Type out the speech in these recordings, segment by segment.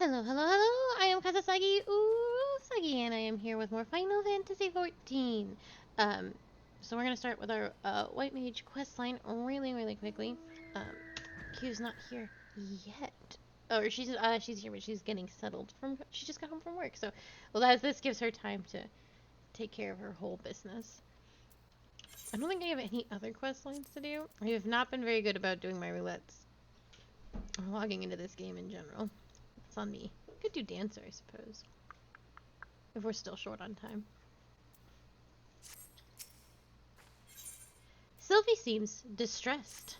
Hello, hello, hello! I am Kazasagi Usagi, and I am here with more Final Fantasy XIV. Um, so we're gonna start with our White Mage questline really quickly. Um, Q's not here yet. Oh, or she's here, but she's getting settled from. She just got home from work, so well, as this gives her time to take care of her whole business. I don't think I have any other quest lines to do. I have not been very good about doing my roulettes or logging into this game in general. It's on me. Could do Dancer, I suppose. If we're still short on time. Sylvie seems distressed.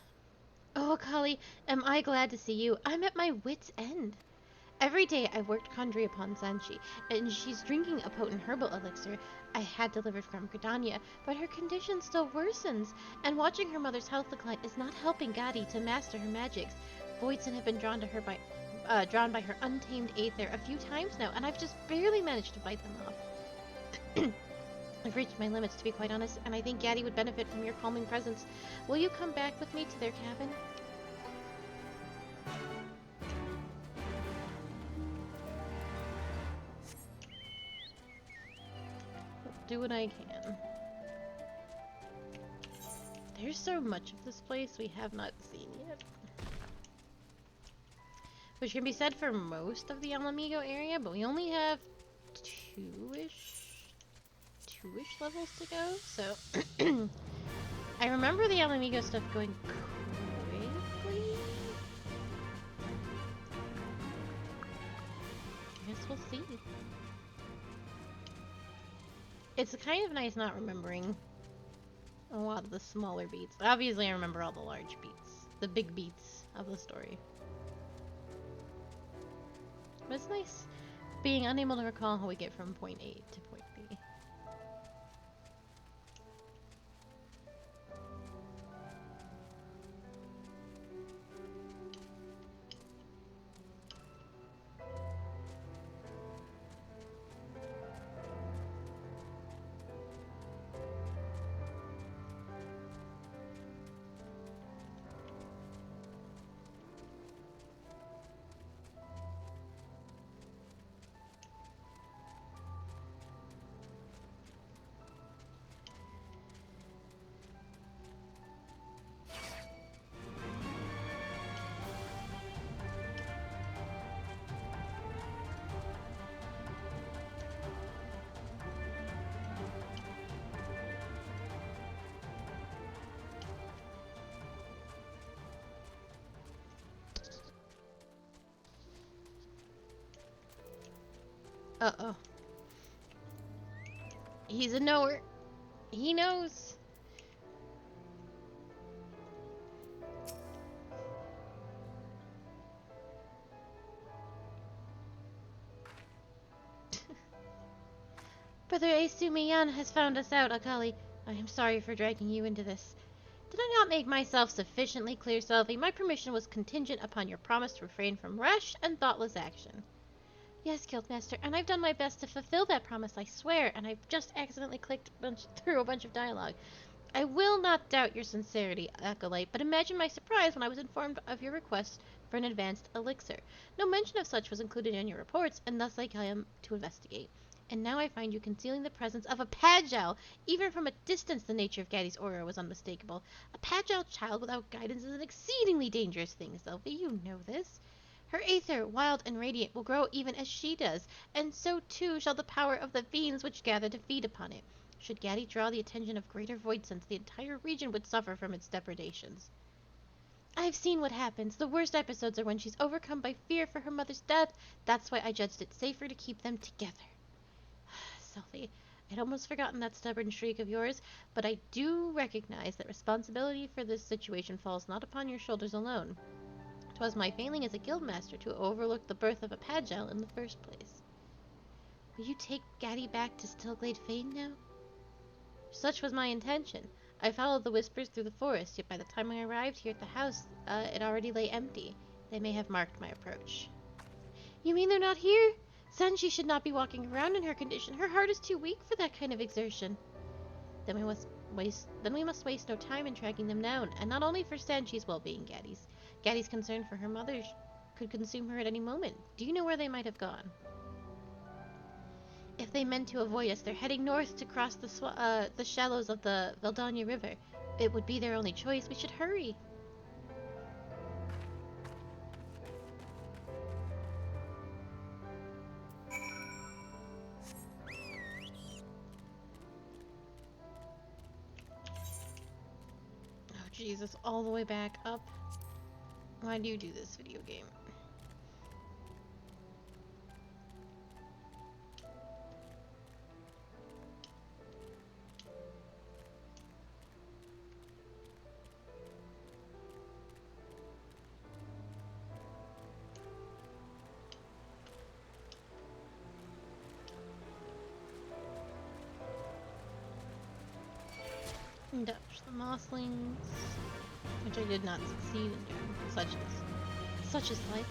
Oh, Akali, am I glad to see you. I'm at my wit's end. Every day I worked Condri upon Sanchi, and she's drinking a potent herbal elixir I had delivered from Gridania, but her condition still worsens, and watching her mother's health decline is not helping Gadi to master her magics. Voidson have been drawn by her untamed aether a few times now, and I've just barely managed to fight them off. I've reached my limits, to be quite honest, and I think Gadi would benefit from your calming presence. Will you come back with me to their cabin? Do what I can. There's so much of this place we have not seen yet. Which can be said for most of the Mhigo area, but we only have two-ish levels to go, so... I remember the Mhigo stuff going quickly. I guess we'll see. It's kind of nice not remembering a lot of the smaller beats. Obviously, I remember all the large beats, the big beats of the story. But it's nice being unable to recall how we get from point A to point B. Uh-oh. He's a knower. He knows. Brother Esumiyan has found us out, Akali. I am sorry for dragging you into this. Did I not make myself sufficiently clear, Sylvie? My permission was contingent upon your promise to refrain from rash and thoughtless action. Yes, Guildmaster, and I've done my best to fulfill that promise, I swear, and I've just accidentally clicked through a bunch of dialogue. I will not doubt your sincerity, Acolyte, but imagine my surprise when I was informed of your request for an advanced elixir. No mention of such was included in your reports, and thus I came to investigate. And now I find you concealing the presence of a Pagile. Even from a distance, the nature of Gaddy's aura was unmistakable. A Pagile child without guidance is an exceedingly dangerous thing, Sylvie. You know this. Her aether, wild and radiant, will grow even as she does, and so too shall the power of the fiends which gather to feed upon it. Should Gaddy draw the attention of greater void sense, the entire region would suffer from its depredations. I've seen what happens. The worst episodes are when she's overcome by fear for her mother's death. That's why I judged it safer to keep them together. Sylvie, I'd almost forgotten that stubborn shriek of yours, but I do recognize that responsibility for this situation falls not upon your shoulders alone. 'Twas my failing as a guildmaster to overlook the birth of a Pagile in the first place. Will you take Gaddy back to Stillglade Fane now? Such was my intention. I followed the whispers through the forest, yet by the time I arrived here at the house, it already lay empty. They may have marked my approach. You mean they're not here? Sanchi should not be walking around in her condition. Her heart is too weak for that kind of exertion. Then we must waste no time in tracking them down, and not only for Sanchi's well-being, Gaddy's concern for her mother could consume her at any moment. Do you know where they might have gone? If they meant to avoid us, they're heading north to cross the shallows of the Valdania River. It would be their only choice. We should hurry. Oh, Jesus, all the way back up. Why do you do this, video game? Dodge the mosslings, which I did not succeed in doing. Such is life.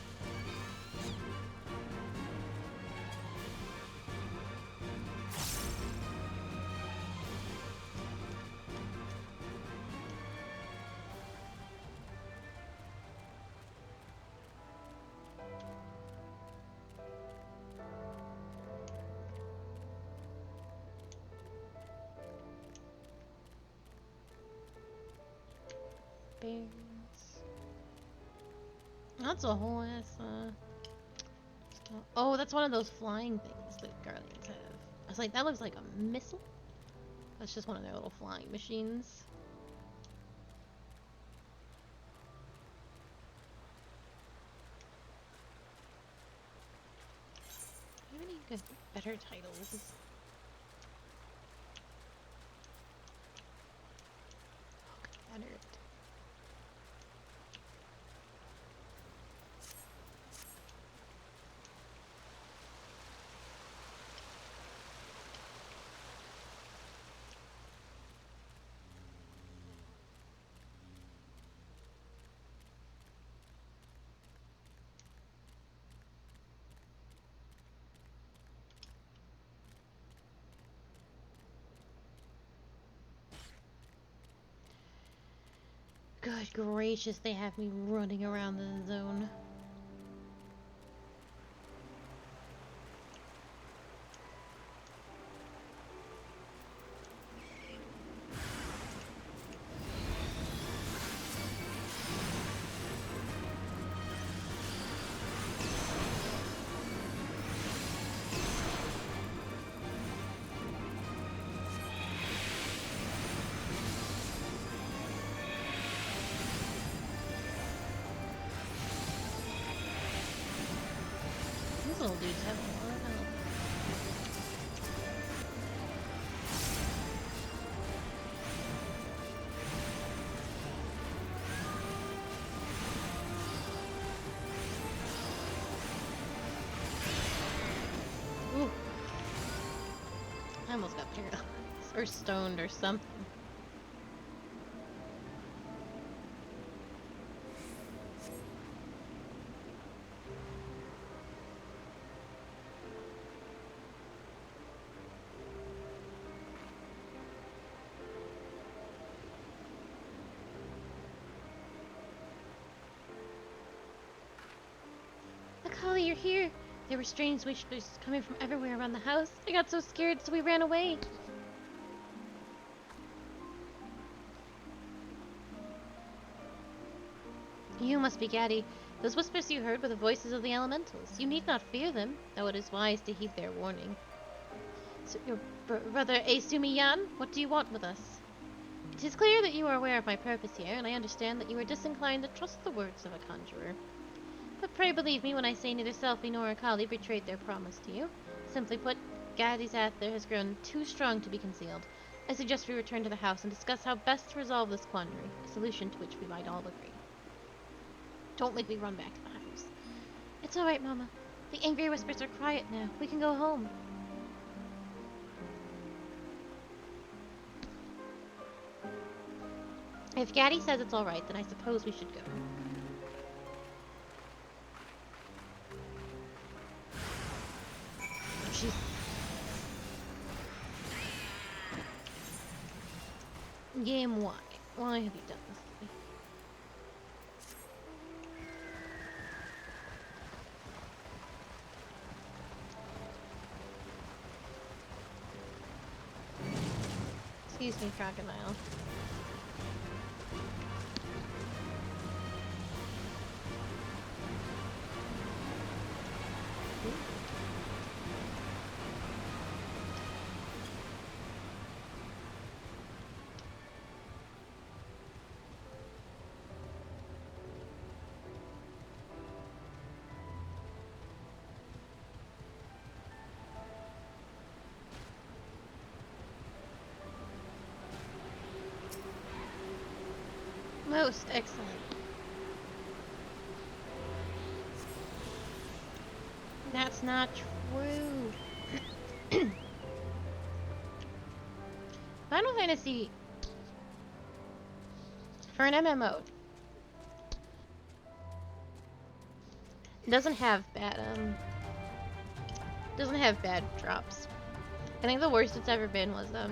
Bears. That's a whole ass, oh, that's one of those flying things that Guardians have. I was like, that looks like a missile. That's just one of their little flying machines. Do you have any good, better titles? Better. Good gracious, they have me running around the zone. These little dudes have a lot of health. Ooh. I almost got paralyzed. Or stoned or something. Akali, you're here! There were strange whispers coming from everywhere around the house. I got so scared, so we ran away. You must be Gaddy. Those whispers you heard were the voices of the elementals. You need not fear them, though it is wise to heed their warning. So your brother Asumi-yan, what do you want with us? It is clear that you are aware of my purpose here, and I understand that you are disinclined to trust the words of a conjurer. But pray believe me when I say neither Selphie nor Akali betrayed their promise to you. Simply put, Gaddy's Aether has grown too strong to be concealed. I suggest we return to the house and discuss how best to resolve this quandary, a solution to which we might all agree. Don't make me run back to the house. It's alright, Mama. The angry whispers are quiet now. We can go home. If Gaddy says it's alright, then I suppose we should go. Jeez. Game, why? Why have you done this to me? Excuse me, crocodile. Most excellent. That's not true. Final Fantasy, for an MMO, doesn't have bad drops. I think the worst it's ever been was the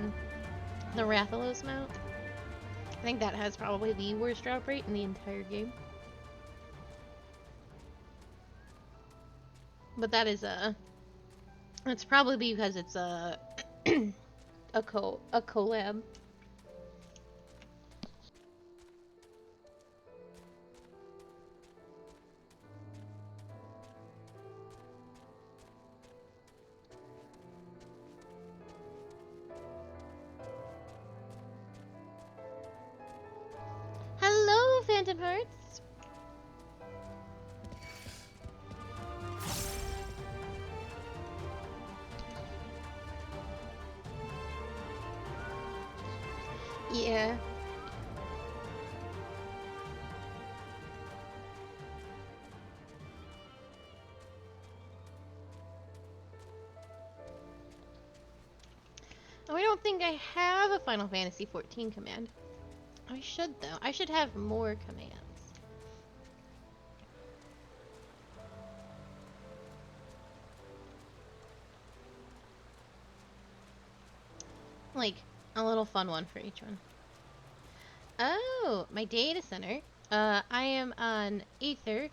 Rathalos mount. I think that has probably the worst drop rate in the entire game. But that is it's probably because it's a collab. Hello, Phantom Hearts. Yeah. I don't think I have a Final Fantasy XIV command. I should, though. I should have more commands. Like, a little fun one for each one. Oh, my data center. I am on Aether,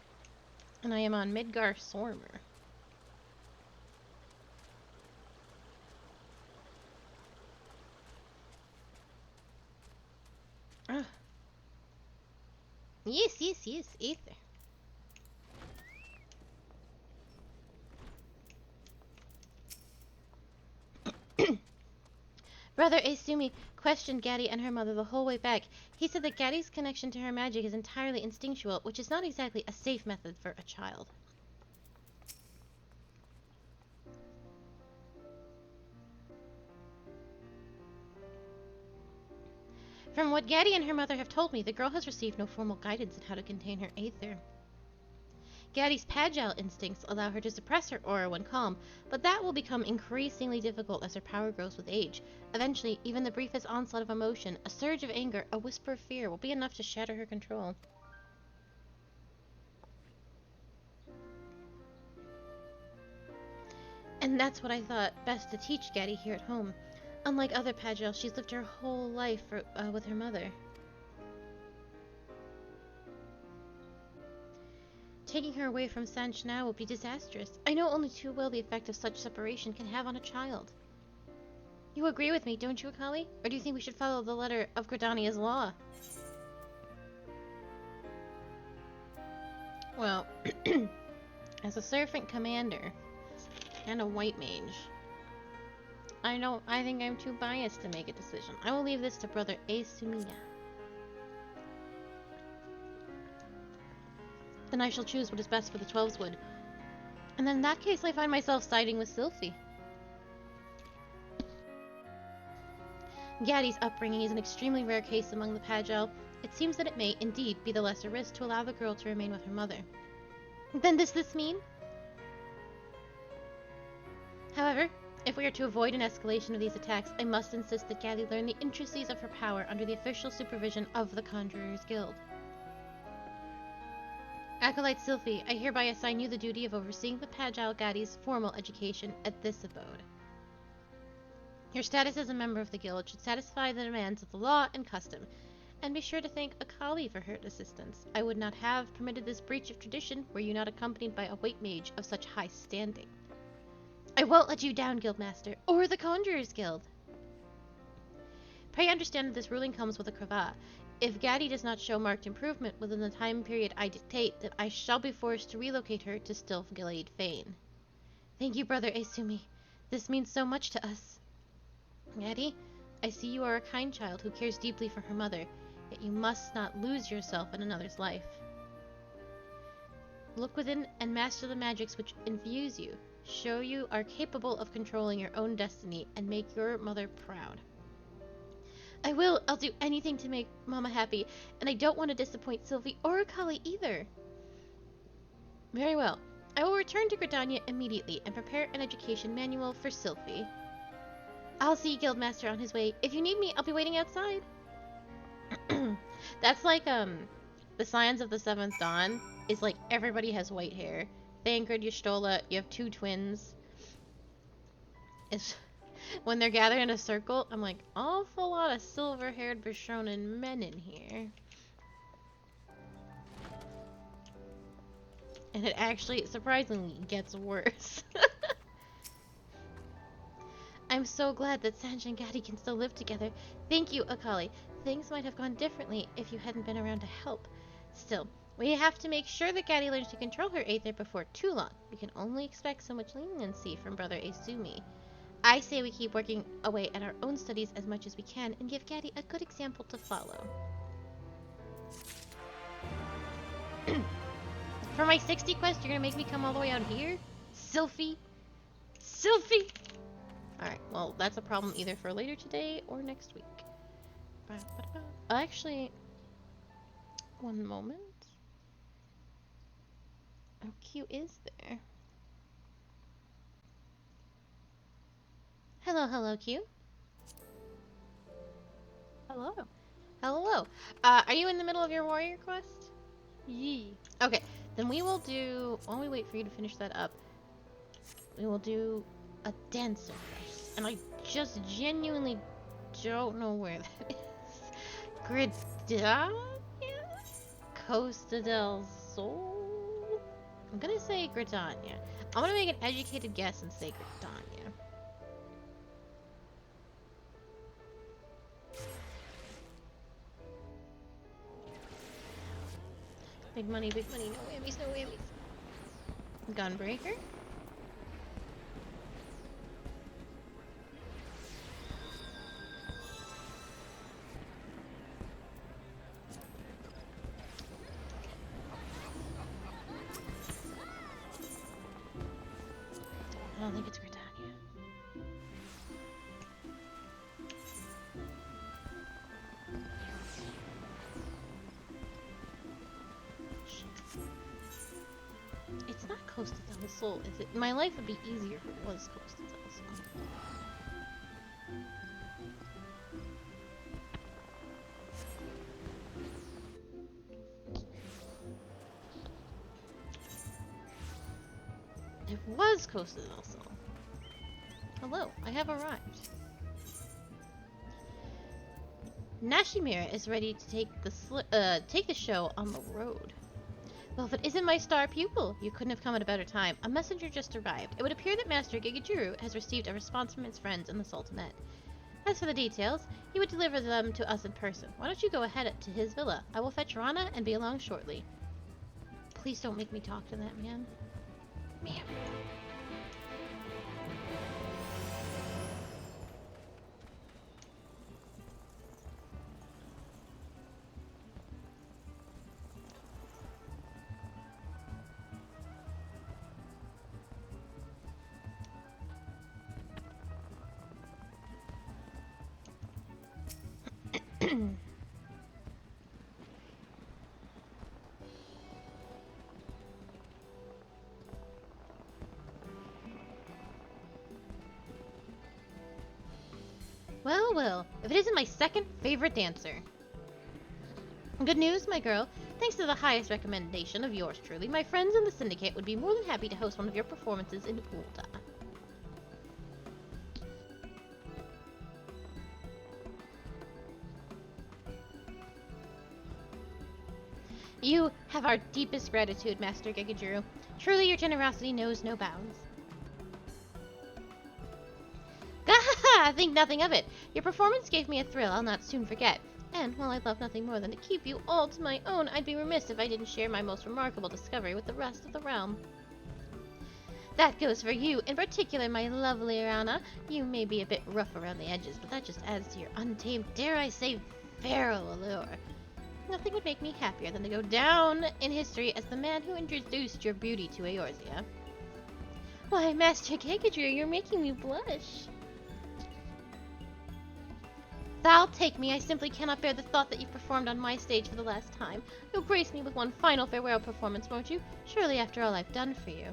and I am on Midgar Sormer. Yes, Aether. Brother Asumi questioned Gaddy and her mother the whole way back. He said that Gaddy's connection to her magic is entirely instinctual, which is not exactly a safe method for a child. From what Gaddy and her mother have told me, the girl has received no formal guidance in how to contain her Aether. Gaddy's Pagile instincts allow her to suppress her aura when calm, but that will become increasingly difficult as her power grows with age. Eventually, even the briefest onslaught of emotion, a surge of anger, a whisper of fear will be enough to shatter her control. And that's what I thought best to teach Gaddy here at home. Unlike other Pagile, she's lived her whole life with her mother. Taking her away from Sanch now will be disastrous. I know only too well the effect of such separation can have on a child. You agree with me, don't you, Akali? Or do you think we should follow the letter of Gridania's law? Well, as a servant commander and a white mage, I think I'm too biased to make a decision. I will leave this to Brother Asumina. Then I shall choose what is best for the Twelveswood. And then in that case, I find myself siding with Sylphie. Gaddy's upbringing is an extremely rare case among the Pagile. It seems that it may, indeed, be the lesser risk to allow the girl to remain with her mother. Then does this mean? However, if we are to avoid an escalation of these attacks, I must insist that Gaddy learn the intricacies of her power under the official supervision of the Conjurer's Guild. Acolyte Sylphie, I hereby assign you the duty of overseeing the Pagile Gaddy's formal education at this abode. Your status as a member of the guild should satisfy the demands of the law and custom, and be sure to thank Akali for her assistance. I would not have permitted this breach of tradition were you not accompanied by a white mage of such high standing. I won't let you down, Guildmaster, or the Conjurer's Guild. Pray understand that this ruling comes with a cravat. If Gaddy does not show marked improvement within the time period I dictate, then I shall be forced to relocate her to Stilfglade Fane. Thank you, Brother Asumi. This means so much to us. Gaddy, I see you are a kind child who cares deeply for her mother, yet you must not lose yourself in another's life. Look within and master the magics which infuse you. Show you are capable of controlling your own destiny and make your mother proud. I will. I'll do anything to make Mama happy, and I don't want to disappoint Sylvie or Akali either. Very well. I will return to Gridania immediately and prepare an education manual for Sylvie. I'll see Guildmaster on his way. If you need me, I'll be waiting outside. That's like, the Scions of the Seventh Dawn is like everybody has white hair. Thancred, Y'shtola, you have two twins. It's... When they're gathered in a circle, I'm like, awful lot of silver-haired Bishonen men in here. And it actually, surprisingly, gets worse. I'm so glad that Sanji and Gaddy can still live together. Thank you, Akali. Things might have gone differently if you hadn't been around to help. Still, we have to make sure that Gaddy learns to control her Aether before too long. We can only expect so much leniency from Brother Asumi. I say we keep working away at our own studies as much as we can and give Gaddy a good example to follow. For my 60 quest, you're gonna make me come all the way out here? Sylphie? Sylphie! Alright, well, that's a problem either for later today or next week. Actually, one moment. Oh, Q is there. Hello, hello, Q. Hello. Hello. Are you in the middle of your warrior quest? Yee. Okay, then we will do... While we wait for you to finish that up, we will do a dancer quest. And I just genuinely don't know where that is. Gridania? Costa del Sol? I'm gonna say Gridania. I'm gonna make an educated guess and say Gridania. Big money, no whammies, no whammies. Gunbreaker. I don't think it's Gridania. It's not Costa del Sol, is it? My life would be easier if it was Costa del Sol. It was Costa del Sol. Hello, I have arrived. Nashimira is ready to take the show on the road. Well, if it isn't my star pupil, you couldn't have come at a better time. A messenger just arrived. It would appear that Master Gigajuru has received a response from his friends in the Sultanate. As for the details, he would deliver them to us in person. Why don't you go ahead to his villa? I will fetch Rana and be along shortly. Please don't make me talk to that man. Man. Well, well, if it isn't my second favorite dancer. Good news, my girl. Thanks to the highest recommendation of yours truly, my friends in the Syndicate would be more than happy to host one of your performances in Ulta. You have our deepest gratitude, Master Gigajuru. Truly, your generosity knows no bounds. Gahaha! Think nothing of it. Your performance gave me a thrill I'll not soon forget. And while I'd love nothing more than to keep you all to my own, I'd be remiss if I didn't share my most remarkable discovery with the rest of the realm. That goes for you, in particular, my lovely Irana. You may be a bit rough around the edges, but that just adds to your untamed, dare I say, feral allure. Nothing would make me happier than to go down in history as the man who introduced your beauty to Eorzea. Why, Master Gekadru, you're making me blush. Thou take me, I simply cannot bear the thought that you've performed on my stage for the last time. You'll grace me with one final farewell performance, won't you? Surely after all I've done for you.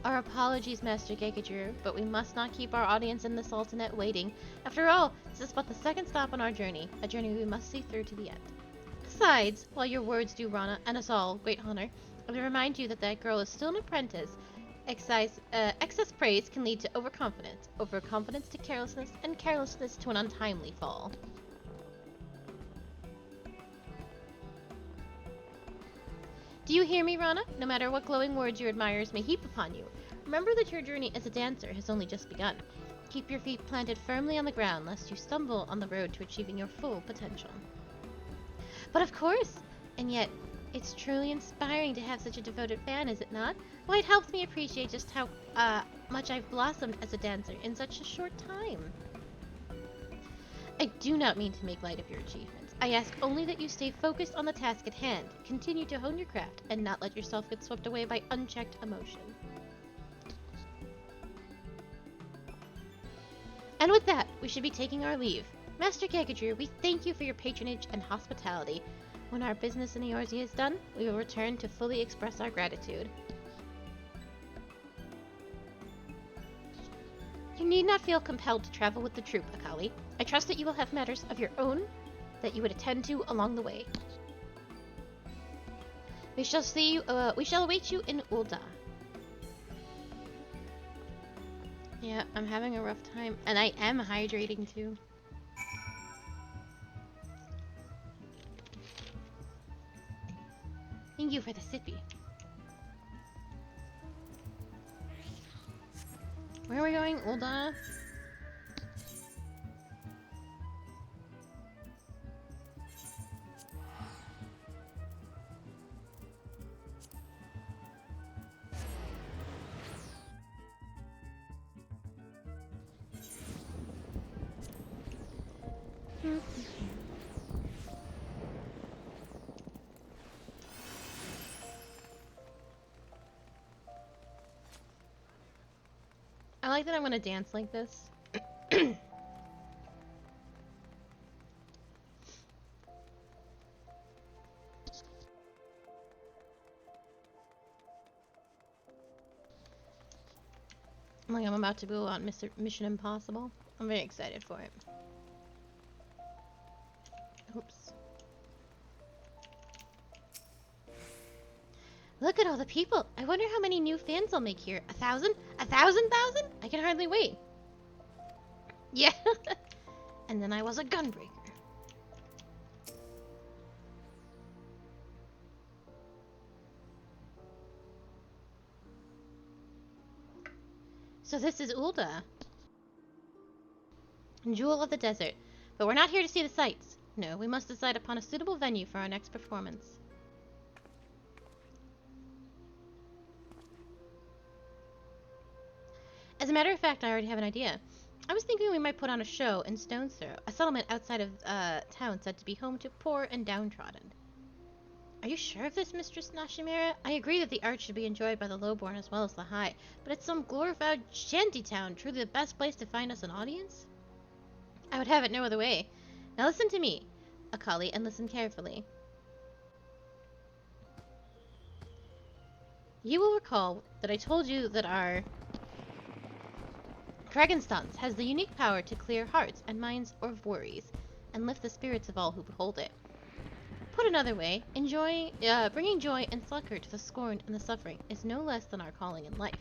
Our apologies, Master Gekadru, but we must not keep our audience in the Sultanate waiting. After all, this is but the second stop on our journey, a journey we must see through to the end. Besides, while your words do Rana and us all great honor, I will remind you that that girl is still an apprentice. Excess praise can lead to overconfidence, overconfidence to carelessness, and carelessness to an untimely fall. Do you hear me, Rana? No matter what glowing words your admirers may heap upon you, remember that your journey as a dancer has only just begun. Keep your feet planted firmly on the ground, lest you stumble on the road to achieving your full potential. But of course! And yet, it's truly inspiring to have such a devoted fan, is it not? Why, it helps me appreciate just how much I've blossomed as a dancer in such a short time. I do not mean to make light of your achievements. I ask only that you stay focused on the task at hand, continue to hone your craft, and not let yourself get swept away by unchecked emotion. And with that, we should be taking our leave. Master Gekadru, we thank you for your patronage and hospitality. When our business in Eorzea is done, we will return to fully express our gratitude. You need not feel compelled to travel with the troop, Akali. I trust that you will have matters of your own that you would attend to along the way. We shall await you in Ul'dah. Yeah, I'm having a rough time, and I am hydrating too. Thank you for the sippy. Where are we going? Ul'dah? I like that I'm gonna dance like this. Like I'm about to go on Mission Impossible. I'm very excited for it. Oops. Look at all the people. I wonder how many new fans I'll make here. 1,000? 1,000,000? I can hardly wait. Yeah. And then I was a gunbreaker. So this is Ul'dah. Jewel of the desert. But we're not here to see the sights. No, we must decide upon a suitable venue for our next performance. As a matter of fact, I already have an idea. I was thinking we might put on a show in Stone's Throw, a settlement outside of town said to be home to poor and downtrodden. Are you sure of this, Mistress Nashimera? I agree that the art should be enjoyed by the lowborn as well as the high, but it's some glorified shantytown truly the best place to find us an audience? I would have it no other way. Now listen to me, Akali, and listen carefully. You will recall that I told you that our Dragonstance has the unique power to clear hearts and minds of worries, and lift the spirits of all who behold it. Put another way, bringing joy and succor to the scorned and the suffering is no less than our calling in life.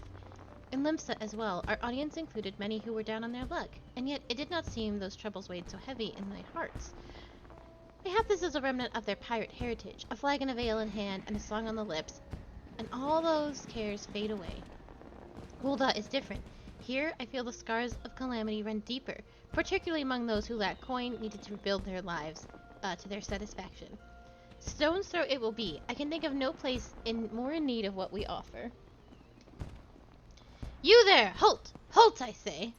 In Limsa as well, our audience included many who were down on their luck, and yet it did not seem those troubles weighed so heavy in their hearts. Mayhap this is a remnant of their pirate heritage, a flag and a veil in hand, and a song on the lips, and all those cares fade away. Ul'dah is different. Here, I feel the scars of calamity run deeper, particularly among those who lack coin needed to rebuild their lives to their satisfaction. Stone's Throw it will be. I can think of no place more in need of what we offer. You there! Halt! Halt, I say!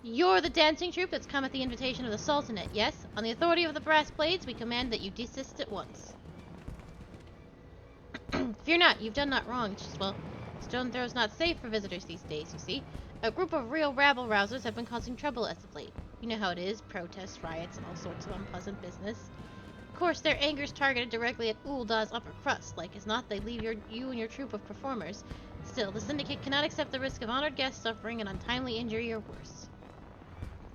You're the dancing troupe that's come at the invitation of the Sultanate, yes? On the authority of the brass blades, we command that you desist at once. Fear not, you've done naught wrong. It's just, well, Stone Throw's not safe for visitors these days, you see. A group of real rabble-rousers have been causing trouble as of late. You know how it is, protests, riots, and all sorts of unpleasant business. Of course, their anger's targeted directly at Uldah's upper crust. Like as not, they leave you and your troupe of performers. Still, the Syndicate cannot accept the risk of honored guests suffering an untimely injury or worse.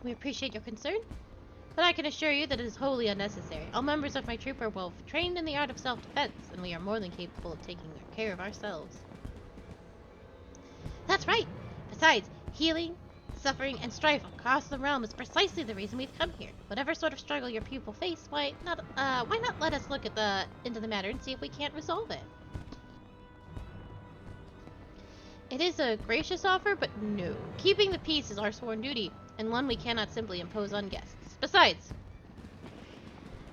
We appreciate your concern, but I can assure you that it is wholly unnecessary. All members of my troop are well trained in the art of self-defense, and we are more than capable of taking care of ourselves. That's right! Besides, healing, suffering, and strife across the realm is precisely the reason we've come here. Whatever sort of struggle your people face, why not let us look into the matter and see if we can't resolve it? It is a gracious offer, but no. Keeping the peace is our sworn duty, and one we cannot simply impose on guests. Besides,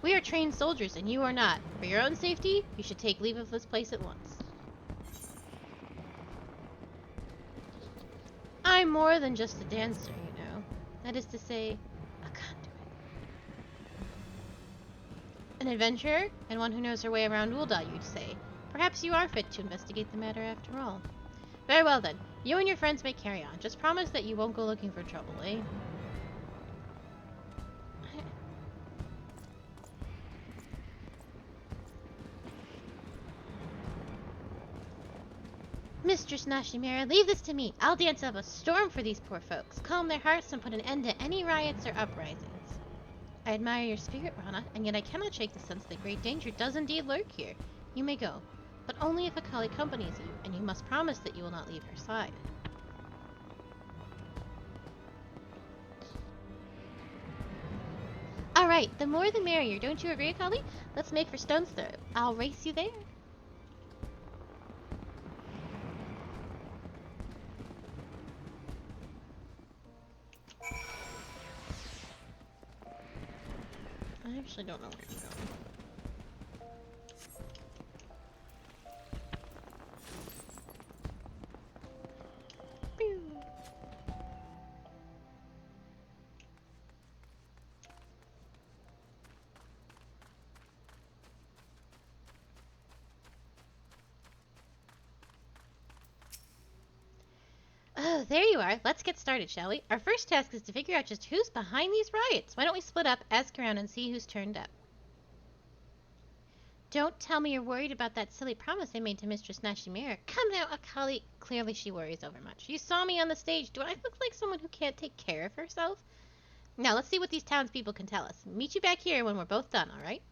we are trained soldiers, and you are not. For your own safety, you should take leave of this place at once. I'm more than just a dancer, you know. That is to say, a conduit. An adventurer, and one who knows her way around Uldah, you'd say. Perhaps you are fit to investigate the matter after all. Very well then. You and your friends may carry on. Just promise that you won't go looking for trouble, eh? Mistress Nashimera, leave this to me. I'll dance up a storm for these poor folks, calm their hearts, and put an end to any riots or uprisings. I admire your spirit, Rana, and yet I cannot shake the sense that great danger does indeed lurk here. You may go, but only if Akali accompanies you, and you must promise that you will not leave her side. Alright, the more the merrier, don't you agree, Akali? Let's make for Stone's Throw. I'll race you there. I actually don't know where to go. Oh, there you are. Let's get started, shall we? Our first task is to figure out just who's behind these riots. Why don't we split up, ask around, and see who's turned up? Don't tell me you're worried about that silly promise I made to Mistress Nashimera. Come now, Akali. Clearly she worries overmuch. You saw me on the stage. Do I look like someone who can't take care of herself? Now, let's see what these townspeople can tell us. Meet you back here when we're both done, all right?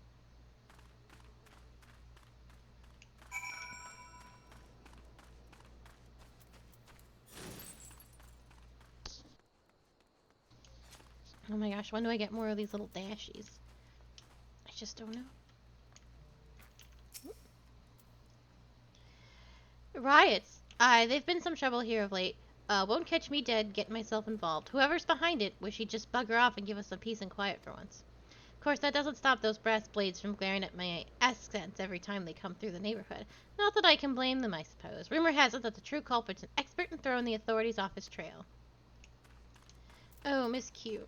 Oh my gosh, when do I get more of these little dashies? I just don't know. Riots. Aye, they've been some trouble here of late. Won't catch me dead getting myself involved. Whoever's behind it, wish he'd just bugger off and give us some peace and quiet for once. Of course, that doesn't stop those brass blades from glaring at my accents every time they come through the neighborhood. Not that I can blame them, I suppose. Rumor has it that the true culprit's an expert in throwing the authorities off his trail. Oh, Miss Q.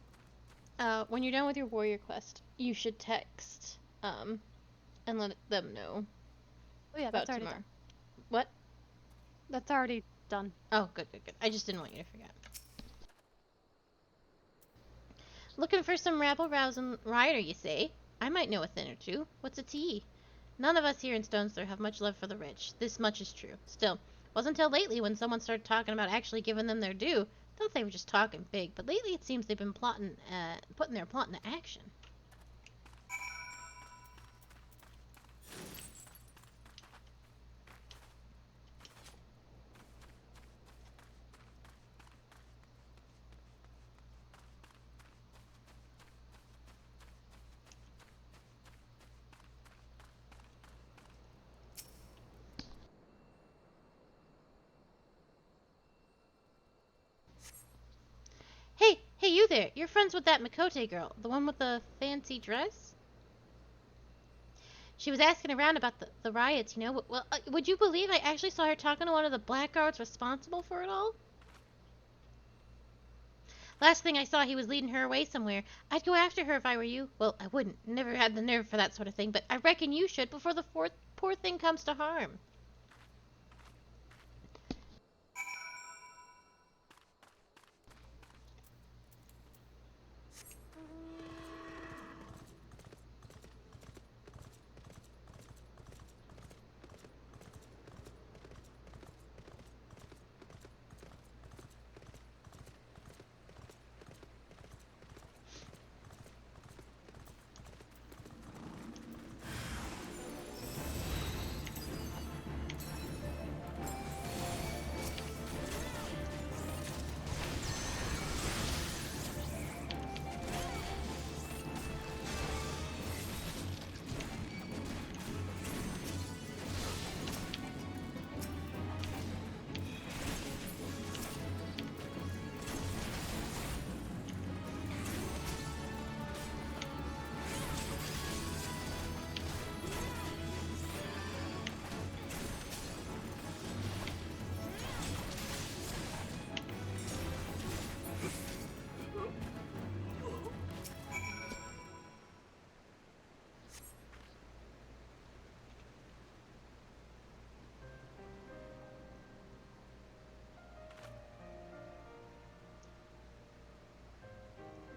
When you're done with your warrior quest, you should text, and let them know. Oh yeah, that's already done. What? That's already done. Oh, good. I just didn't want you to forget. Looking for some rabble-rousing rioter, you say? I might know a thing or two. What's it to ye? None of us here in Stone's Throw have much love for the rich. This much is true. Still, wasn't until lately when someone started talking about actually giving them their due. Thought they were just talking big, but lately it seems they've been putting their plot into action. you there. You're friends with that Mikote girl, the one with the fancy dress? She was asking around about the riots, you know. Well, would you believe I actually saw her talking to one of the blackguards responsible for it all? Last thing I saw, he was leading her away somewhere. I'd go after her if I were you. Well, I wouldn't. Never had the nerve for that sort of thing, but I reckon you should before the poor thing comes to harm.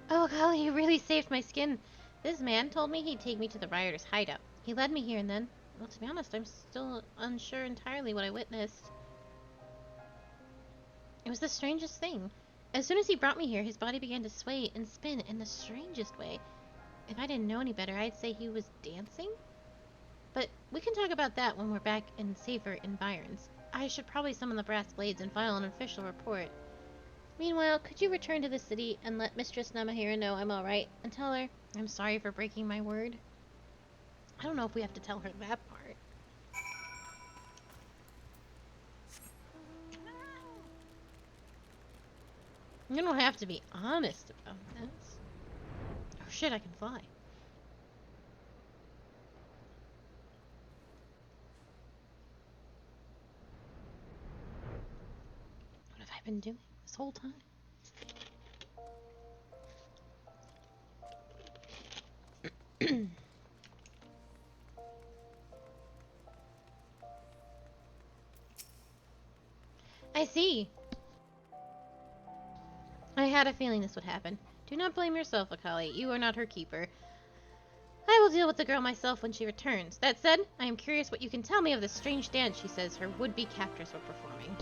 Oh, golly, you really saved my skin. This man told me he'd take me to the rioters' hideout. He led me here and then. Well, to be honest, I'm still unsure entirely what I witnessed. It was the strangest thing. As soon as he brought me here, his body began to sway and spin in the strangest way. If I didn't know any better, I'd say he was dancing? But we can talk about that when we're back in safer environs. I should probably summon the brass blades and file an official report. Meanwhile, could you return to the city and let Mistress Namahira know I'm alright, and tell her I'm sorry for breaking my word? I don't know if we have to tell her that part. You don't have to be honest about this. Oh shit, I can fly. What have I been doing this whole time? I see. I had a feeling this would happen. Do not blame yourself, Akali. You are not her keeper. I will deal with the girl myself when she returns. That said, I am curious what you can tell me of this strange dance she says her would-be captors were performing.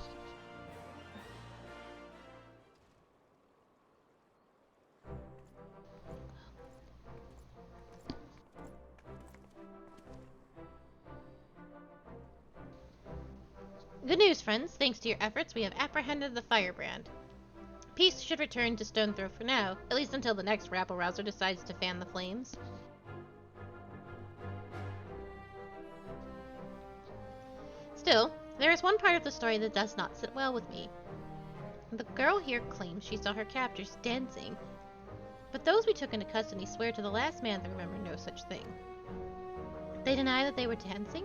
Good news, friends. Thanks to your efforts, we have apprehended the firebrand. Peace should return to Stonethrow for now, at least until the next rabble-rouser decides to fan the flames. Still, there is one part of the story that does not sit well with me. The girl here claims she saw her captors dancing, but those we took into custody swear to the last man they remember no such thing. They deny that they were dancing?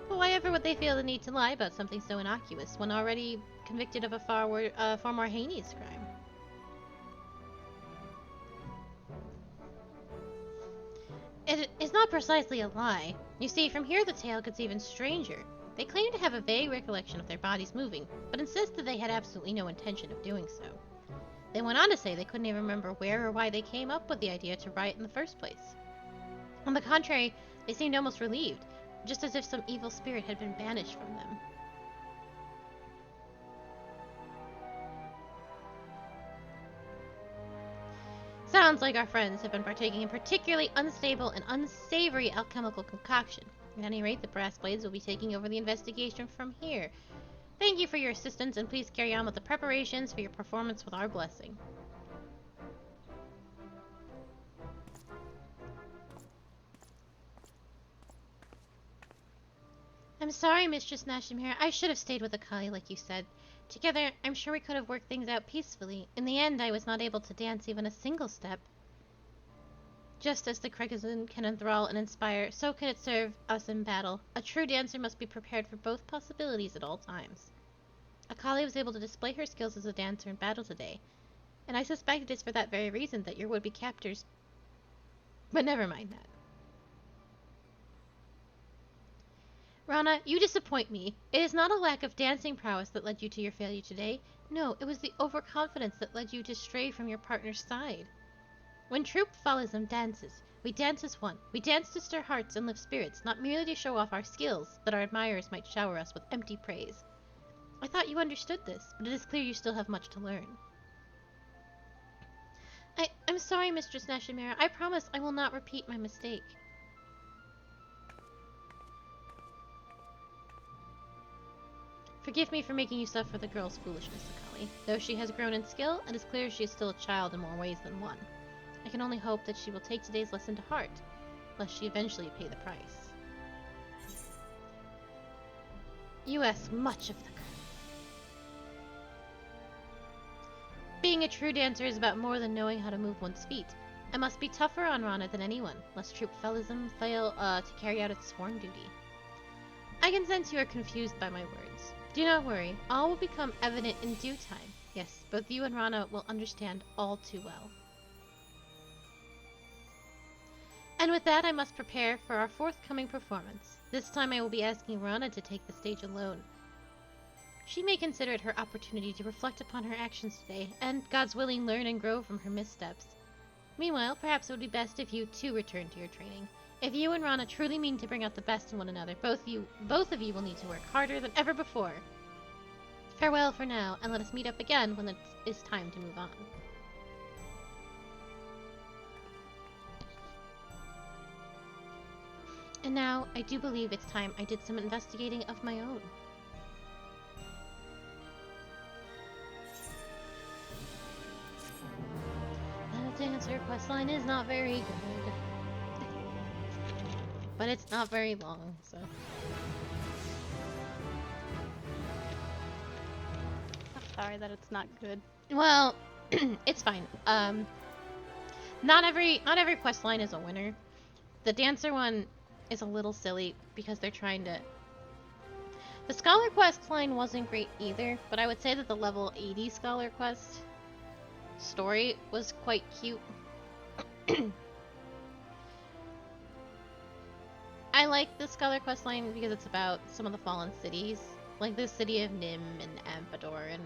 But why ever would they feel the need to lie about something so innocuous when already convicted of a far more heinous crime? It is not precisely a lie. You see, from here the tale gets even stranger. They claim to have a vague recollection of their bodies moving, but insist that they had absolutely no intention of doing so. They went on to say they couldn't even remember where or why they came up with the idea to riot in the first place. On the contrary, they seemed almost relieved, just as if some evil spirit had been banished from them. Sounds like our friends have been partaking in particularly unstable and unsavory alchemical concoction. At any rate, the brass blades will be taking over the investigation from here. Thank you for your assistance, and please carry on with the preparations for your performance with our blessing. I'm sorry, Mistress Nashimura. I should have stayed with Akali like you said. Together, I'm sure we could have worked things out peacefully. In the end, I was not able to dance even a single step. Just as the Kregazun can enthrall and inspire, so can it serve us in battle. A true dancer must be prepared for both possibilities at all times. Akali was able to display her skills as a dancer in battle today, and I suspect it is for that very reason that your would-be captors... But never mind that. Rana, you disappoint me. It is not a lack of dancing prowess that led you to your failure today. No, it was the overconfidence that led you to stray from your partner's side. When troop Fallism dances, we dance as one. We dance to stir hearts and lift spirits, not merely to show off our skills, that our admirers might shower us with empty praise. I thought you understood this, but it is clear you still have much to learn. I'm sorry, Mistress Nashimura. I promise I will not repeat my mistake. Forgive me for making you suffer the girl's foolishness, Akali. Though she has grown in skill, it is clear she is still a child in more ways than one. I can only hope that she will take today's lesson to heart, lest she eventually pay the price. You ask much of the girl. Being a true dancer is about more than knowing how to move one's feet. I must be tougher on Rana than anyone, lest troop Fellism fail to carry out its sworn duty. I can sense you are confused by my words. Do not worry, all will become evident in due time. Yes, both you and Rana will understand all too well. And with that, I must prepare for our forthcoming performance. This time I will be asking Rana to take the stage alone. She may consider it her opportunity to reflect upon her actions today, and, God's willing, learn and grow from her missteps. Meanwhile, perhaps it would be best if you too return to your training. If you and Rana truly mean to bring out the best in one another, both of you will need to work harder than ever before. Farewell for now, and let us meet up again when it is time to move on. And now, I do believe it's time I did some investigating of my own. The dancer questline is not very good. But it's not very long, so... I'm sorry that it's not good. Well, it's fine. Not every questline is a winner. The dancer one is a little silly because they're trying to... The Scholar quest line wasn't great either, but I would say that the level 80 Scholar quest story was quite cute. I like the Scholar quest line because it's about some of the fallen cities. Like the city of Nim and Amphodor and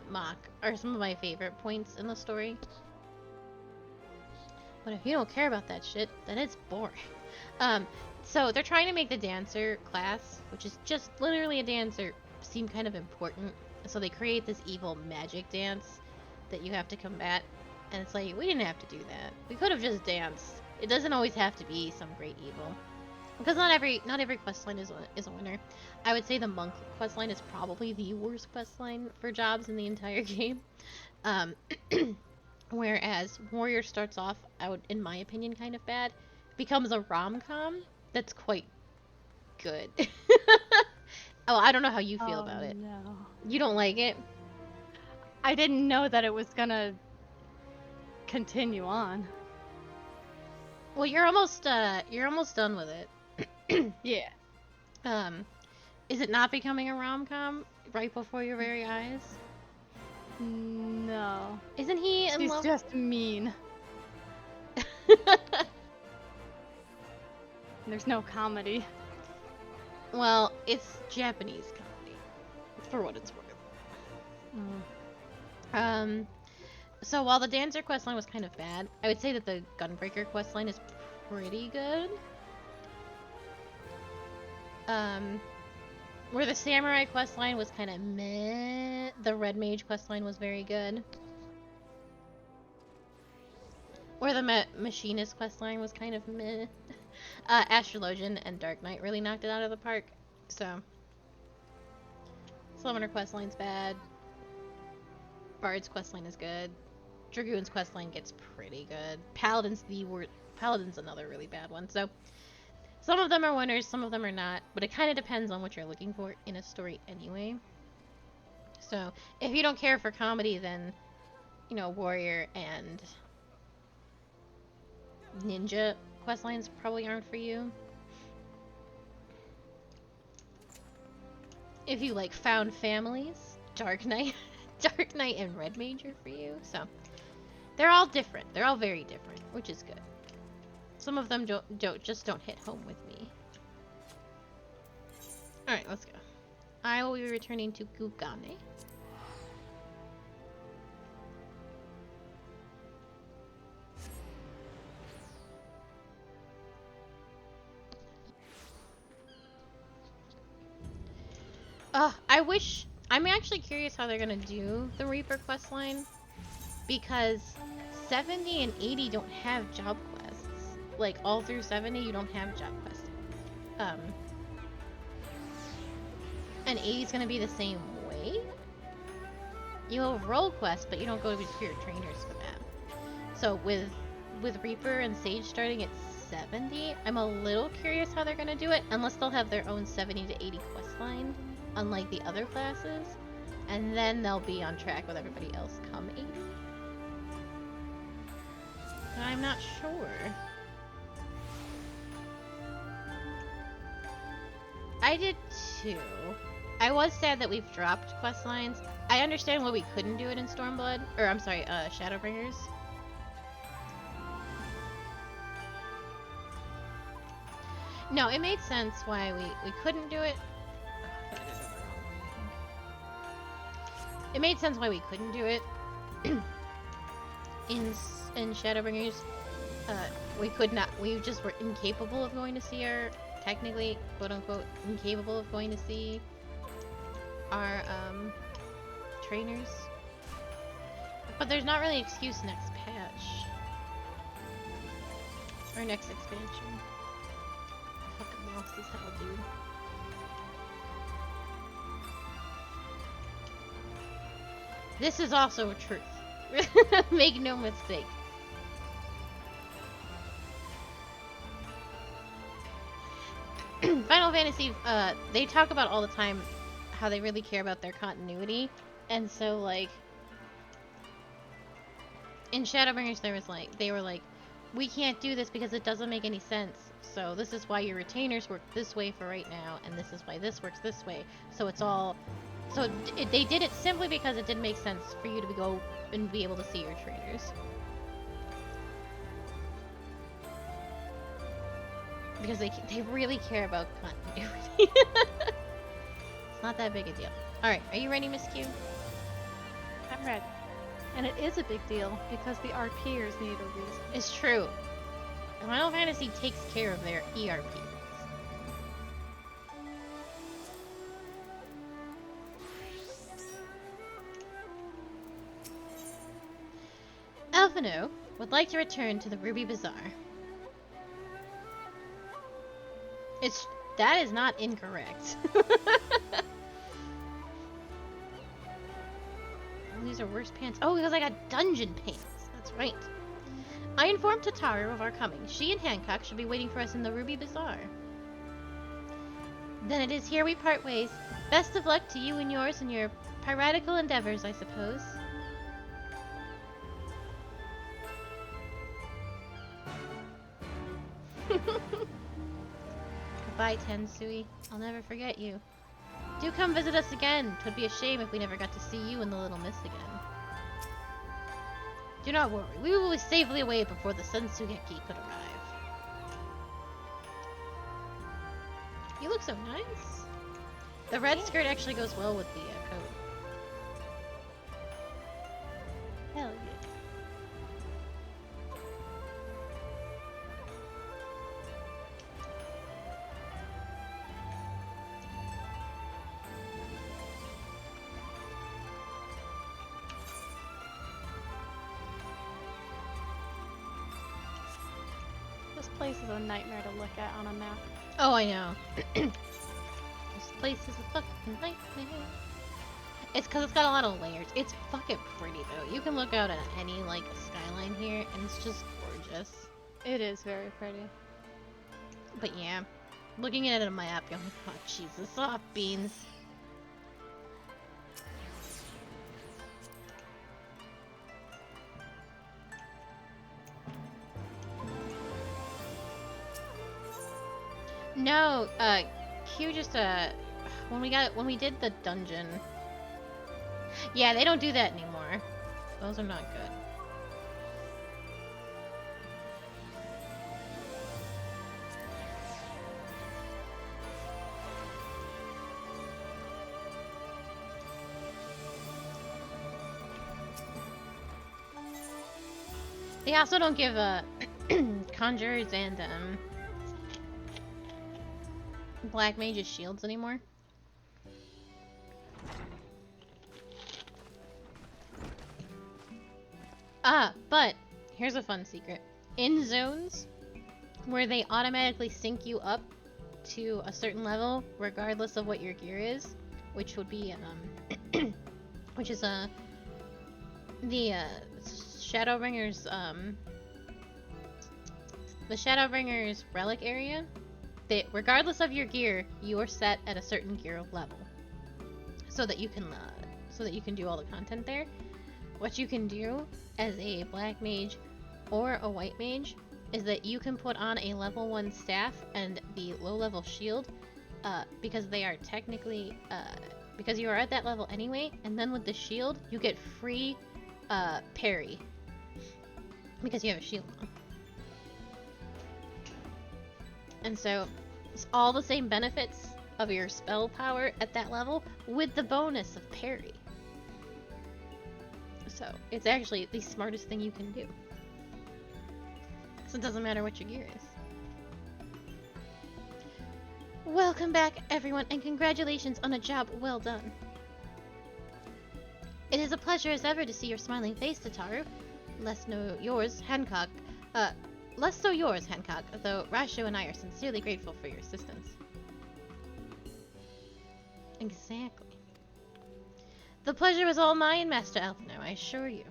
Mach are some of my favorite points in the story. But if you don't care about that shit, then it's boring. So they're trying to make the dancer class, which is just literally a dancer, seem kind of important. So they create this evil magic dance that you have to combat. And it's like, we didn't have to do that. We could have just danced. It doesn't always have to be some great evil. Because not every questline is a winner. I would say the monk questline is probably the worst questline for jobs in the entire game. Whereas Warrior starts off out, in my opinion, kind of bad. Becomes a rom-com that's quite good. Oh, I don't know how you feel about it. No. You don't like it? I didn't know that it was gonna continue on. Well, you're almost done with it. Yeah. Is it not becoming a rom-com right before your very eyes? No. Isn't he in She's love? just mean. There's no comedy. Well, it's Japanese comedy, for what it's worth. So while the dancer questline was kind of bad, I would say that the gunbreaker questline is pretty good. Where the samurai questline was kind of meh, the red mage questline was very good. Where the machinist questline was kind of meh. Astrologian and Dark Knight really knocked it out of the park. So, Summoner questline's bad. Bard's questline is good. Dragoon's questline gets pretty good. Paladin's another really bad one. So, Some of them are winners, some of them are not, but it kind of depends on what you're looking for in a story anyway. So, if you don't care for comedy, then, you know, warrior and ninja questlines probably aren't for you. If you like found families, Dark Knight, Dark Knight and Red Mage are for you. So, they're all different. They're all very different, which is good. Some of them just don't hit home with me. Alright, let's go. I will be returning to Gugane. I'm actually curious how they're gonna do the Reaper questline, because 70 and 80 don't have job quests. Like, all through 70, you don't have job quests. And 80 is gonna be the same way. You have role quests, but you don't go to your trainers for that. So with Reaper and Sage starting at 70, I'm a little curious how they're gonna do it, unless they'll have their own 70 to 80 questline, unlike the other classes, and then they'll be on track with everybody else come 80. I'm not sure. I did too. I was sad that we've dropped quest lines. I understand why we couldn't do it in Stormblood, or I'm sorry, Shadowbringers. No, it made sense why we couldn't do it. It made sense why we couldn't do it in Shadowbringers. We just were incapable of going to see our, technically, quote unquote, incapable of going to see our trainers. But there's not really excuse next patch. Or next expansion. I'm fucking lost as hell, dude. This is also a truth. Make no mistake. Final Fantasy, they talk about all the time how they really care about their continuity, and so, like, in Shadowbringers they were like, we can't do this because it doesn't make any sense, so this is why your retainers work this way for right now, and this is why this works this way, so it's all, so they did it simply because it didn't make sense for you to go and be able to see your trainers. Because they really care about continuity. It's not that big a deal. Alright, are you ready, Miss Q? I'm ready. And it is a big deal, because the RPers need a reason. It's true. Final Fantasy takes care of their ERPs. Alphino would like to return to the Ruby Bazaar. That is not incorrect. These are worse pants. Oh, because I got dungeon pants. That's right. I informed Tataru of our coming. She and Hancock should be waiting for us in the Ruby Bazaar. Then it is here we part ways. Best of luck to you and yours in your piratical endeavors, I suppose. Goodbye, Tensui. I'll never forget you. Do come visit us again. 'Twould be a shame if we never got to see you in the Little Mist again. Do not worry. We will be safely away before the Sensugeki could arrive. You look so nice. The red skirt actually goes well with the coat. Hell yeah. This place is a nightmare to look at on a map. Oh, I know. This place is a fucking nightmare. It's because it's got a lot of layers. It's fucking pretty, though. You can look out at any, like, skyline here, and it's just gorgeous. It is very pretty. But yeah, looking at it on my app, you're like, oh Jesus, soft beans. No, Q just when we did the dungeon. Yeah, they don't do that anymore. Those are not good. They also don't give conjurers and black mages shields anymore. But here's a fun secret. In zones where they automatically sync you up to a certain level, regardless of what your gear is, which would be which is the Shadowbringers the Shadowbringers relic area. That regardless of your gear, you are set at a certain gear level, so that you can do all the content there. What you can do as a black mage or a white mage is that you can put on a level 1 staff and the low level shield, because they are technically because you are at that level anyway, and then with the shield you get free parry because you have a shield on. And so it's all the same benefits of your spell power at that level with the bonus of parry. So it's actually the smartest thing you can do. So it doesn't matter what your gear is. Welcome back, everyone, and congratulations on a job well done. It is a pleasure as ever to see your smiling face, Tataru. Less so yours, Hancock, though Rasho and I are sincerely grateful for your assistance. Exactly. The pleasure was all mine, Master Elfno, I assure you.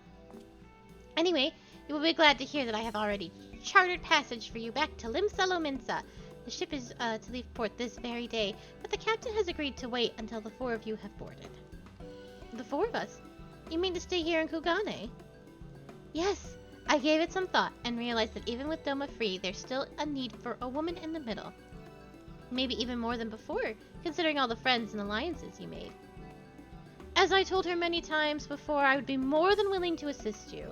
Anyway, you will be glad to hear that I have already chartered passage for you back to Limsa. The ship is to leave port this very day, but the captain has agreed to wait until the 4 of you have boarded. The 4 of us? You mean to stay here in Kugane? Yes, I gave it some thought and realized that even with Doma free, there's still a need for a woman in the middle. Maybe even more than before, considering all the friends and alliances you made. As I told her many times before, I would be more than willing to assist you.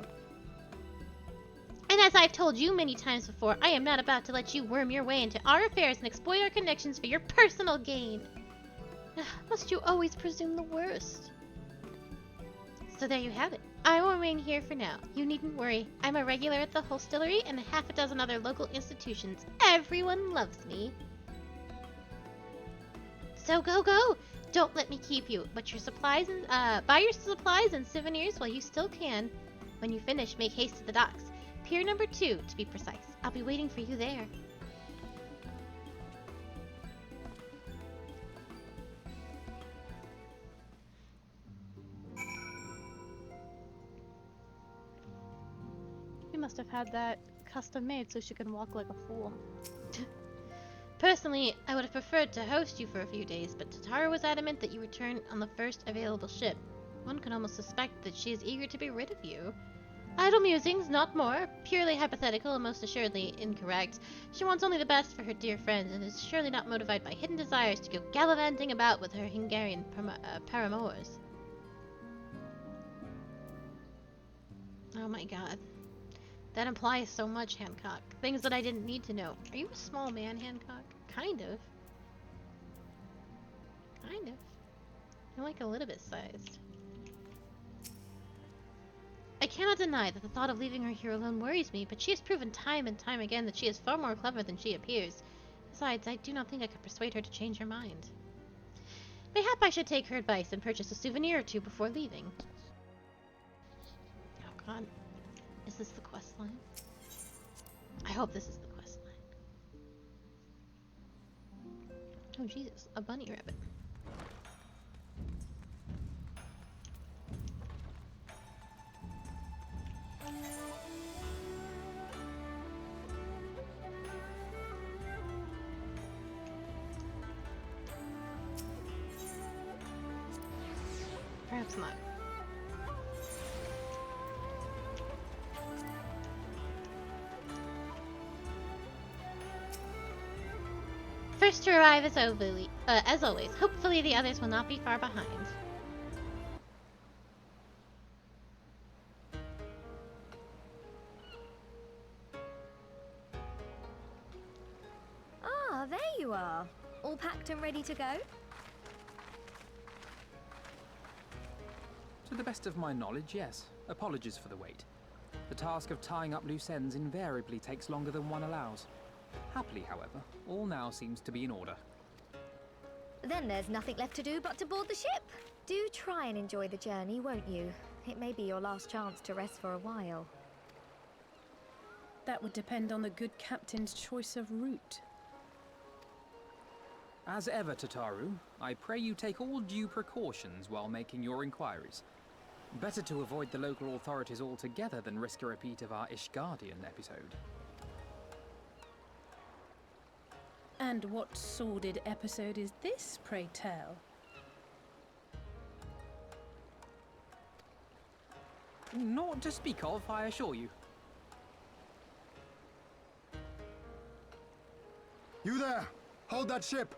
And as I've told you many times before, I am not about to let you worm your way into our affairs and exploit our connections for your personal gain. Must you always presume the worst? So there you have it. I will remain here for now. You needn't worry. I'm a regular at the hostillery and half a dozen other local institutions. Everyone loves me. So go! Don't let me keep you. But your supplies and buy your supplies and souvenirs while you still can. When you finish, make haste to the docks. Pier number 2, to be precise. I'll be waiting for you there. You must have had that custom made so she can walk like a fool. Personally, I would have preferred to host you for a few days, but Tataru was adamant that you return on the first available ship. One could almost suspect that she is eager to be rid of you. Idle musings, not more. Purely hypothetical and most assuredly incorrect. She wants only the best for her dear friends and is surely not motivated by hidden desires to go gallivanting about with her Hungarian paramours. Oh my god. That implies so much, Hancock. Things that I didn't need to know. Are you a small man, Hancock? Kind of. Kind of. You're like a little bit sized. I cannot deny that the thought of leaving her here alone worries me, but she has proven time and time again that she is far more clever than she appears. Besides, I do not think I could persuade her to change her mind. Mayhap I should take her advice and purchase a souvenir or two before leaving. Oh god. Is this the quest line? I hope this is the quest line. Oh Jesus, a bunny rabbit. it's not. First to arrive as always. Hopefully the others will not be far behind. Ah, there you are. All packed and ready to go? To the best of my knowledge, yes. Apologies for the wait. The task of tying up loose ends invariably takes longer than one allows. Happily, however, all now seems to be in order. Then there's nothing left to do but to board the ship. Do try and enjoy the journey, won't you? It may be your last chance to rest for a while. That would depend on the good captain's choice of route. As ever, Tataru, I pray you take all due precautions while making your inquiries. Better to avoid the local authorities altogether than risk a repeat of our Ishgardian episode. And what sordid episode is this, pray tell? Naught to speak of, I assure you. You there! Hold that ship!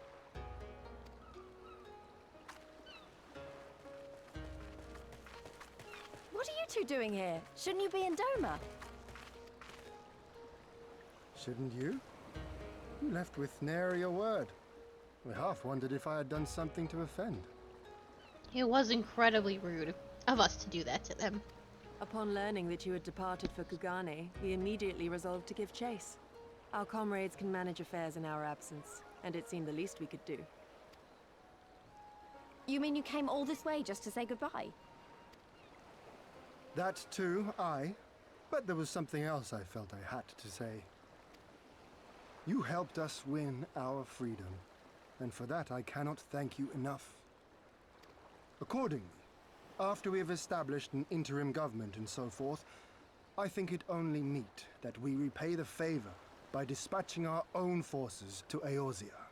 What are you two doing here? Shouldn't you be in Doma? Shouldn't you? You left with nary a word. I half wondered if I had done something to offend. It was incredibly rude of us to do that to them. Upon learning that you had departed for Kugane, we immediately resolved to give chase. Our comrades can manage affairs in our absence, and it seemed the least we could do. You mean you came all this way just to say goodbye? That too, aye. But there was something else I felt I had to say. You helped us win our freedom, and for that I cannot thank you enough. Accordingly, after we have established an interim government and so forth, I think it only meet that we repay the favor by dispatching our own forces to Eorzea.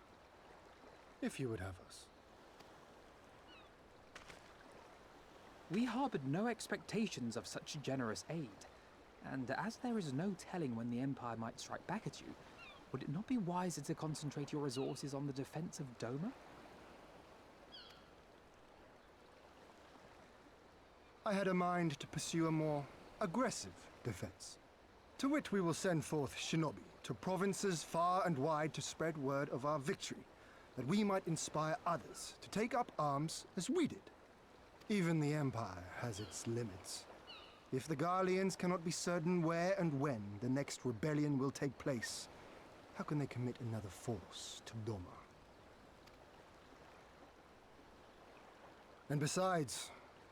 If you would have us. We harbored no expectations of such generous aid, and as there is no telling when the Empire might strike back at you, would it not be wiser to concentrate your resources on the defense of Doma? I had a mind to pursue a more aggressive defense, to which we will send forth shinobi to provinces far and wide to spread word of our victory, that we might inspire others to take up arms as we did. Even the Empire has its limits. If the Garleans cannot be certain where and when the next rebellion will take place, how can they commit another force to Doma? And besides,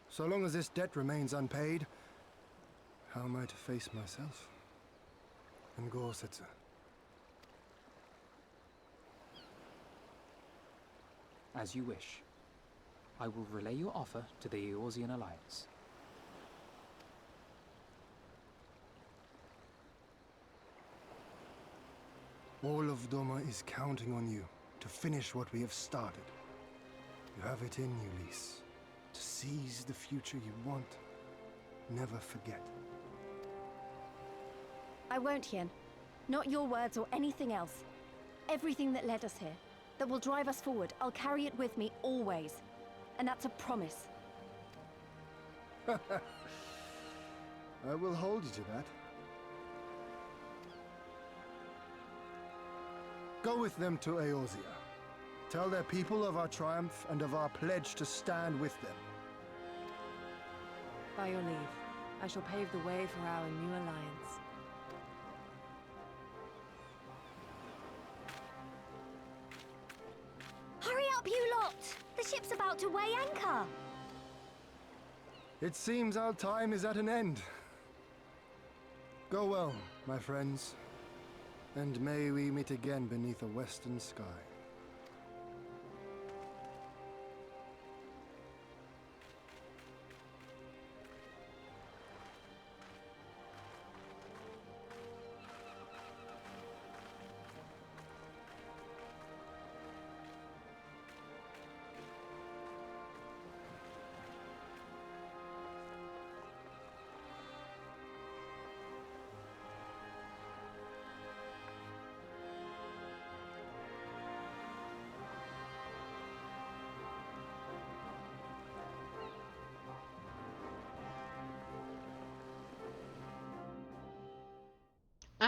so long as this debt remains unpaid, how am I to face myself? And Gorsetzer? As you wish. I will relay your offer to the Eorzean Alliance. All of Doma is counting on you to finish what we have started. You have it in you, Lise. To seize the future you want. Never forget. I won't, Hien. Not your words or anything else. Everything that led us here, that will drive us forward, I'll carry it with me always. And that's a promise. I will hold you to that. Go with them to Eorzea. Tell their people of our triumph and of our pledge to stand with them. By your leave, I shall pave the way for our new alliance. Hurry up, you lot! The ship's about to weigh anchor! It seems our time is at an end. Go well, my friends. And may we meet again beneath a western sky.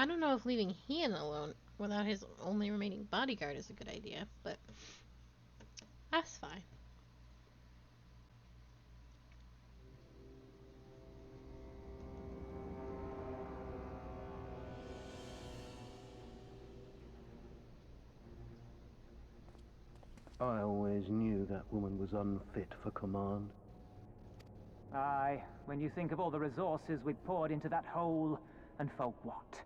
don't know if leaving Ian alone without his only remaining bodyguard is a good idea, but that's fine. I always knew that woman was unfit for command. Aye, when you think of all the resources we've poured into that hole, and for what?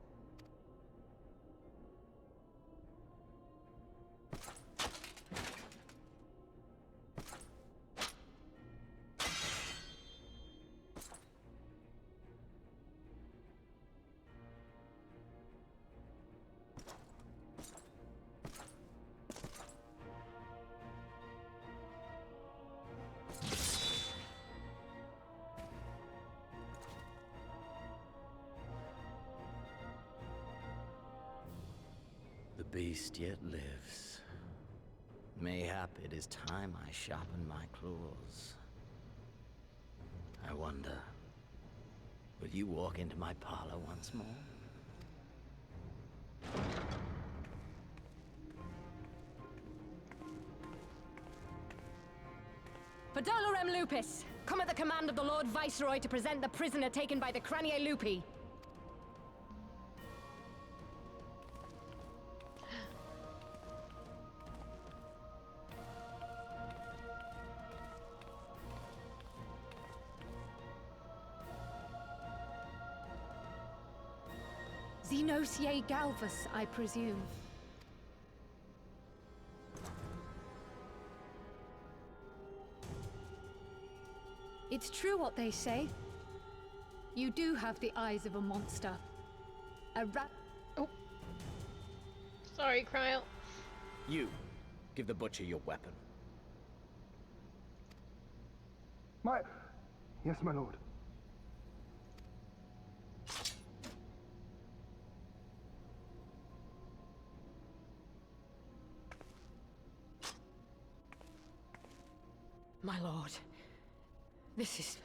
The beast yet lives. Mayhap it is time I sharpen my claws. I wonder, will you walk into my parlor once more? For Dolorem Lupus, come at the command of the Lord Viceroy to present the prisoner taken by the Cranie Lupi. Xenosier Galvus, I presume. It's true what they say. You do have the eyes of a monster. A rat. Oh. Sorry, Cryo. You, give the butcher your weapon. Yes, my lord. My lord, this is...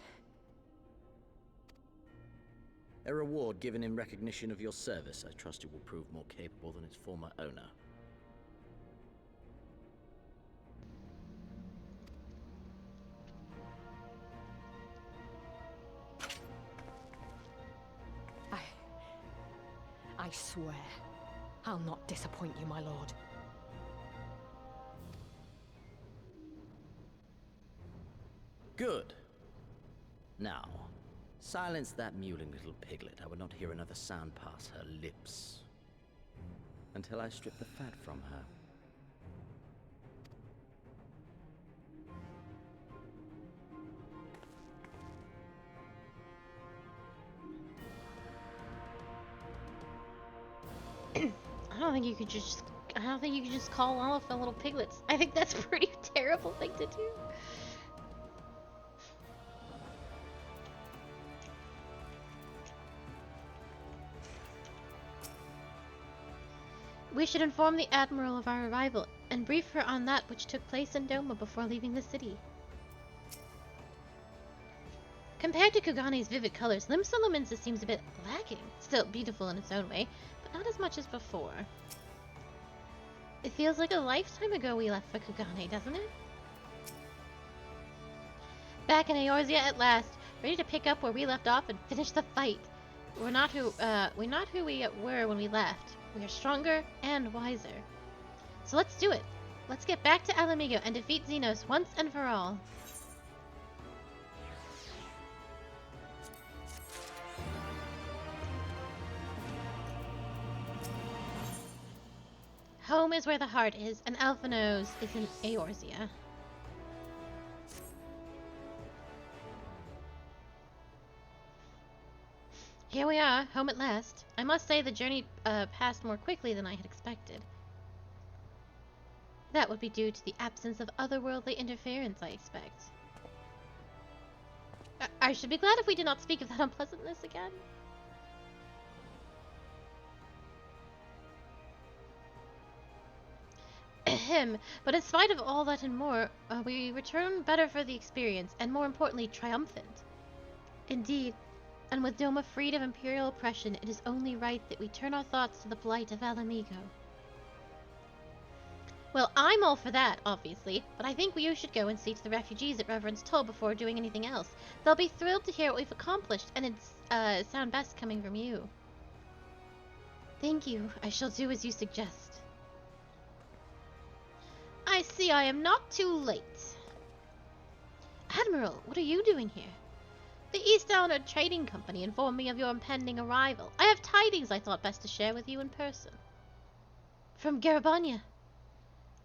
A reward given in recognition of your service. I trust it will prove more capable than its former owner. I swear, I'll not disappoint you, my lord. Good. Now, silence that mewling little piglet. I would not hear another sound pass her lips until I strip the fat from her. I don't think you could just call all of the little piglets. I think that's a pretty terrible thing to do. We should inform the Admiral of our arrival and brief her on that which took place in Doma before leaving the city. Compared to Kugane's vivid colors, Limsa seems a bit lacking. Still beautiful in its own way, but not as much as before. It feels like a lifetime ago we left for Kugane, doesn't it? Back in Eorzea at last, ready to pick up where we left off and finish the fight. We're not who we were when we left. We are stronger and wiser. So let's do it. Let's get back to Mhigo and defeat Xenos once and for all. Home is where the heart is, and Alphanos is in Eorzea. Here we are, home at last. I must say the journey passed more quickly than I had expected. That would be due to the absence of otherworldly interference, I expect. I should be glad if we did not speak of that unpleasantness again. Ahem. But in spite of all that and more, we return better for the experience, and more importantly, triumphant. Indeed, And with Doma freed of Imperial oppression, it is only right that we turn our thoughts to the plight of Mhigo. Well, I'm all for that, obviously, but I think you should go and see to the refugees at Reverend's Toll before doing anything else. They'll be thrilled to hear what we've accomplished, and it's sound best coming from you. Thank you. I shall do as you suggest. I see I am not too late. Admiral, what are you doing here? The East Elner Trading Company informed me of your impending arrival. I have tidings I thought best to share with you in person. From Garabanya.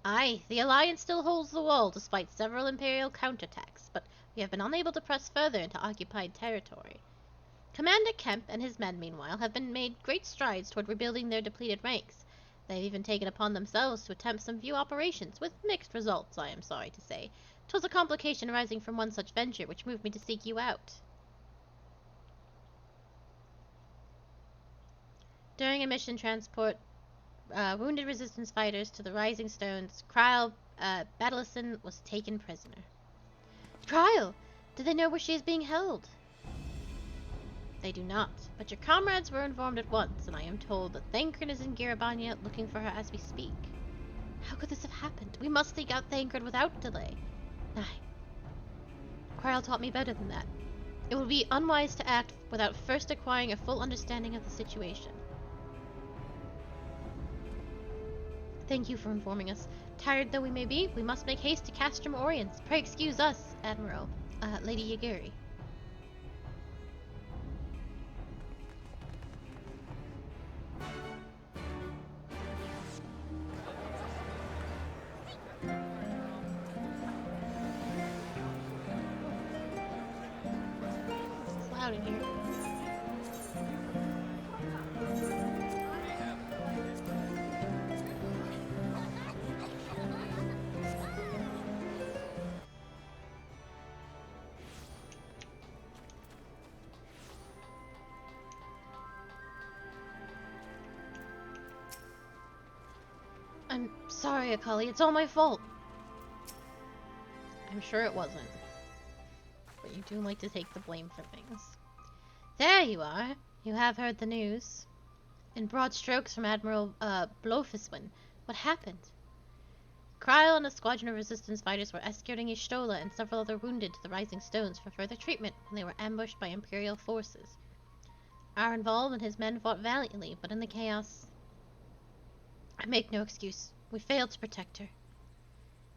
Aye, the Alliance still holds the wall despite several Imperial counterattacks, but we have been unable to press further into occupied territory. Commander Kemp and his men, meanwhile, have made great strides toward rebuilding their depleted ranks. They've even taken upon themselves to attempt some few operations, with mixed results, I am sorry to say. 'Twas a complication arising from one such venture which moved me to seek you out. During a mission transport, wounded resistance fighters to the Rising Stones, Kryl Batalison was taken prisoner. Kryl! Do they know where she is being held? They do not, but your comrades were informed at once, and I am told that Thancred is in Garabanya looking for her as we speak. How could this have happened? We must seek out Thancred without delay. Aye. Kryl taught me better than that. It would be unwise to act without first acquiring a full understanding of the situation. Thank you for informing us. Tired though we may be, we must make haste to Castrum Oriens. Pray excuse us, Admiral. Lady Yaguri. It's loud in here. I'm sorry, Akali. It's all my fault. I'm sure it wasn't. But you do like to take the blame for things. There you are. You have heard the news. In broad strokes from Admiral Blofiswin. What happened? Kryl and a squadron of resistance fighters were escorting Y'shtola and several other wounded to the Rising Stones for further treatment when they were ambushed by Imperial forces. Arenvald and his men fought valiantly, but in the chaos... I make no excuse. We failed to protect her.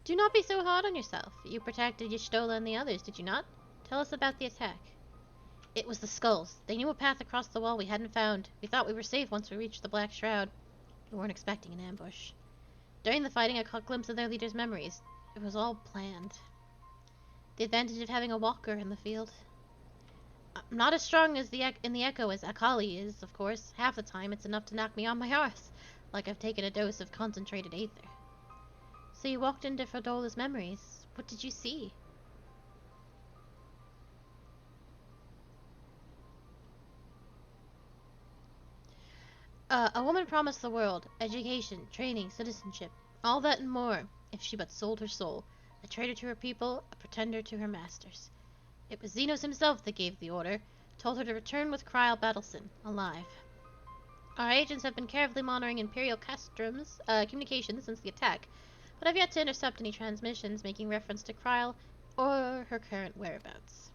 Do not be so hard on yourself. You protected Y'shtola and the others, did you not? Tell us about the attack. It was the skulls. They knew a path across the wall we hadn't found. We thought we were safe once we reached the Black Shroud. We weren't expecting an ambush. During the fighting, I caught a glimpse of their leader's memories. It was all planned. The advantage of having a walker in the field. I'm not as strong as in the Echo as Akali is, of course. Half the time, it's enough to knock me on my arse. Like I've taken a dose of concentrated aether. So you walked into Frodola's memories. What did you see? A woman promised the world education, training, citizenship, all that and more, if she but sold her soul. A traitor to her people, a pretender to her masters. It was Xenos himself that gave the order, told her to return with Kryl Batalison, alive. Our agents have been carefully monitoring Imperial Castrum's communications since the attack, but have yet to intercept any transmissions making reference to Kryl or her current whereabouts.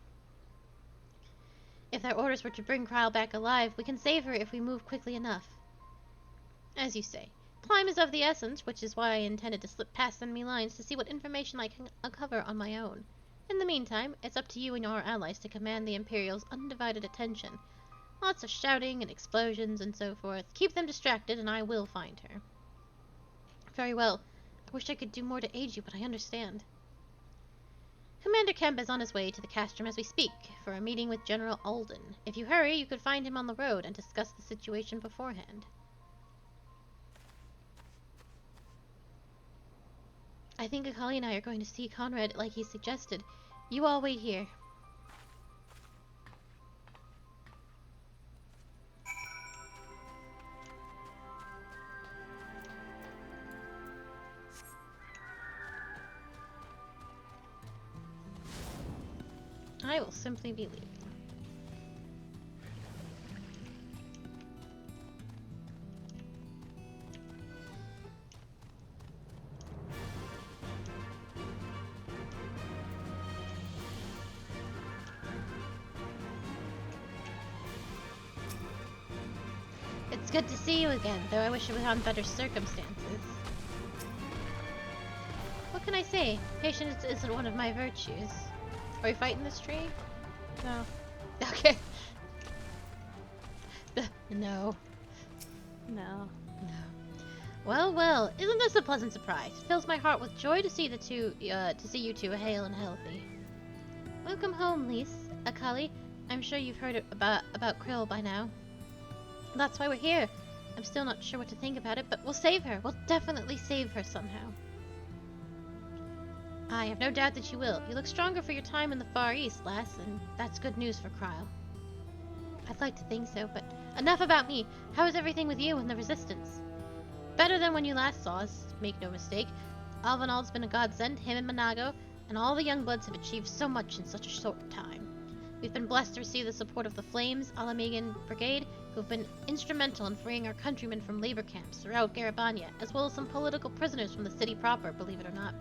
If their orders were to bring Kryl back alive, we can save her if we move quickly enough. As you say, time is of the essence, which is why I intended to slip past enemy lines to see what information I can uncover on my own. In the meantime, it's up to you and your allies to command the Imperials' undivided attention. Lots of shouting and explosions and so forth. Keep them distracted and I will find her. Very well. I wish I could do more to aid you, but I understand. Commander Kemp is on his way to the Castrum as we speak, for a meeting with General Alden. If you hurry, you could find him on the road and discuss the situation beforehand. I think Akali and I are going to see Conrad like he suggested. You all wait here. I will simply be leaving. It's good to see you again, though I wish it was on better circumstances. What can I say? Patience isn't one of my virtues. Are we fighting this tree? No. Okay. No. No. Well, well, isn't this a pleasant surprise? It fills my heart with joy to see you two hale and healthy. Welcome home, Lise. Akali, I'm sure you've heard about Krill by now. That's why we're here. I'm still not sure what to think about it, but we'll save her. We'll definitely save her somehow. I have no doubt that you will. You look stronger for your time in the Far East, lass, and that's good news for Kryle. I'd like to think so, but enough about me. How is everything with you and the Resistance? Better than when you last saw us, make no mistake. Alvanald's been a godsend, him and Mhigo, and all the young bloods have achieved so much in such a short time. We've been blessed to receive the support of the Flames, Alamegan Brigade, who've been instrumental in freeing our countrymen from labor camps throughout Garabania, as well as some political prisoners from the city proper, believe it or not.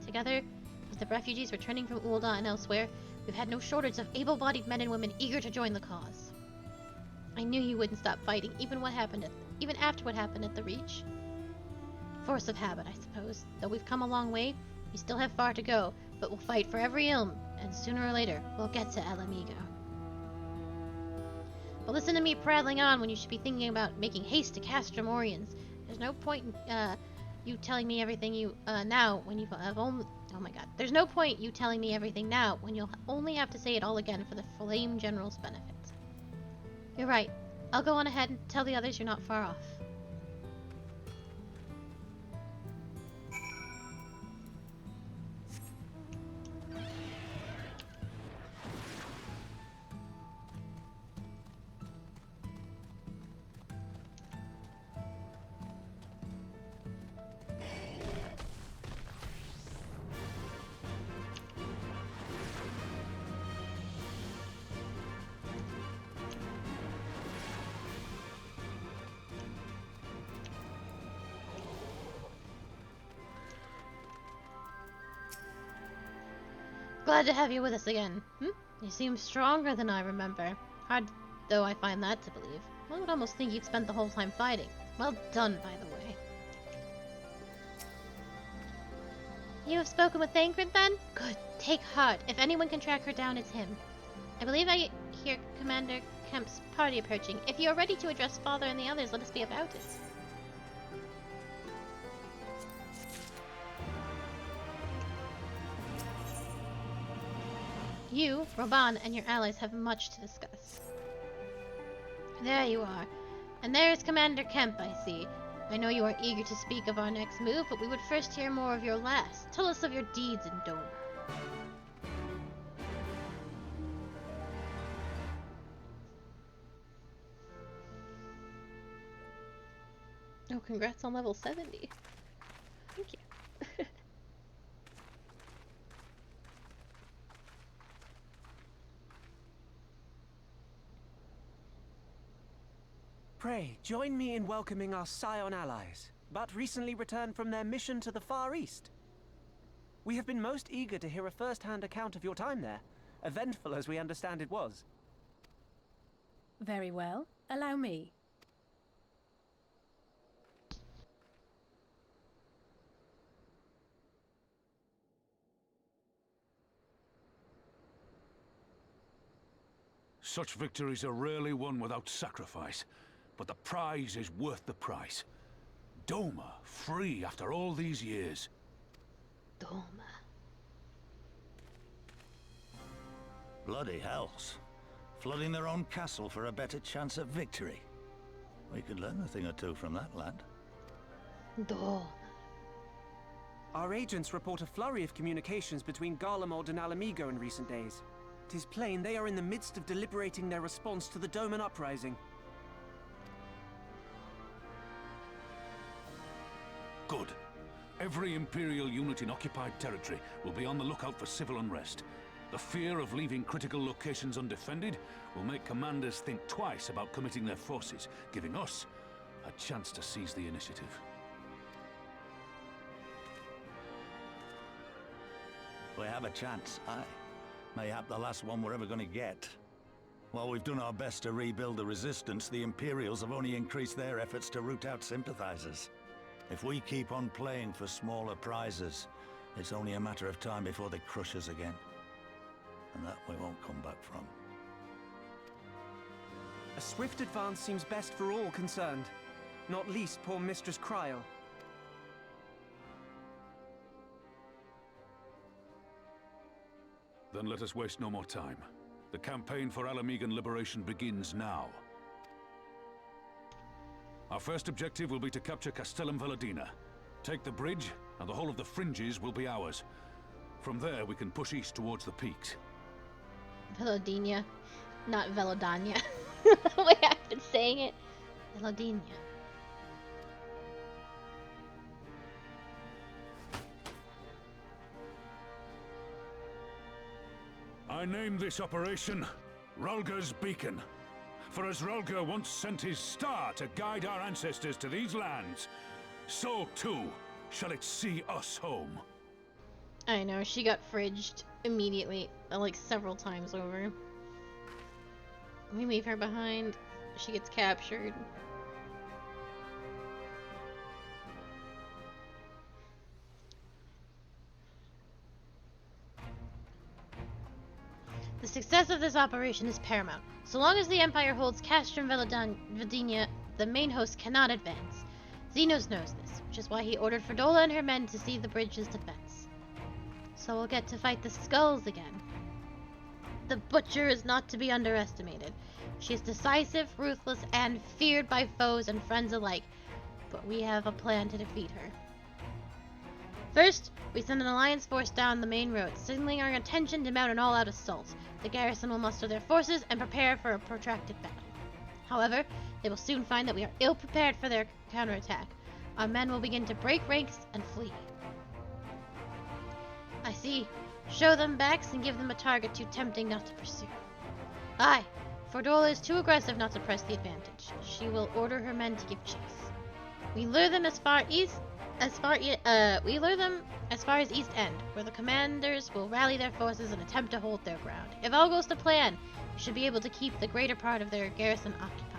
Together, with the refugees returning from Ul'dah and elsewhere, we've had no shortage of able-bodied men and women eager to join the cause. I knew you wouldn't stop fighting, even after what happened at the Reach. Force of habit, I suppose. Though we've come a long way, we still have far to go, but we'll fight for every ilm, and sooner or later, we'll get to Mhigo. But listen to me prattling on when you should be thinking about making haste to Castrum Oriens. There's no point in you telling me everything now when you have only... Oh my god. There's no point you telling me everything now when you'll only have to say it all again for the Flame General's benefit. You're right. I'll go on ahead and tell the others you're not far off. Glad to have you with us again. You seem stronger than I remember. Hard though I find that to believe. I would almost think you'd spent the whole time fighting. Well done, by the way. You have spoken with Thancred, then? Good. Take heart. If anyone can track her down, it's him. I believe I hear Commander Kemp's party approaching. If you are ready to address Father and the others, let us be about it. You, Roban, and your allies have much to discuss. There you are. And there is Commander Kemp, I see. I know you are eager to speak of our next move, but we would first hear more of your last. Tell us of your deeds in Dome. Oh, congrats on level 70. Thank you. Pray, join me in welcoming our Scion allies, but recently returned from their mission to the Far East. We have been most eager to hear a first-hand account of your time there, eventful as we understand it was. Very well. Allow me. Such victories are rarely won without sacrifice, but the prize is worth the price. Doma, free after all these years. Doma. Bloody hells. Flooding their own castle for a better chance of victory. We could learn a thing or two from that lad. Doma. Our agents report a flurry of communications between Garlemald and Mhigo in recent days. 'Tis plain they are in the midst of deliberating their response to the Doman uprising. Good. Every Imperial unit in occupied territory will be on the lookout for civil unrest. The fear of leaving critical locations undefended will make commanders think twice about committing their forces, giving us a chance to seize the initiative. We have a chance, aye. Mayhap the last one we're ever going to get. While we've done our best to rebuild the resistance, the Imperials have only increased their efforts to root out sympathizers. If we keep on playing for smaller prizes, it's only a matter of time before they crush us again. And that we won't come back from. A swift advance seems best for all concerned, not least poor Mistress Cryle. Then let us waste no more time. The campaign for Alamegan liberation begins now. Our first objective will be to capture Castellum Veladina. Take the bridge, and the whole of the fringes will be ours. From there, we can push east towards the peaks. Veladina, not Veladania. The way I've been saying it. Veladina. I name this operation Rhalga's Beacon. For as Rhalga once sent his star to guide our ancestors to these lands, so too shall it see us home. I know, she got fridged immediately, like several times over. We leave her behind, she gets captured. The success of this operation is paramount. So long as the Empire holds Castrum Veladina, the main host cannot advance. Xenos knows this, which is why he ordered Fredola and her men to see the bridge's defense. So we'll get to fight the skulls again. The Butcher is not to be underestimated. She is decisive, ruthless, and feared by foes and friends alike. But we have a plan to defeat her. First, we send an alliance force down the main road, signaling our intention to mount an all-out assault. The garrison will muster their forces and prepare for a protracted battle. However, they will soon find that we are ill-prepared for their counterattack. Our men will begin to break ranks and flee. I see. Show them backs and give them a target too tempting not to pursue. Aye, Fredola is too aggressive not to press the advantage. She will order her men to give chase. We lure them as far as East End, where the commanders will rally their forces and attempt to hold their ground. If all goes to plan, we should be able to keep the greater part of their garrison occupied.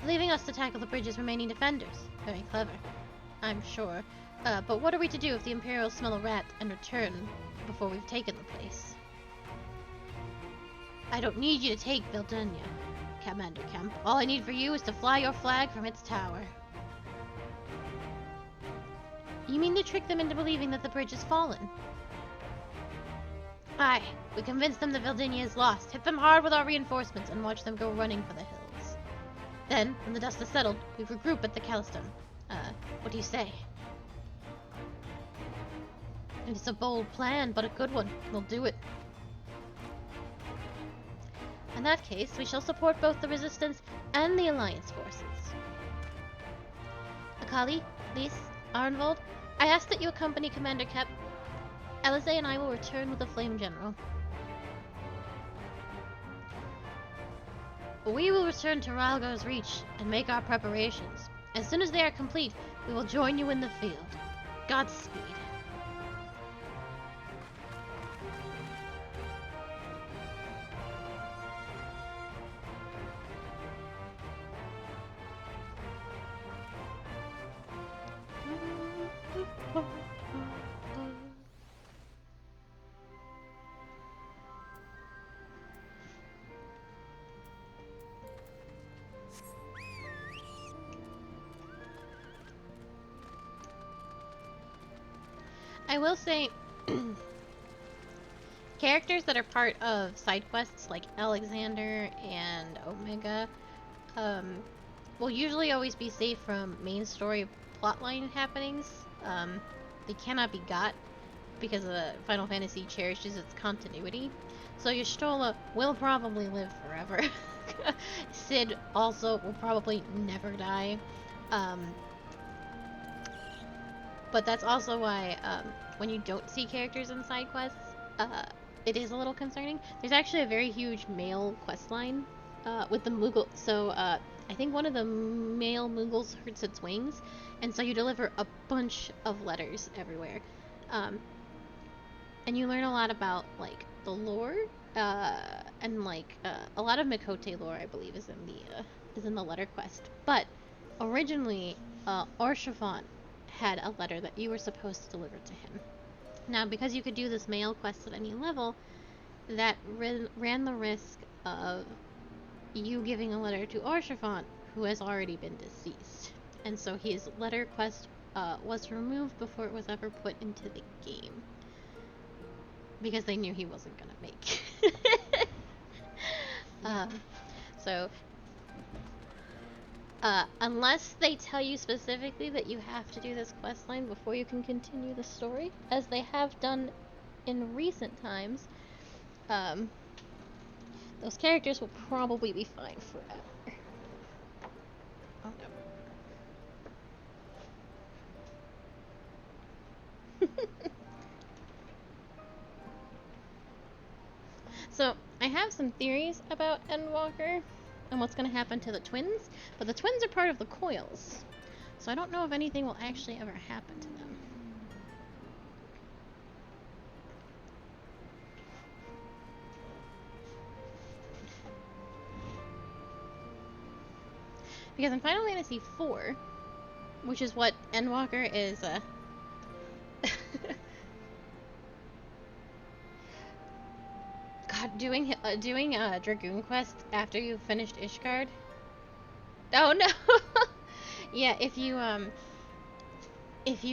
Leaving us to tackle the bridge's remaining defenders. Very clever, I'm sure. But what are we to do if the Imperials smell a rat and return before we've taken the place? I don't need you to take Veldania, Commander Kemp. All I need for you is to fly your flag from its tower. You mean to trick them into believing that the bridge has fallen? Aye, we convince them that Veldania is lost, hit them hard with our reinforcements, and watch them go running for the hills. Then, when the dust has settled, we regroup at the Calliston. What do you say? It's a bold plan, but a good one. We'll do it. In that case, we shall support both the Resistance and the Alliance forces. Akali, Lys, Arnvold, I ask that you accompany Commander Kep. Alize and I will return with the Flame General. We will return to Rhalga's Reach and make our preparations. As soon as they are complete, we will join you in the field. Godspeed. I will say, characters that are part of side quests like Alexander and Omega will usually always be safe from main story plotline happenings. They cannot be got because Final Fantasy cherishes its continuity. So Y'shtola will probably live forever. Cid also will probably never die. But that's also why when you don't see characters in side quests, it is a little concerning. There's actually a very huge male quest line with the Moogle. So I think one of the male Moogles hurts its wings, and so you deliver a bunch of letters everywhere. And you learn a lot about like the lore and like a lot of Mikote lore, I believe, is in the letter quest. But originally, Orshafon had a letter that you were supposed to deliver to him. Now, because you could do this mail quest at any level, that ran the risk of you giving a letter to Orshafon, who has already been deceased. And so his letter quest was removed before it was ever put into the game. Because they knew he wasn't gonna make it. So, unless they tell you specifically that you have to do this quest line before you can continue the story, as they have done in recent times, those characters will probably be fine forever. Oh no. So, I have some theories about Endwalker and what's going to happen to the twins, but the twins are part of the coils, so I don't know if anything will actually ever happen to them. Because in Final Fantasy IV, which is what Endwalker is, God, doing Dragoon Quest after you've finished Ishgard. Oh no! Yeah, if you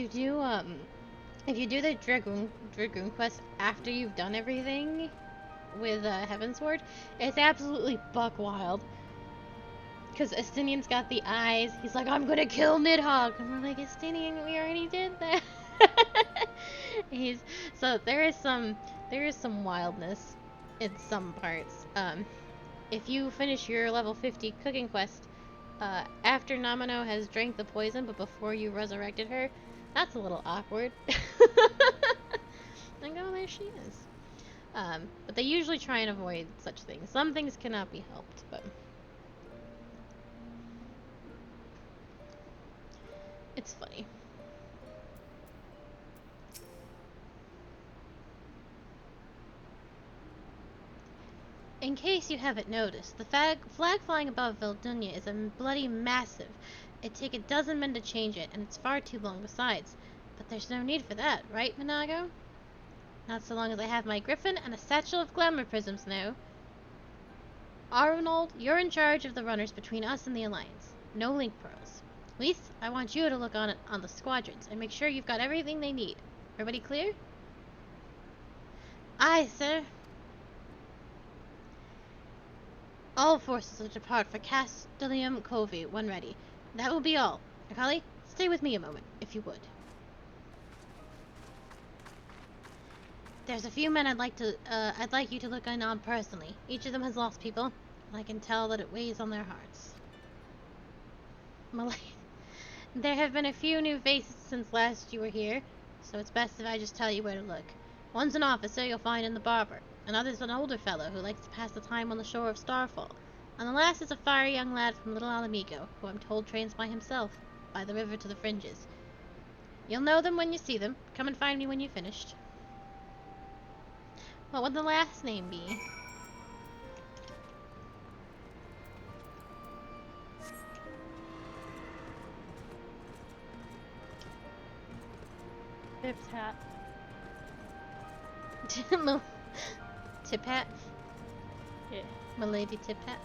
do the Dragoon Quest after you've done everything with Heavensward, it's absolutely buck wild. Because Estinian's got the eyes. He's like, I'm gonna kill Nidhogg. And we're like, Estinian, we already did that. So there is some wildness in some parts. If you finish your level 50 cooking quest, after Namino has drank the poison, but before you resurrected her, that's a little awkward. Like, oh, there she is. But they usually try and avoid such things. Some things cannot be helped, but it's funny. In case you haven't noticed, the flag flying above Veldunia is a bloody massive. It'd take a dozen men to change it, and it's far too long besides. But there's no need for that, right, Mhigo? Not so long as I have my griffin and a satchel of glamour prisms now. Arnold, you're in charge of the runners between us and the Alliance. No link pearls. Lise, I want you to look on the squadrons and make sure you've got everything they need. Everybody clear? Aye, sir. All forces will depart for Castellium Covey when ready. That will be all. Akali, stay with me a moment, if you would. There's a few men I'd like you to look in on personally. Each of them has lost people, and I can tell that it weighs on their hearts. There have been a few new faces since last you were here, so it's best if I just tell you where to look. One's an officer you'll find in the barber. Another's an older fellow who likes to pass the time on the shore of Starfall. And the last is a fiery young lad from Little Mhigo, who I'm told trains by himself, by the river to the fringes. You'll know them when you see them. Come and find me when you've finished. What would the last name be? Pip's hat. Tip hat? Yeah. Milady tip hat?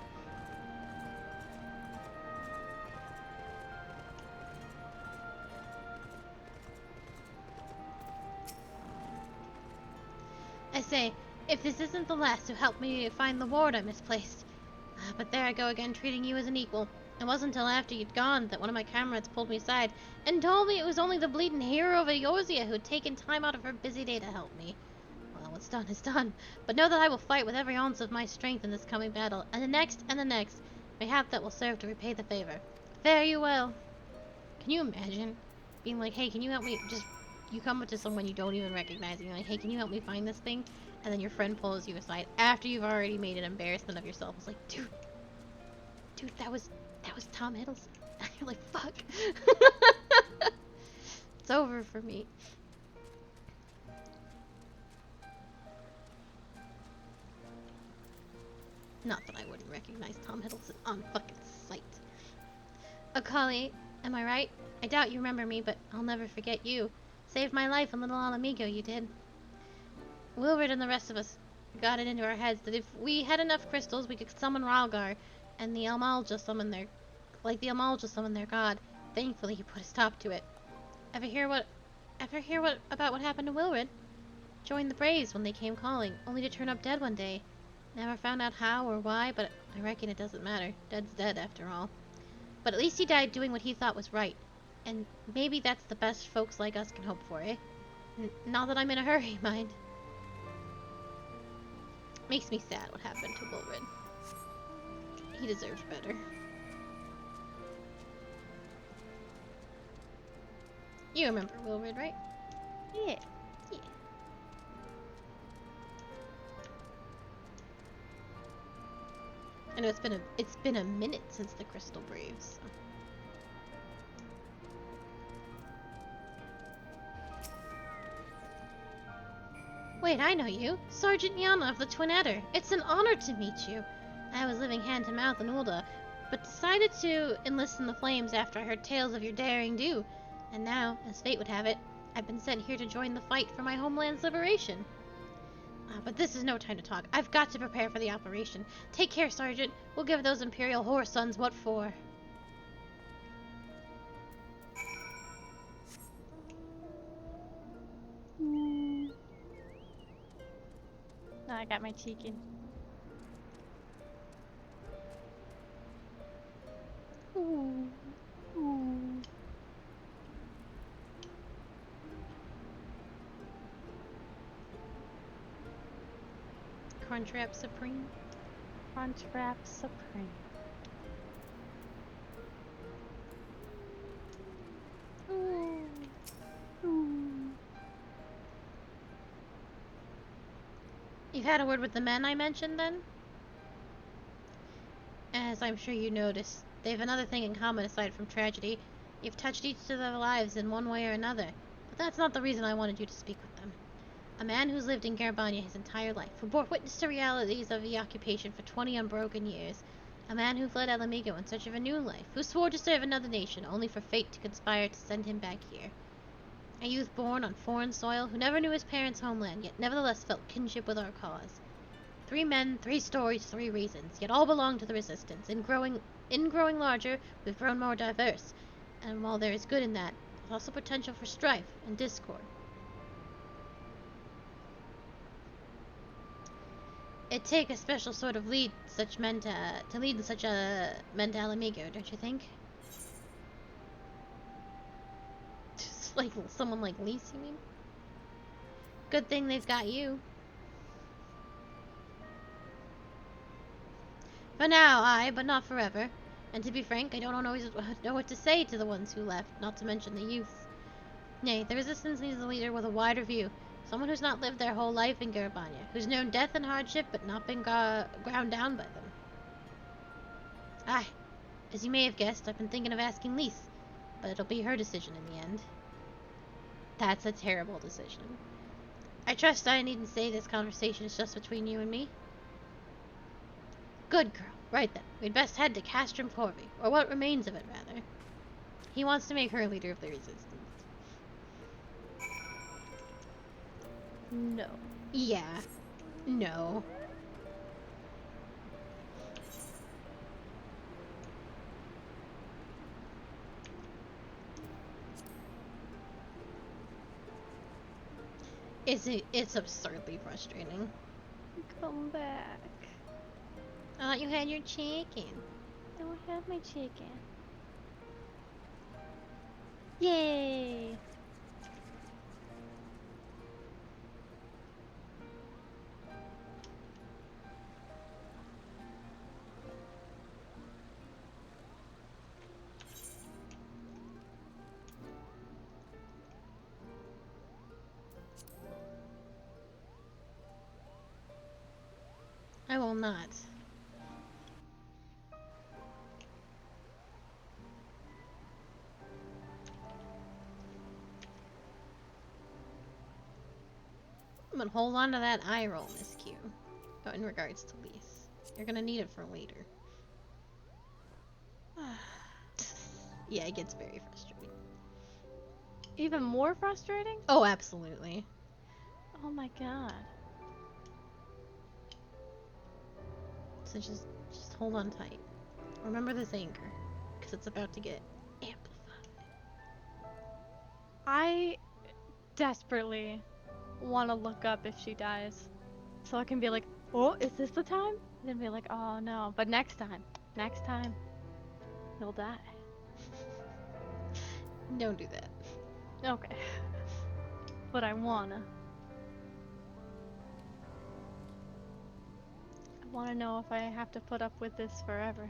I say, if this isn't the last who helped me find the ward I misplaced. But there I go again, treating you as an equal. It wasn't until after you'd gone that one of my comrades pulled me aside and told me it was only the bleeding hero of Eorzea who'd taken time out of her busy day to help me. Well, what's done is done. But know that I will fight with every ounce of my strength in this coming battle, and the next, and the next. Mayhap that will serve to repay the favor. Fare you well. Can you imagine being like, hey, can you help me? Just, you come up to someone you don't even recognize, and you're like, hey, can you help me find this thing? And then your friend pulls you aside after you've already made an embarrassment of yourself. It's like, dude, that was Tom Hiddleston. You're like, fuck. It's over for me. Not that I wouldn't recognize Tom Hiddleston on fucking sight. Akali, am I right? I doubt you remember me, but I'll never forget you. Saved my life in Little Mhigo, you did. Wilred and the rest of us got it into our heads that if we had enough crystals, we could summon Ralgar, and the Amalja summon their god. Thankfully, he put a stop to it. Ever hear about what happened to Wilred? Joined the Braves when they came calling, only to turn up dead one day. Never found out how or why, but I reckon it doesn't matter. Dead's dead, after all. But at least he died doing what he thought was right. And maybe that's the best folks like us can hope for, eh? Not that I'm in a hurry, mind. Makes me sad what happened to Wilred. He deserves better. You remember Wilred, right? Yeah. Yeah. I know it's been a minute since the Crystal Braves. So. Wait, I know you. Sergeant Yana of the Twin Adder. It's an honor to meet you. I was living hand to mouth in Ulda, but decided to enlist in the Flames after I heard tales of your daring do. And now, as fate would have it, I've been sent here to join the fight for my homeland's liberation. But this is no time to talk. I've got to prepare for the operation. Take care, Sergeant. We'll give those Imperial whore sons what for. No, I got my chicken. Ooh. Ooh. Crunchwrap Supreme. Crunchwrap Supreme. Ooh. Ooh. You've had a word with the men I mentioned, then? As I'm sure you noticed, they've another thing in common aside from tragedy. You've touched each of their lives in one way or another. But that's not the reason I wanted you to speak with them. A man who's lived in Garbania his entire life, who bore witness to realities of the occupation for 20 unbroken years. A man who fled Mhigo in search of a new life, who swore to serve another nation, only for fate to conspire to send him back here. A youth born on foreign soil, who never knew his parents' homeland, yet nevertheless felt kinship with our cause. 3 men, 3 stories, 3 reasons, yet all belong to the Resistance. In growing larger, we've grown more diverse. And while there is good in that, there's also potential for strife and discord. It'd take a special sort of lead such men to lead in such a men to Mhigo, don't you think? Just like someone like Lise, you mean? Good thing they've got you. For now, aye, but not forever. And to be frank, I don't always know what to say to the ones who left, not to mention the youth. Nay, the Resistance needs a leader with a wider view. Someone who's not lived their whole life in Garbania, who's known death and hardship but not been ground down by them. Aye, as you may have guessed, I've been thinking of asking Lise, but it'll be her decision in the end. That's a terrible decision. I trust I needn't say this conversation is just between you and me. Good girl. Right then, we'd best head to Castrum Corvi, or what remains of it, rather. He wants to make her leader of the Resistance. No. Yeah. No. It's absurdly frustrating. Come back. I thought you had your chicken. I don't have my chicken. Yay! I will not. But hold on to that eye roll, Miss Q. Oh, in regards to Lise. You're gonna need it for later. Yeah, it gets very frustrating. Even more frustrating? Oh, absolutely. Oh my god. So just hold on tight. Remember this anger, because it's about to get amplified. I desperately want to look up if she dies, so I can be like, oh, is this the time? And then be like, oh no. But next time, he'll die. Don't do that. Okay. But I wanna. I wanna know if I have to put up with this forever.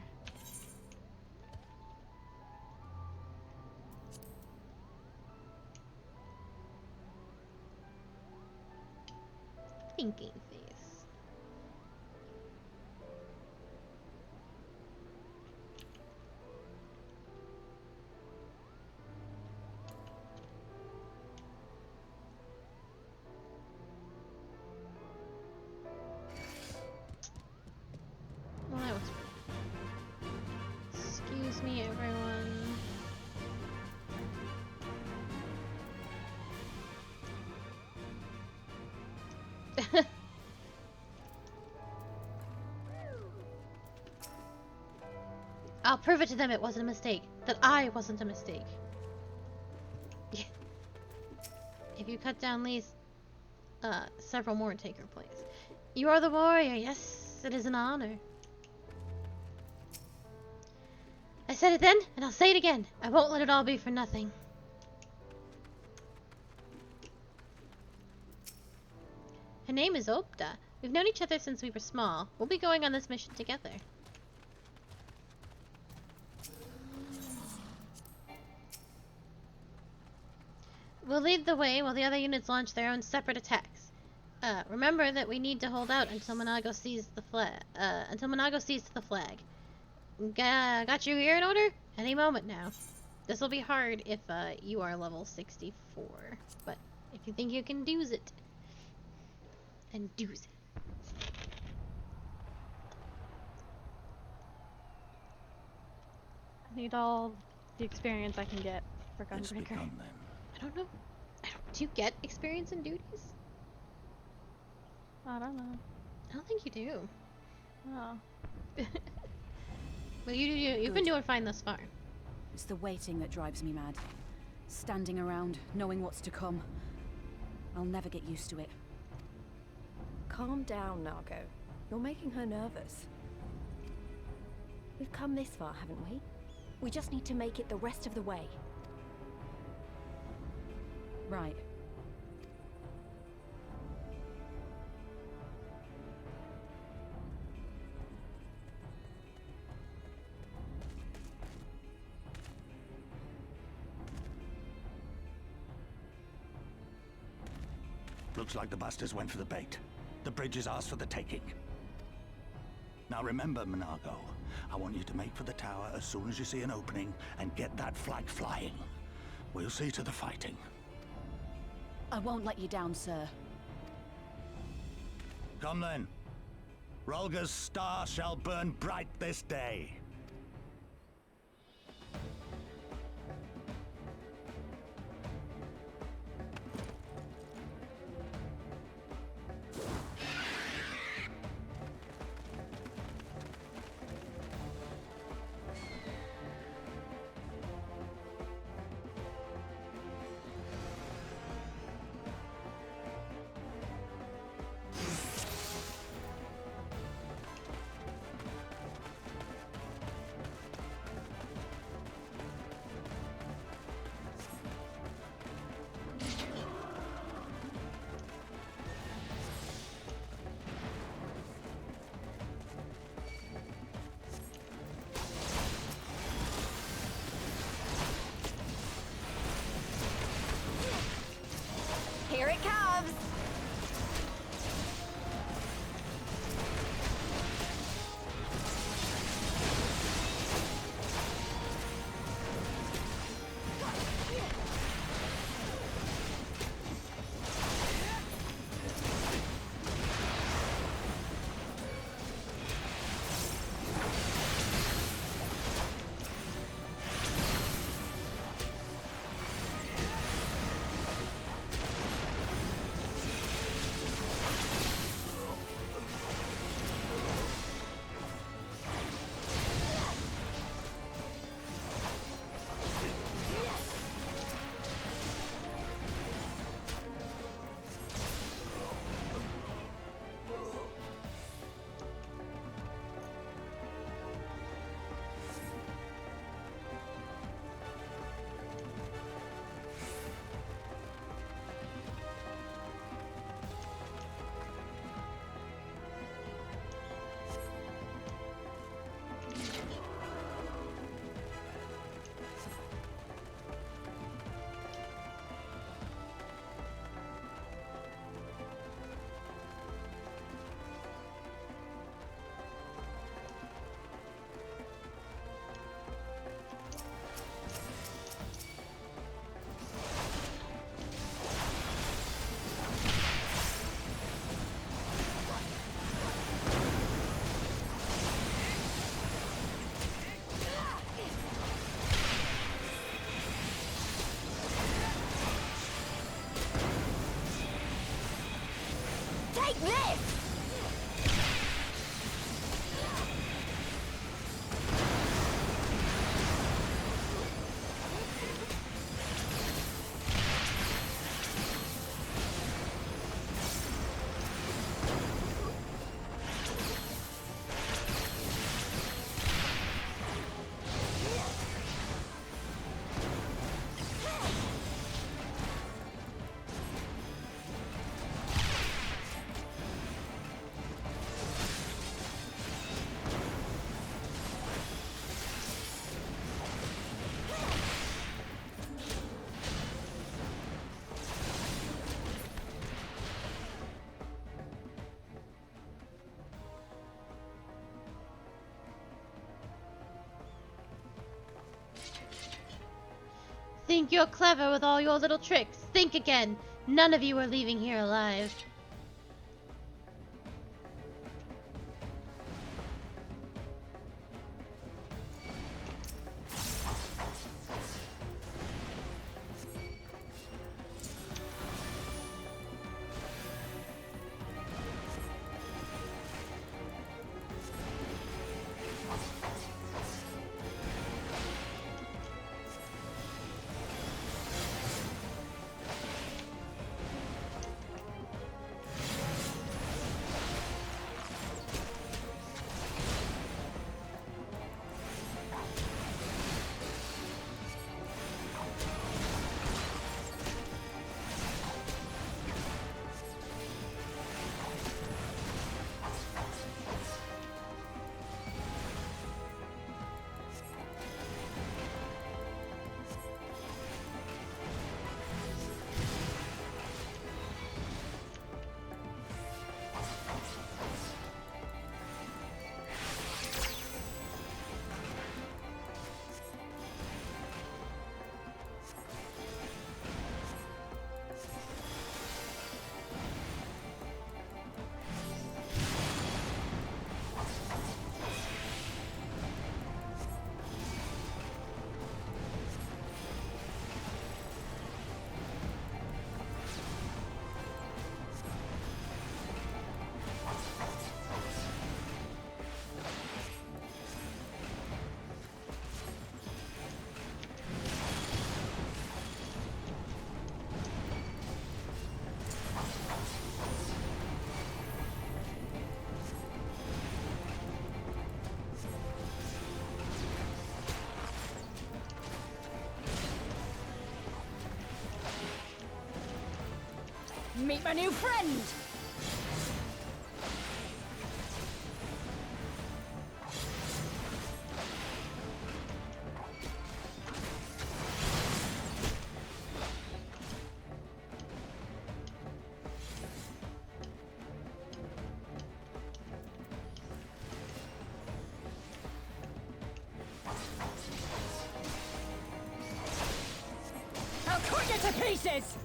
Thinking face. Well, that was rude. Excuse me, everyone. I'll prove it to them it wasn't a mistake. That I wasn't a mistake. If you cut down Lee's, several more take her place. You are the warrior, yes, it is an honor. I said it then, and I'll say it again. I won't let it all be for nothing. Her name is Opda. We've known each other since we were small. We'll be going on this mission together. We'll lead the way while the other units launch their own separate attacks. Remember that we need to hold out until Mhigo sees the flag. Got your ear in order? Any moment now. This will be hard if you are level 64, but if you think you can do's it, then do's it. I need all the experience I can get for It's Gunbreaker. begun then. I don't know. Do you get experience in duties? I don't know. I don't think you do. Oh. Well, you've been doing fine thus far. It's the waiting that drives me mad. Standing around, knowing what's to come. I'll never get used to it. Calm down, Mhigo. You're making her nervous. We've come this far, haven't we? We just need to make it the rest of the way. Right. Looks like the bastards went for the bait. The bridge is ours for the taking. Now remember, Mhigo, I want you to make for the tower as soon as you see an opening and get that flag flying. We'll see to the fighting. I won't let you down, sir. Come then. Rolga's star shall burn bright this day. think you're clever with all your little tricks. Think again. None of you are leaving here alive. Meet my new friend! I'll cut you to pieces!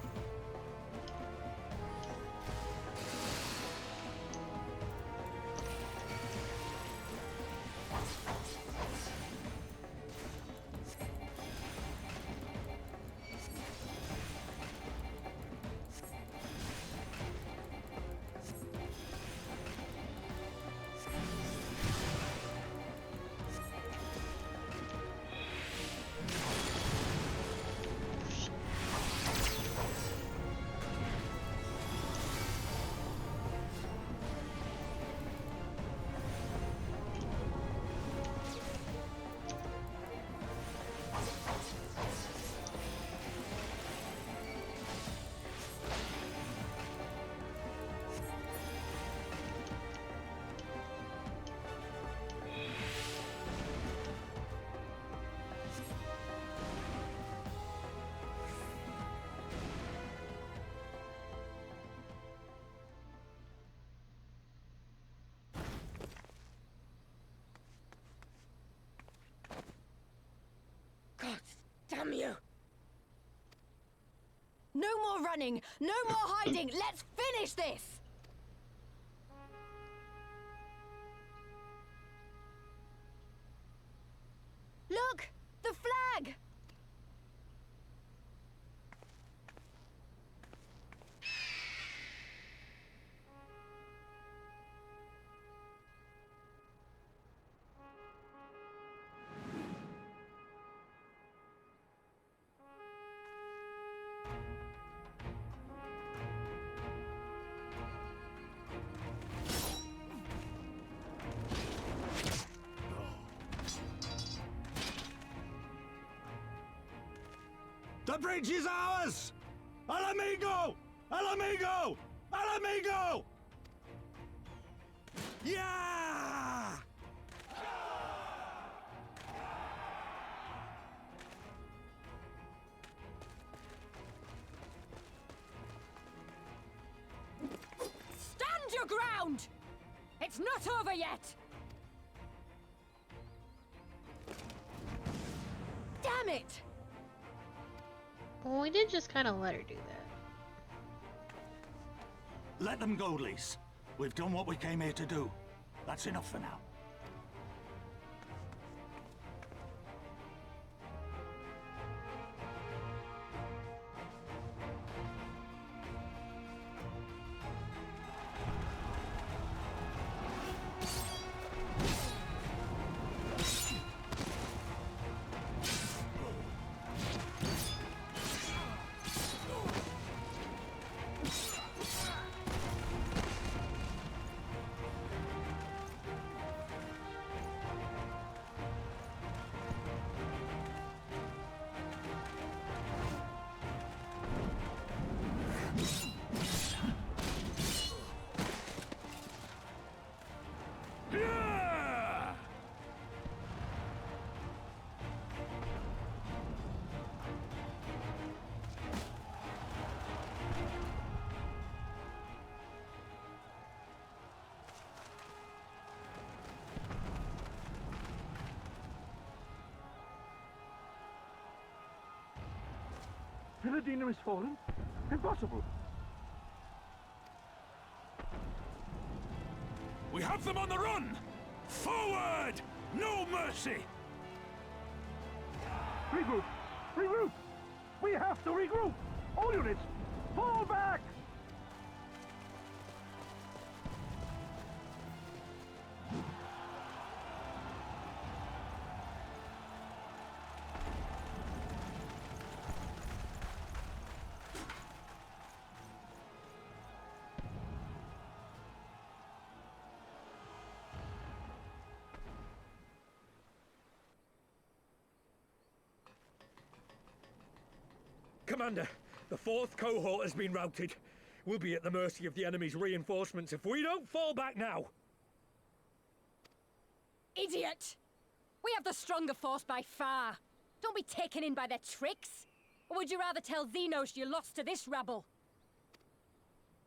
God damn you! No more running! No more hiding! Let's finish this! Look! The flag! The bridge is ours! Al Mhigo! Al Mhigo! Al Mhigo! Yeah! Stand your ground! It's not over yet! Damn it! Well, we did just kind of let her do that. Let them go, Lise. We've done what we came here to do. That's enough for now. Villadina is fallen? Impossible! We have them on the run! Forward! No mercy! Regroup! Regroup! We have to regroup! All units, fall back! Commander, the 4th cohort has been routed. We'll be at the mercy of the enemy's reinforcements if we don't fall back now. Idiot! We have the stronger force by far. Don't be taken in by their tricks. Or would you rather tell Xenos you lost to this rabble?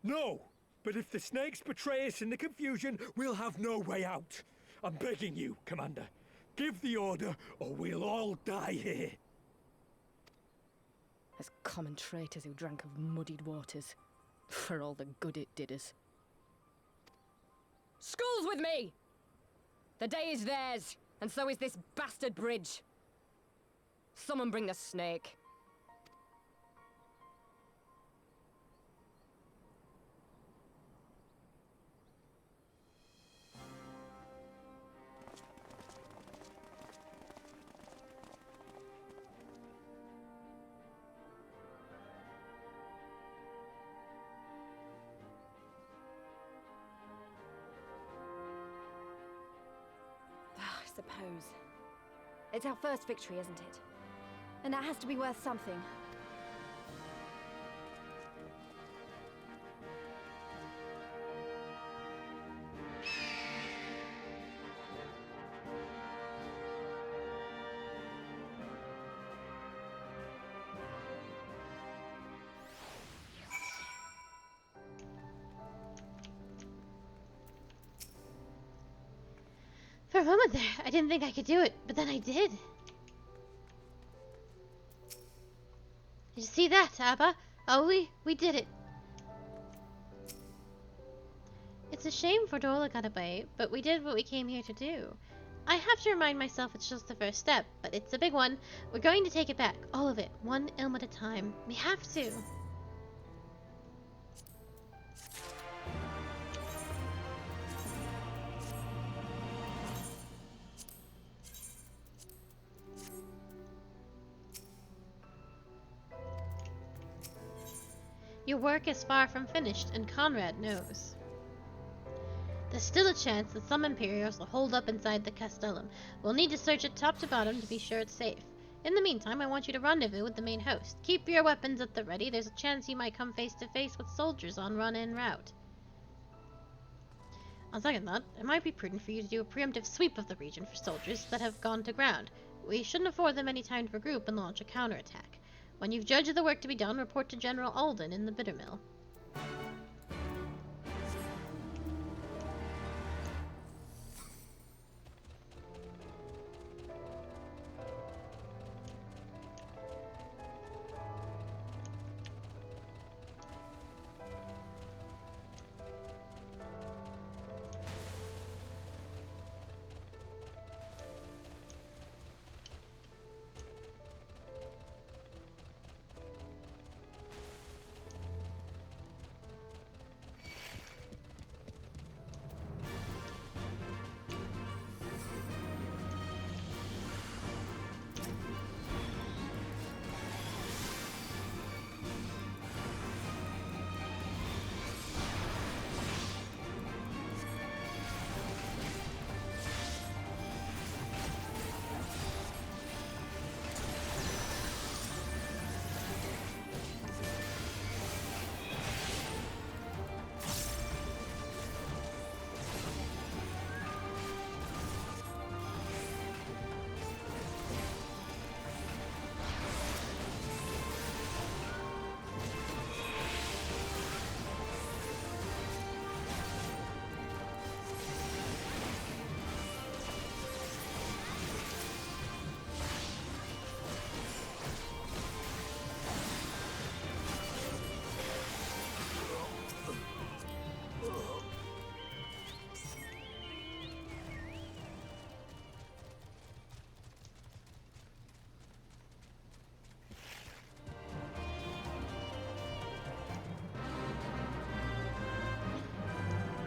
No, but if the snakes betray us in the confusion, we'll have no way out. I'm begging you, Commander. Give the order, or we'll all die here. As common traitors who drank of muddied waters. For all the good it did us. School's with me! The day is theirs, and so is this bastard bridge. Someone bring the snake. I suppose. It's our first victory, isn't it? And that has to be worth something. For a moment there, I didn't think I could do it, but then I did. Did you see that, Abba? Oh, we did it. It's a shame Fordola got away, but we did what we came here to do. I have to remind myself it's just the first step, but it's a big one. We're going to take it back, all of it, one ilm at a time. We have to. Your work is far from finished, and Conrad knows. There's still a chance that some Imperials will hold up inside the Castellum. We'll need to search it top to bottom to be sure it's safe. In the meantime, I want you to rendezvous with the main host. Keep your weapons at the ready. There's a chance you might come face to face with soldiers on run-in route. On second thought, it might be prudent for you to do a preemptive sweep of the region for soldiers that have gone to ground. We shouldn't afford them any time to regroup and launch a counterattack. When you've judged the work to be done, report to General Alden in the Bittermill.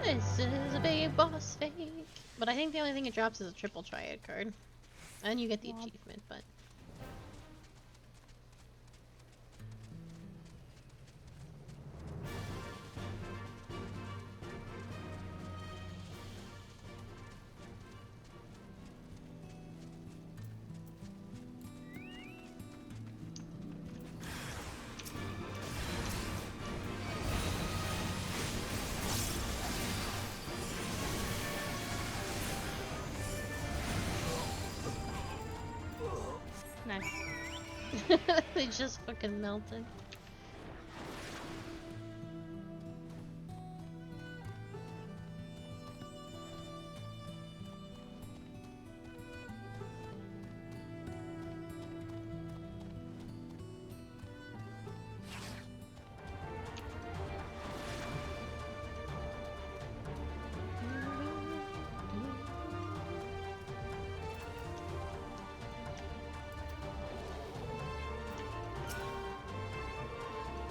This is a big boss fight. But I think the only thing it drops is a triple triad card. And you get the achievement, but... Nice. They just fucking melted.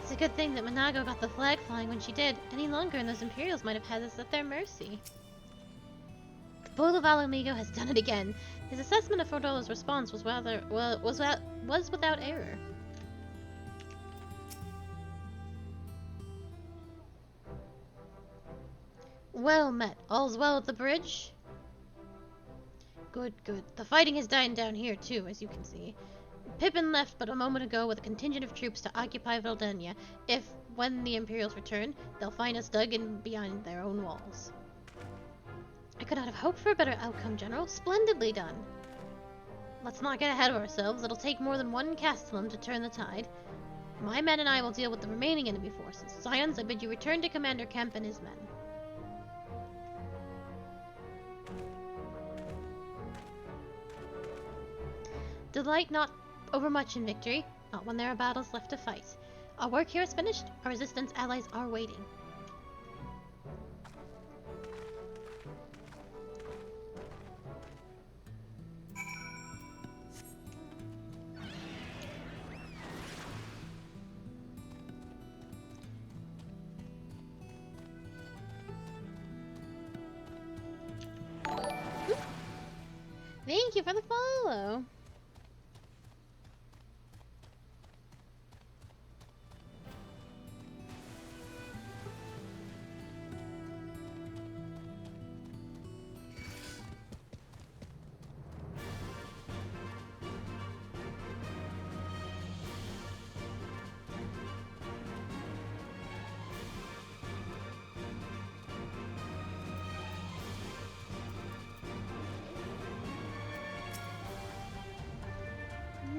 It's a good thing that Mhigo got the flag flying when she did. Any longer and those Imperials might have had us at their mercy. The Bull of Mhigo has done it again. His assessment of Frodola's response was without error. Well met. All's well at the bridge? Good, good. The fighting has died down here too, as you can see. Pippin left but a moment ago with a contingent of troops to occupy Valdania. If, when the Imperials return, they'll find us dug in behind their own walls. I could not have hoped for a better outcome, General. Splendidly done. Let's not get ahead of ourselves. It'll take more than one castellum to turn the tide. My men and I will deal with the remaining enemy forces. Scions, I bid you return to Commander Kemp and his men. Delight not overmuch in victory, not when there are battles left to fight. Our work here is finished. Our resistance allies are waiting. Thank you for the follow.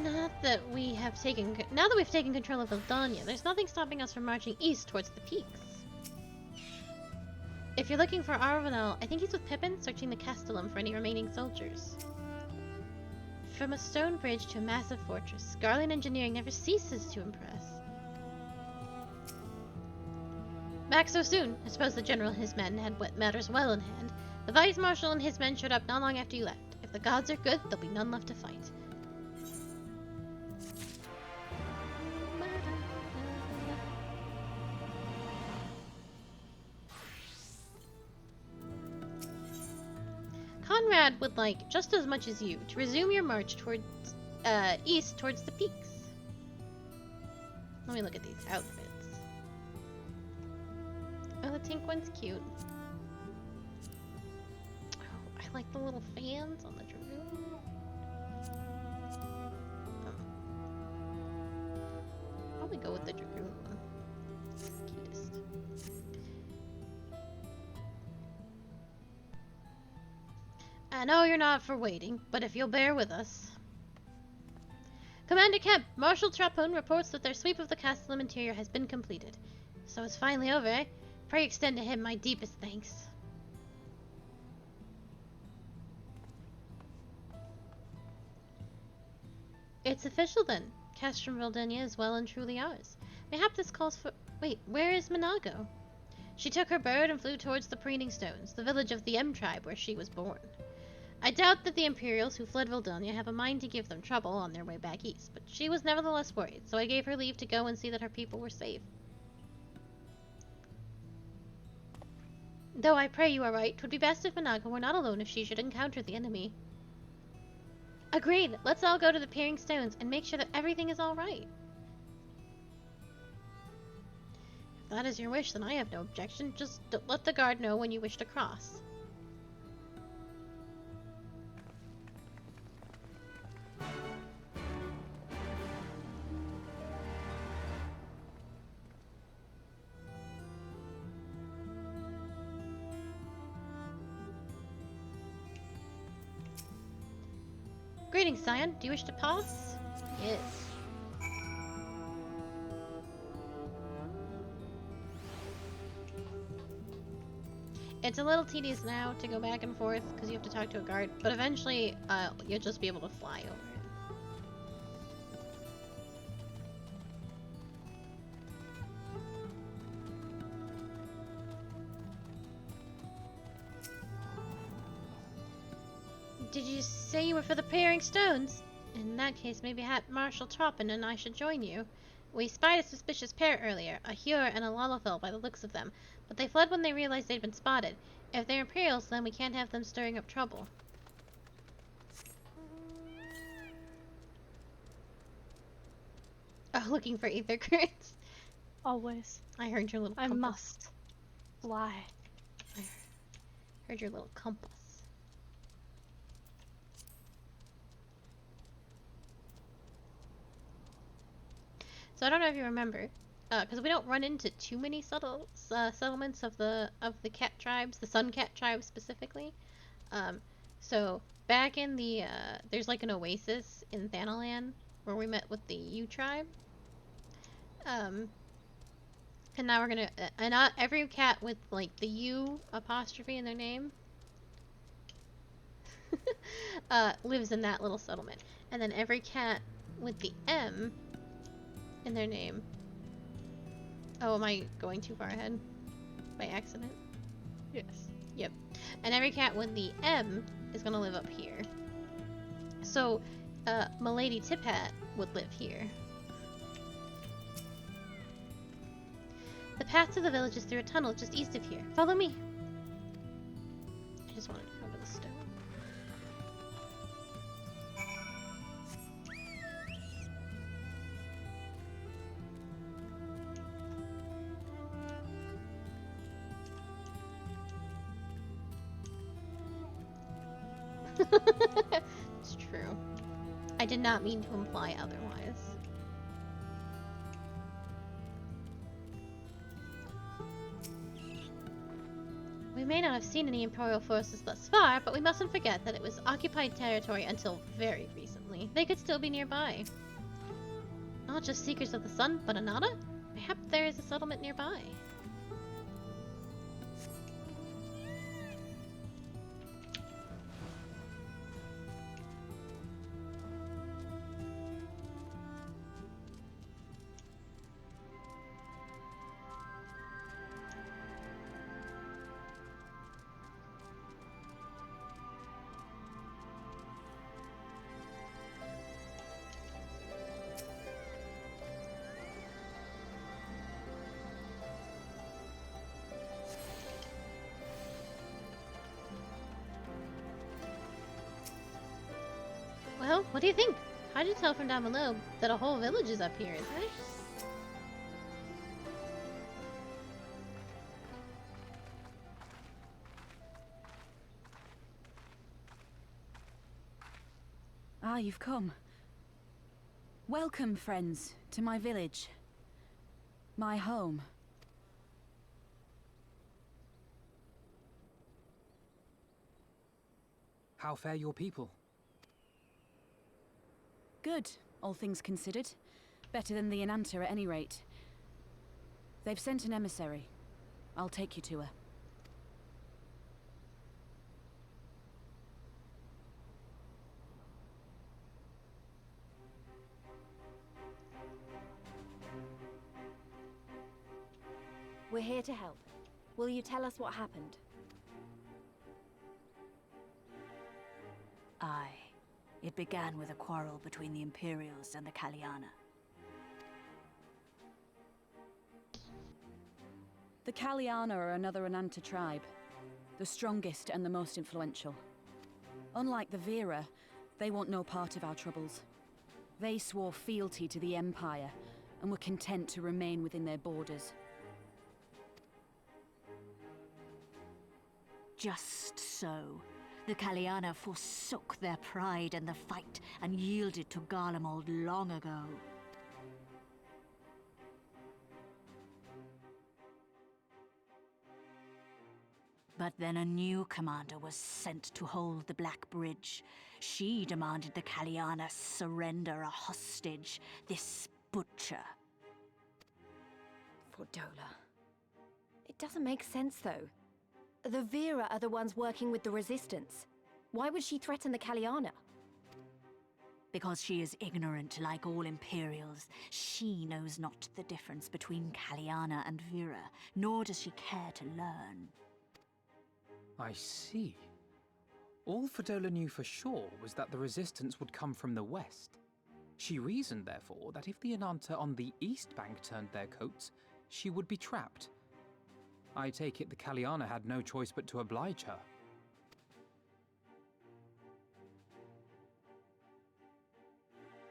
Now that we've taken control of Valdania, there's nothing stopping us from marching east towards the peaks. If you're looking for Arvenel, I think he's with Pippin, searching the Castellum for any remaining soldiers. From a stone bridge to a massive fortress, Garlean engineering never ceases to impress. Back so soon. I suppose the general and his men had matters well in hand. The vice marshal and his men showed up not long after you left. If the gods are good, there'll be none left to fight. Conrad would like, just as much as you, to resume your march towards east towards the peaks. Let me look at these outfits. Oh, the pink one's cute. Oh, I like the little fans on the dragoon. Probably go with the dragoon one. It's the cutest. I know you're not for waiting, but if you'll bear with us. Commander Kemp, Marshal Trapun reports that their sweep of the Castellum interior has been completed. So it's finally over, eh? Pray extend to him my deepest thanks. It's official then. Castrum Valdania is well and truly ours. Mayhap this calls for... Wait, where is Mhigo? She took her bird and flew towards the Preening Stones, the village of the M tribe where she was born. I doubt that the Imperials who fled Valdania have a mind to give them trouble on their way back east, but she was nevertheless worried, so I gave her leave to go and see that her people were safe. Though I pray you are right, 'twould be best if Mhigo were not alone if she should encounter the enemy. Agreed! Let's all go to the Peering Stones and make sure that everything is alright. If that is your wish, then I have no objection. Just let the guard know when you wish to cross. Greetings, Scion. Do you wish to pass? Yes. It's a little tedious now to go back and forth because you have to talk to a guard, but eventually you'll just be able to fly over it. Did you say you were for the Peering Stones? In that case, maybe Marshal Troppin and I should join you. We spied a suspicious pair earlier, a Hure and a Lalafell by the looks of them, but they fled when they realized they'd been spotted. If they're Imperials, then we can't have them stirring up trouble. Oh, looking for ether currents? Always. I heard your little I compass. must fly. I heard your little compass. So I don't know if you remember, because we don't run into too many settlements of the cat tribes, the Sun Cat tribes specifically. So back in the there's like an oasis in Thanalan where we met with the U tribe. And now we're gonna and every cat with like the U apostrophe in their name lives in that little settlement, and then every cat with the M in their name. Oh, am I going too far ahead? By accident? Yes. Yep. And every cat with the M is gonna live up here. So, Milady Tiphat would live here. The path to the village is through a tunnel just east of here. Follow me. I just wanted to go to the stone. It's true. I did not mean to imply otherwise. We may not have seen any Imperial forces thus far, but we mustn't forget that it was occupied territory until very recently. They could still be nearby. Not just Seekers of the Sun, but Anata? Perhaps there is a settlement nearby. Well, what do you think? How'd you tell from down below that a whole village is up here, isn't it? Ah, you've come. Welcome, friends, to my village. My home. How fare your people? Good, all things considered. Better than the Enanta at any rate. They've sent an emissary. I'll take you to her. We're here to help. Will you tell us what happened? Aye. It began with a quarrel between the Imperials and the Kaliana. The Kaliana are another Enanta tribe. The strongest and the most influential. Unlike the Vera, they want no part of our troubles. They swore fealty to the Empire, and were content to remain within their borders. Just so. The Kaliana forsook their pride in the fight and yielded to Garlemald long ago. But then a new commander was sent to hold the Black Bridge. She demanded the Kaliana surrender a hostage, this butcher. Fordola. It doesn't make sense, though. The Vera are the ones working with the Resistance. Why would she threaten the Kaliana? Because she is ignorant like all Imperials. She knows not the difference between Kaliana and Vera, nor does she care to learn. I see. All Fordola knew for sure was that the resistance would come from the west. She reasoned, therefore, that if the Ananta on the east bank turned their coats, she would be trapped. I take it the Kaliana had no choice but to oblige her.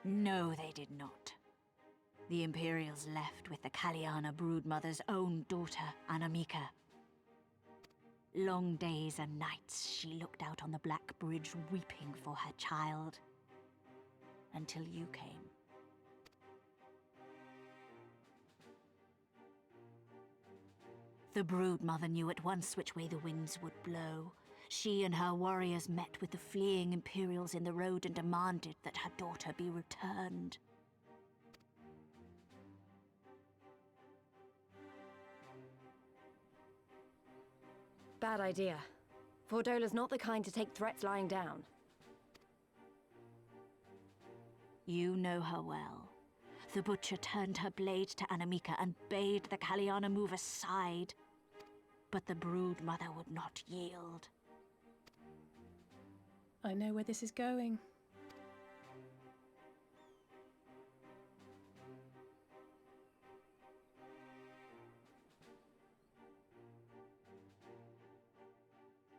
No, they did not. The Imperials left with the Kaliana broodmother's own daughter, Mhigo. Long days and nights she looked out on the Black Bridge weeping for her child. Until you came. The broodmother knew at once which way the winds would blow. She and her warriors met with the fleeing Imperials in the road and demanded that her daughter be returned. Bad idea. Fordola's not the kind to take threats lying down. You know her well. The butcher turned her blade to Mhigo and bade the Kaliana move aside. But the broodmother would not yield. I know where this is going.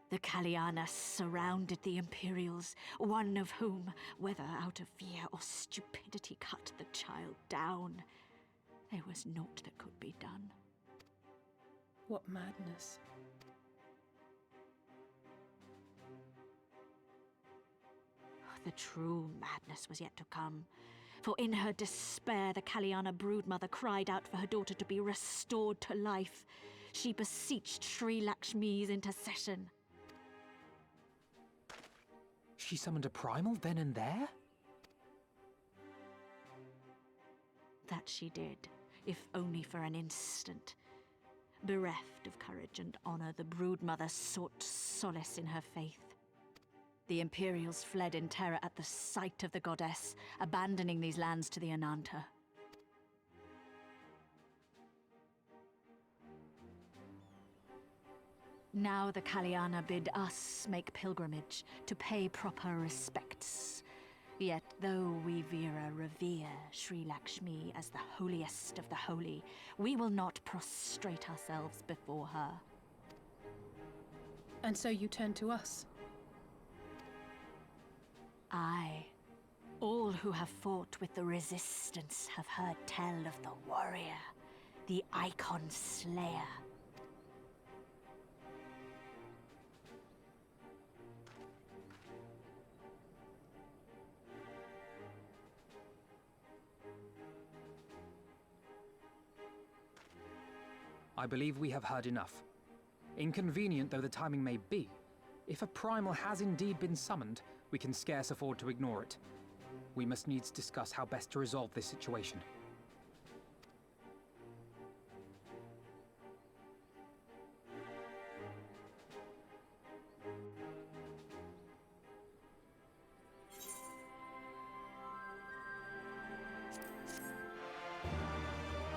The Kaliana surrounded the Imperials, one of whom, whether out of fear or stupidity, cut the child down. There was naught that could be done. What madness. The true madness was yet to come. For in her despair, the Kaliana broodmother cried out for her daughter to be restored to life. She beseeched Sri Lakshmi's intercession. She summoned a primal then and there? That she did, if only for an instant. Bereft of courage and honor, the broodmother sought solace in her faith. The Imperials fled in terror at the sight of the goddess, abandoning these lands to the Ananta. Now the Kaliana bid us make pilgrimage to pay proper respects. Yet though we Vera revere Sri Lakshmi as the holiest of the holy, we will not prostrate ourselves before her. And so you turn to us? Aye. All who have fought with the Resistance have heard tell of the warrior, the Icon Slayer. I believe we have heard enough. Inconvenient though the timing may be, if a primal has indeed been summoned, we can scarce afford to ignore it. We must needs discuss how best to resolve this situation.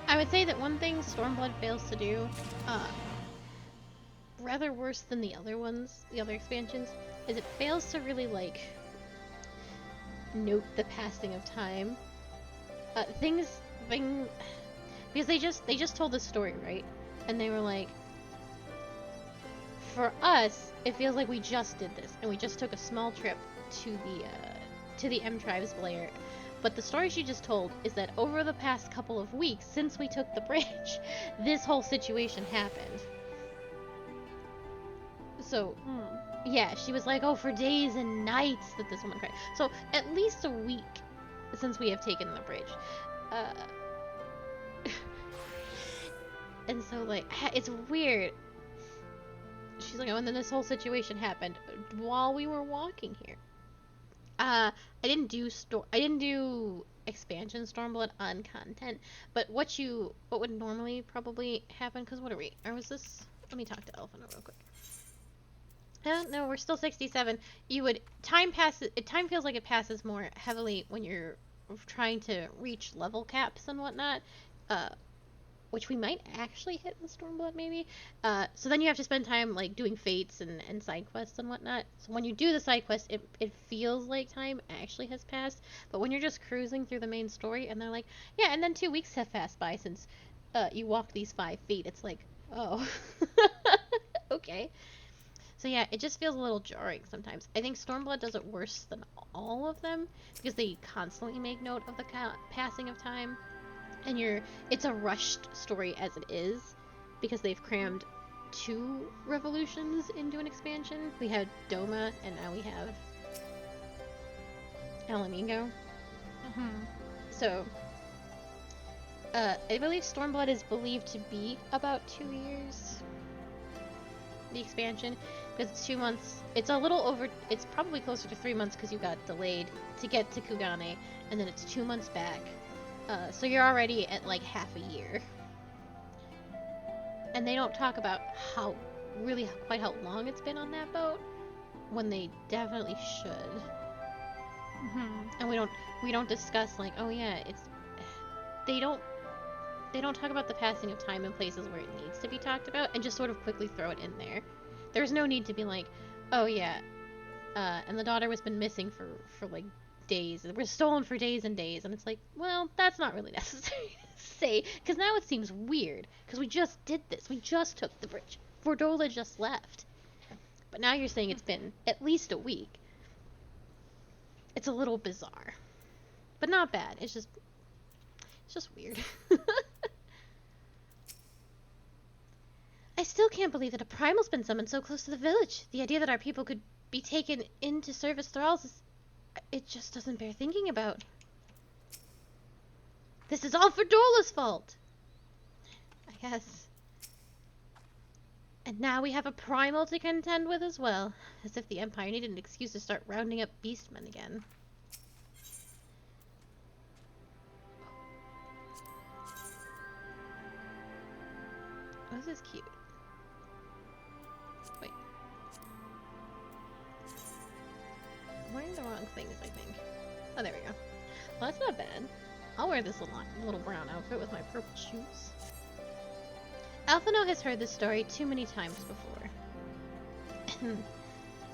I would say that one thing Stormblood fails to do, rather worse than the other ones, the other expansions, is it fails to really, like, note the passing of time. Because they just told the story, right? And they were like, for us, it feels like we just did this, and we just took a small trip to the M Tribe's lair. But the story she just told is that over the past couple of weeks, since we took the bridge, this whole situation happened. So, yeah, she was like, oh, for days and nights that this woman cried. So, at least a week since we have taken the bridge. And so, like, it's weird. She's like, oh, and then this whole situation happened while we were walking here. I didn't do expansion Stormblood on content, but what would normally probably happen, because what are we, or was this, let me talk to Elfina real quick. No, we're still 67. Time feels like it passes more heavily when you're trying to reach level caps and whatnot, which we might actually hit in Stormblood, maybe. So then you have to spend time, like, doing fates and side quests and whatnot. So when you do the side quest, it feels like time actually has passed. But when you're just cruising through the main story, and they're like, yeah, and then 2 weeks have passed by since you walked these 5 feet, it's like, oh. Okay. So yeah, it just feels a little jarring sometimes. I think Stormblood does it worse than all of them, because they constantly make note of the passing of time. And it's a rushed story as it is, because they've crammed 2 revolutions into an expansion. We had Doma, and now we have Mhigo. So, I believe Stormblood is believed to be about 2 years. The expansion, because it's 2 months. It's a little over. It's probably closer to 3 months because you got delayed to get to Kugane, and then it's 2 months back. So you're already at like half a year. And they don't talk about quite how long it's been on that boat, when they definitely should. And we don't discuss, like, oh yeah, they don't talk about the passing of time in places where it needs to be talked about, and just sort of quickly throw it in there. There's no need to be like, oh yeah, and the daughter was been missing for like days. It was stolen for days and days, and it's like, well, that's not really necessary to say, because now it seems weird, because we just did this. We just took the bridge. Vordola just left. But now you're saying it's been at least a week. It's a little bizarre. But not bad. It's just weird. I still can't believe that a primal's been summoned so close to the village. The idea that our people could be taken into service thralls it just doesn't bear thinking about. This is all Verdola's fault! I guess. And now we have a primal to contend with as well. As if the Empire needed an excuse to start rounding up beastmen again. Oh, this is cute. Wait. I'm wearing the wrong things, I think. Oh, there we go. Well, that's not bad. I'll wear this little brown outfit with my purple shoes. Alphino has heard this story too many times before.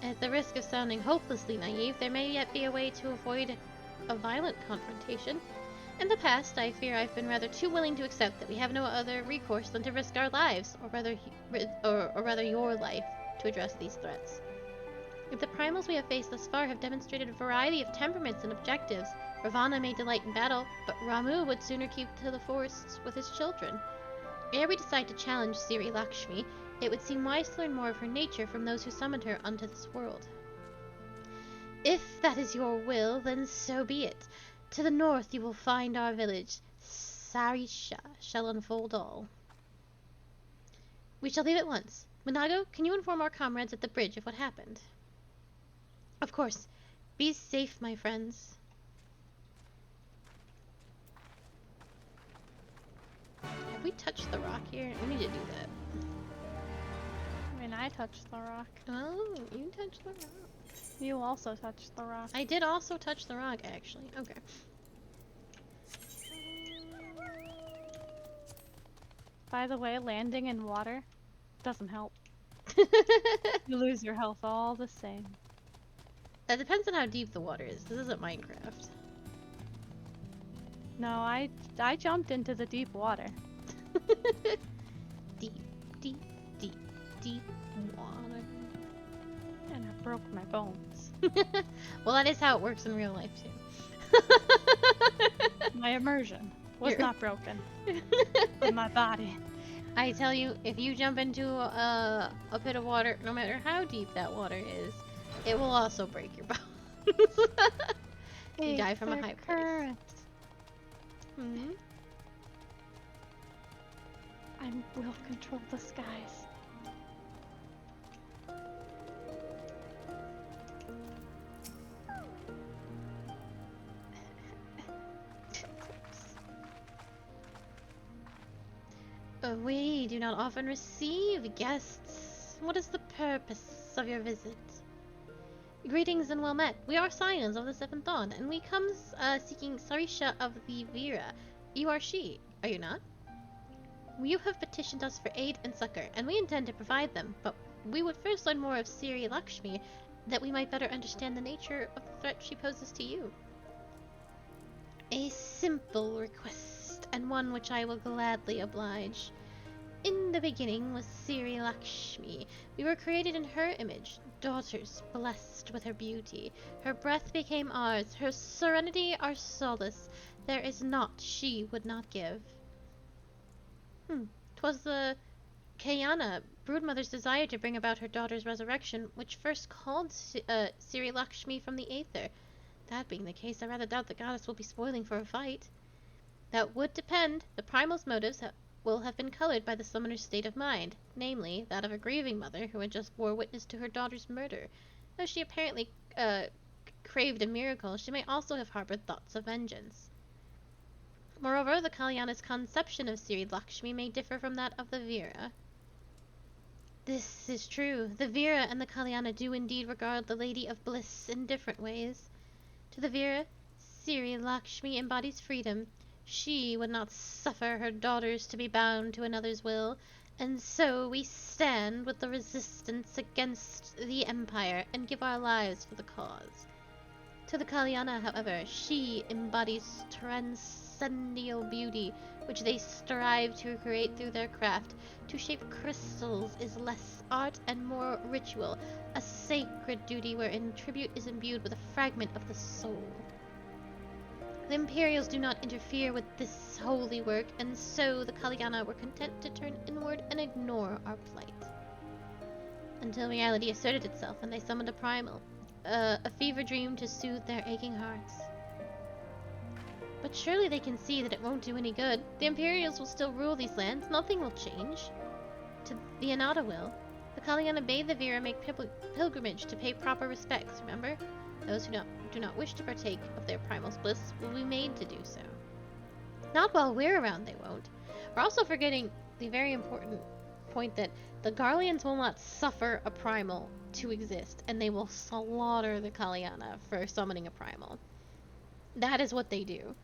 At the risk of sounding hopelessly naive, there may yet be a way to avoid a violent confrontation. In the past, I fear I've been rather too willing to accept that we have no other recourse than to risk our lives, or rather your life, to address these threats. If the primals we have faced thus far have demonstrated a variety of temperaments and objectives, Ravana may delight in battle, but Ramu would sooner keep to the forests with his children. Ere we decide to challenge Siri Lakshmi, it would seem wise to learn more of her nature from those who summoned her unto this world. If that is your will, then so be it. To the north you will find our village. Sarisha shall unfold all. We shall leave at once. Mhigo, can you inform our comrades at the bridge of what happened? Of course. Be safe, my friends. Have we touched the rock here? We need to do that. I mean, I touched the rock. Oh, you touched the rock. You also touched the rock. I did also touch the rock, actually. Okay. By the way, landing in water doesn't help. You lose your health all the same. That depends on how deep the water is. This isn't Minecraft. No, I jumped into the deep water. Deep, deep, deep. deep water. And I broke my bones. Well, that is how it works in real life too. My immersion was not broken. But my body. I tell you, if you jump into a pit of water, no matter how deep that water is, it will also break your bones. You die from a high place. Hmm? I will control the skies. We do not often receive guests. What is the purpose of your visit? Greetings and well met. We are Scions of the Seventh Dawn, and we come seeking Sarisha of the Vira. You are she, are you not? You have petitioned us for aid and succor, and we intend to provide them, but we would first learn more of Siri Lakshmi, that we might better understand the nature of the threat she poses to you. A simple request, and one which I will gladly oblige. In the beginning was Siri Lakshmi. We were created in her image, daughters blessed with her beauty. Her breath became ours, her serenity our solace. There is naught she would not give. 'Twas the Kayana, Broodmother's desire to bring about her daughter's resurrection, which first called Siri Lakshmi from the Aether. That being the case, I rather doubt the goddess will be spoiling for a fight. That would depend. The primal's motives will have been colored by the summoner's state of mind, namely, that of a grieving mother who had just bore witness to her daughter's murder. Though she apparently craved a miracle, she may also have harbored thoughts of vengeance. Moreover, the Kalyana's conception of Siri Lakshmi may differ from that of the Vira. This is true. The Vira and the Kalyana do indeed regard the Lady of Bliss in different ways. To the Vira, Siri Lakshmi embodies freedom. She would not suffer her daughters to be bound to another's will, and so we stand with the resistance against the Empire and give our lives for the cause. To the Kalyana, however, she embodies transcendental beauty, which they strive to create through their craft. To shape crystals is less art and more ritual, a sacred duty wherein tribute is imbued with a fragment of the soul. The Imperials do not interfere with this holy work, and so the Kalyana were content to turn inward and ignore our plight. Until reality asserted itself and they summoned a primal, a fever dream to soothe their aching hearts. But surely they can see that it won't do any good. The Imperials will still rule these lands, nothing will change. The Anata will. The Kalyana bade the Vira make pilgrimage to pay proper respects, remember? Those who do not wish to partake of their primal's bliss will be made to do so. Not while we're around, they won't. We're also forgetting the very important point that the Garleans will not suffer a primal to exist, and they will slaughter the Kalyana for summoning a primal. That is what they do.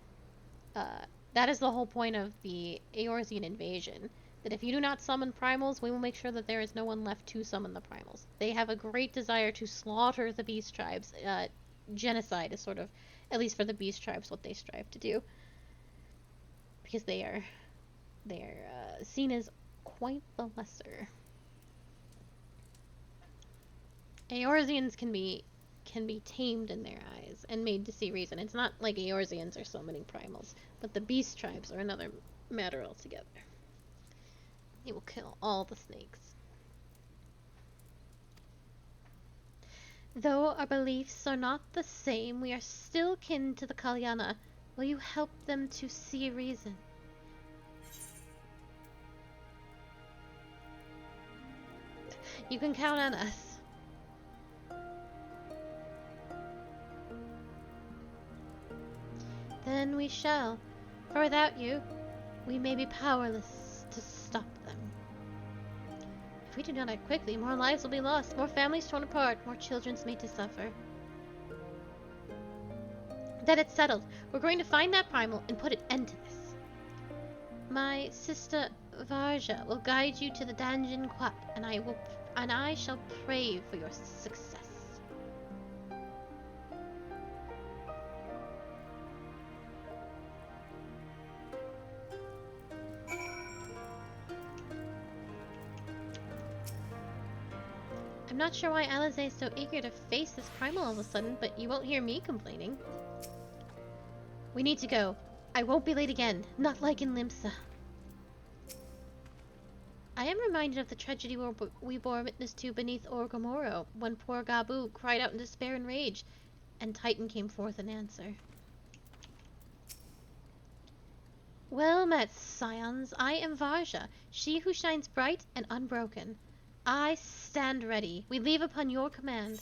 That is the whole point of the Eorzean invasion. That if you do not summon primals, we will make sure that there is no one left to summon the primals. They have a great desire to slaughter the beast tribes. Genocide is sort of, at least for the beast tribes, what they strive to do. Because they are seen as quite the lesser. Eorzeans can be tamed in their eyes and made to see reason. It's not like Eorzeans are summoning primals, but the beast tribes are another matter altogether. He will kill all the snakes. Though our beliefs are not the same, we are still kin to the Kalyana. Will you help them to see reason? You can count on us. Then we shall, for without you, we may be powerless to stop them. If we do not act quickly, more lives will be lost, more families torn apart, more children made to suffer. Then it's settled. We're going to find that primal and put an end to this. My sister Varja will guide you to the Danjin Quap, and I shall pray for your success. I'm not sure why Alize is so eager to face this primal all of a sudden, but you won't hear me complaining. We need to go. I won't be late again, not like in Limsa. I am reminded of the tragedy we bore witness to beneath Orgomoro, when poor Gabu cried out in despair and rage, and Titan came forth in answer. Well met, scions. I am Varja, she who shines bright and unbroken. I stand ready. We leave upon your command.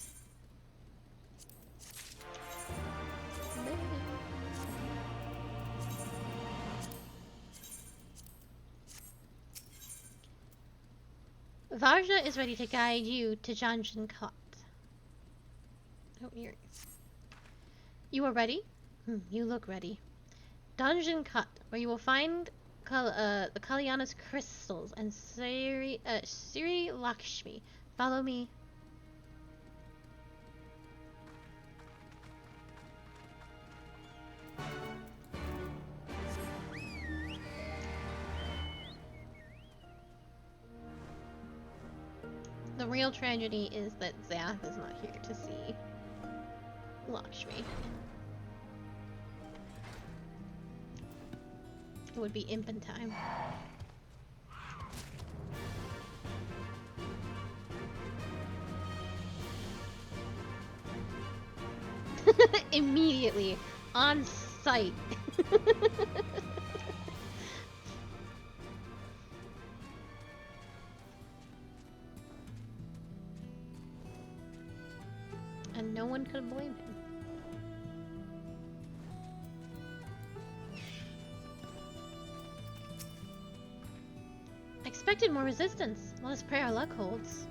Varja is ready to guide you to Janjan Kot. Oh, earrings. You are ready? You look ready. Dungeon Cut, where you will find the Kalyana's crystals and Sri Lakshmi. Follow me. The real tragedy is that Zath is not here to see Lakshmi. It would be imp time. Immediately on site. And no one could blame him. I expected more resistance. Let us pray our luck holds.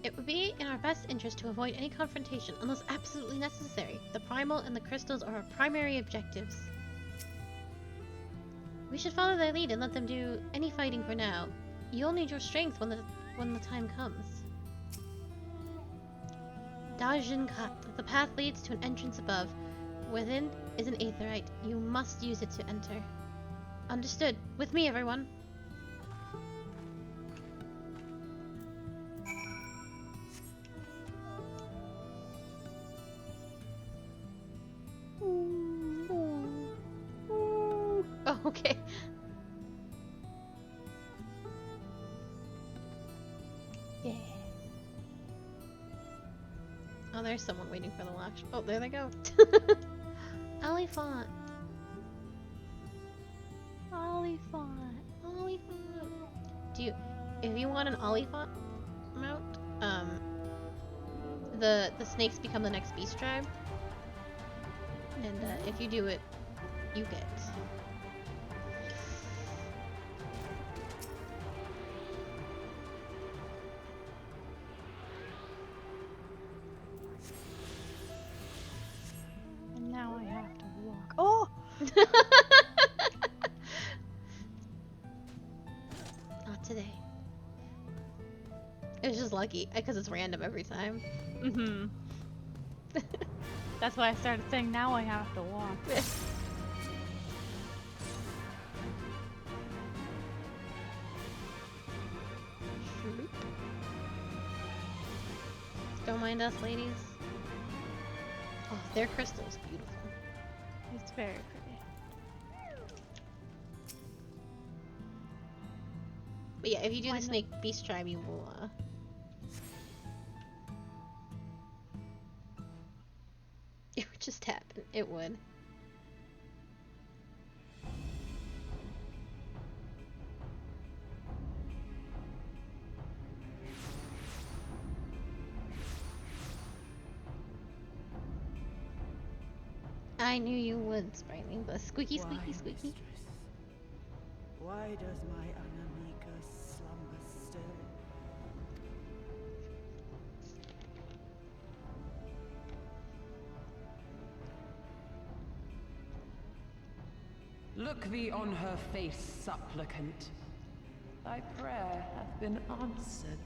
It would be in our best interest to avoid any confrontation unless absolutely necessary. The primal and the crystals are our primary objectives. We should follow their lead and let them do any fighting for now. You'll need your strength when the time comes. Dajin Kat. The path leads to an entrance above. Within is an aetherite. You must use it to enter. Understood. With me, everyone. Oh, okay. Yeah. Oh, there's someone waiting for the latch. Oh, there they go. Olifant. Olifant. Olifant. If you want an Olifant mount, the snakes become the next beast tribe. And if you do it, you get. And now I have to walk. Oh! Not today. It was just lucky, because it's random every time. Mm-hmm. That's why I started saying now I have to walk. Don't mind us, ladies. Oh, their crystal's beautiful. It's very pretty. But yeah, if you do the snake beast tribe, you will, it would just happen. It would. I knew you would, Sprightly. The squeaky, squeaky, squeaky. Why does my Anamika slumber still? Look thee on her face, supplicant. Thy prayer hath been answered.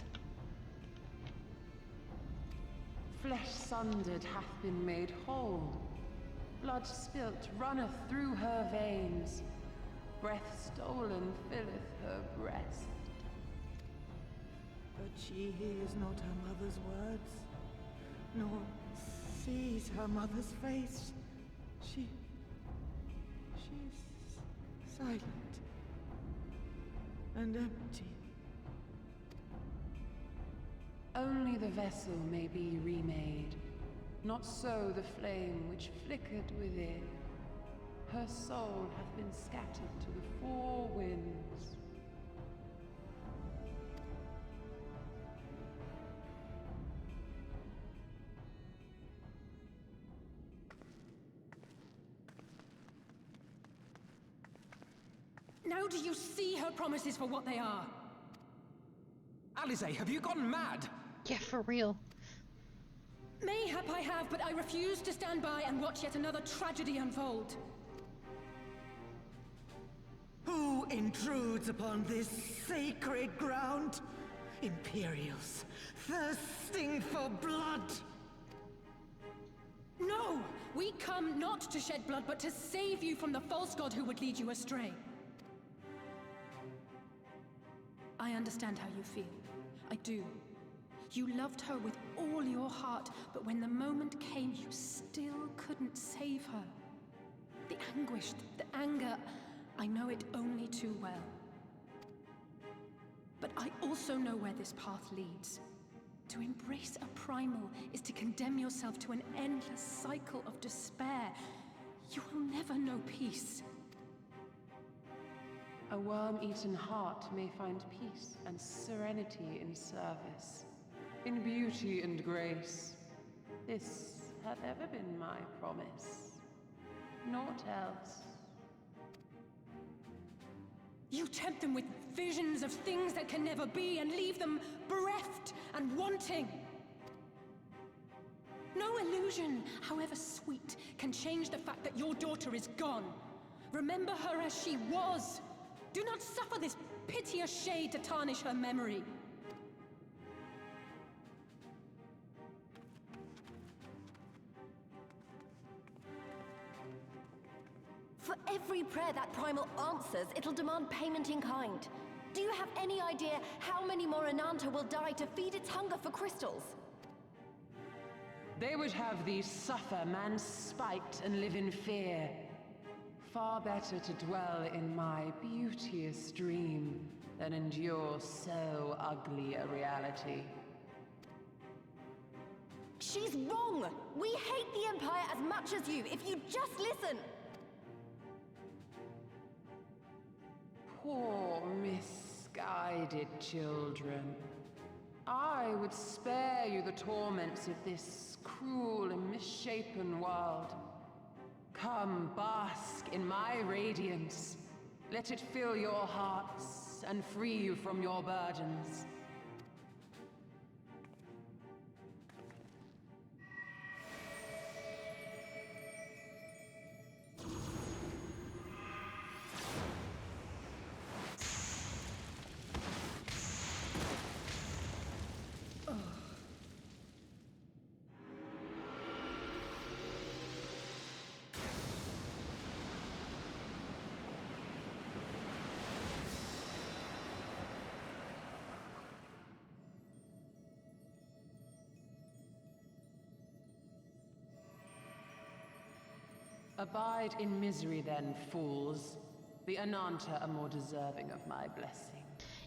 Flesh sundered hath been made whole. Blood spilt runneth through her veins. Breath stolen filleth her breast. But she hears not her mother's words, nor sees her mother's face. She's silent and empty. Only the vessel may be remade, not so the flame which flickered within. Her soul hath been scattered to the four winds. Now do you see her promises for what they are? Alize, have you gone mad? Yeah, for real. Mayhap I have, but I refuse to stand by and watch yet another tragedy unfold. Who intrudes upon this sacred ground? Imperials, thirsting for blood! No! We come not to shed blood, but to save you from the false god who would lead you astray. I understand how you feel. I do. You loved her with all your heart, but when the moment came, you still couldn't save her. The anguish, the anger, I know it only too well. But I also know where this path leads. To embrace a primal is to condemn yourself to an endless cycle of despair. You will never know peace. A worm-eaten heart may find peace and serenity in service, in beauty and grace. This hath ever been my promise. Naught else. You tempt them with visions of things that can never be and leave them bereft and wanting. No illusion, however sweet, can change the fact that your daughter is gone. Remember her as she was. Do not suffer this piteous shade to tarnish her memory. For every prayer that primal answers, it'll demand payment in kind. Do you have any idea how many more Ananta will die to feed its hunger for crystals? They would have thee suffer man's spite and live in fear. Far better to dwell in my beauteous dream than endure so ugly a reality. She's wrong! We hate the Empire as much as you, if you just listen! Poor misguided children. I would spare you the torments of this cruel and misshapen world. Come, bask in my radiance. Let it fill your hearts and free you from your burdens. Abide in misery then, fools. The Ananta are more deserving of my blessing.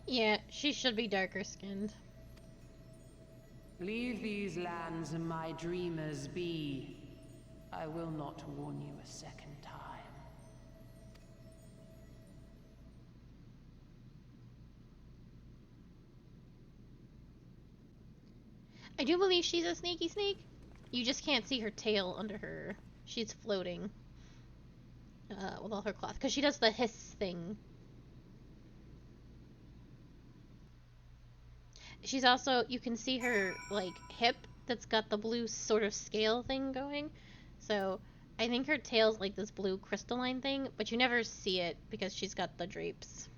Yeah, she should be darker skinned. Leave these lands and my dreamers be. I will not warn you a second time. I do believe she's a sneaky snake. You just can't see her tail under her. She's floating. With all her cloth. Because she does the hiss thing. She's also, you can see her, like, hip that's got the blue sort of scale thing going. So, I think her tail's like this blue crystalline thing, but you never see it because she's got the drapes.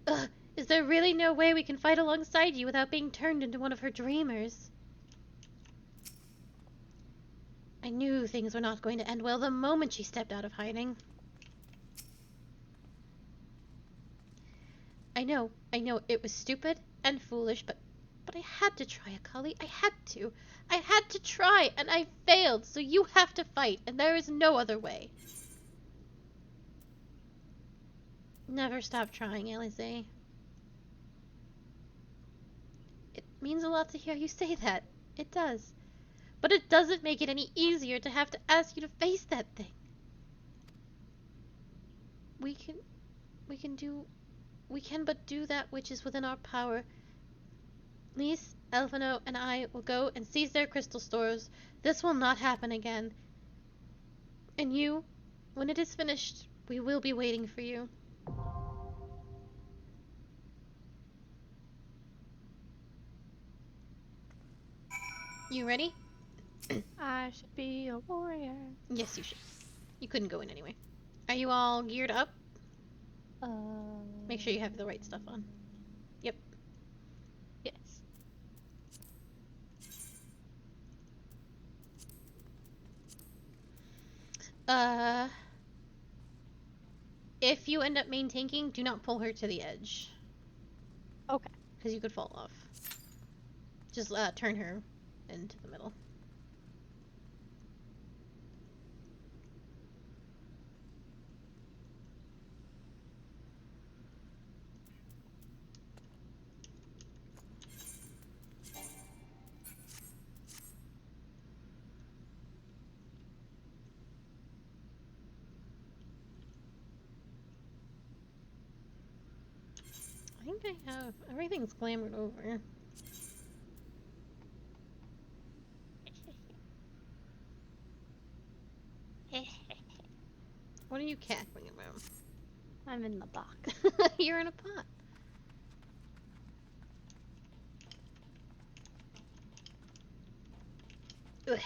Ugh, is there really no way we can fight alongside you without being turned into one of her dreamers? I knew things were not going to end well the moment she stepped out of hiding. know it was stupid and foolish, but I had to try, Akali. I had to. I had to try, and I failed, so you have to fight, and there is no other way. Never stop trying, Alize. It means a lot to hear you say that. It does. But it doesn't make it any easier to have to ask you to face that thing. We can but do that which is within our power. Lise, Elvino, and I will go and seize their crystal stores. This will not happen again. And you, when it is finished, we will be waiting for you. You ready? I should be a warrior. Yes, you should. You couldn't go in anyway. Are you all geared up? Make sure you have the right stuff on. Yep. Yes. If you end up main tanking, do not pull her to the edge. Okay. Because you could fall off. Just turn her into the middle. I think I have everything's glamored over. What are you cackling about? I'm in the box. You're in a pot. Ugh.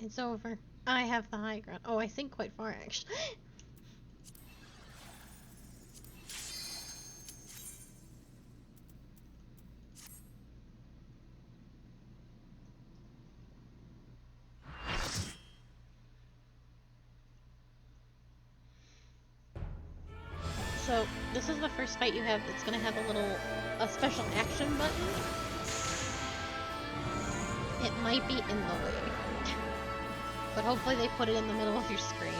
It's over. I have the high ground. Oh, I think quite far, actually. So, this is the first fight you have that's gonna have a special action button. It might be in the way. But hopefully they put it in the middle of your screen.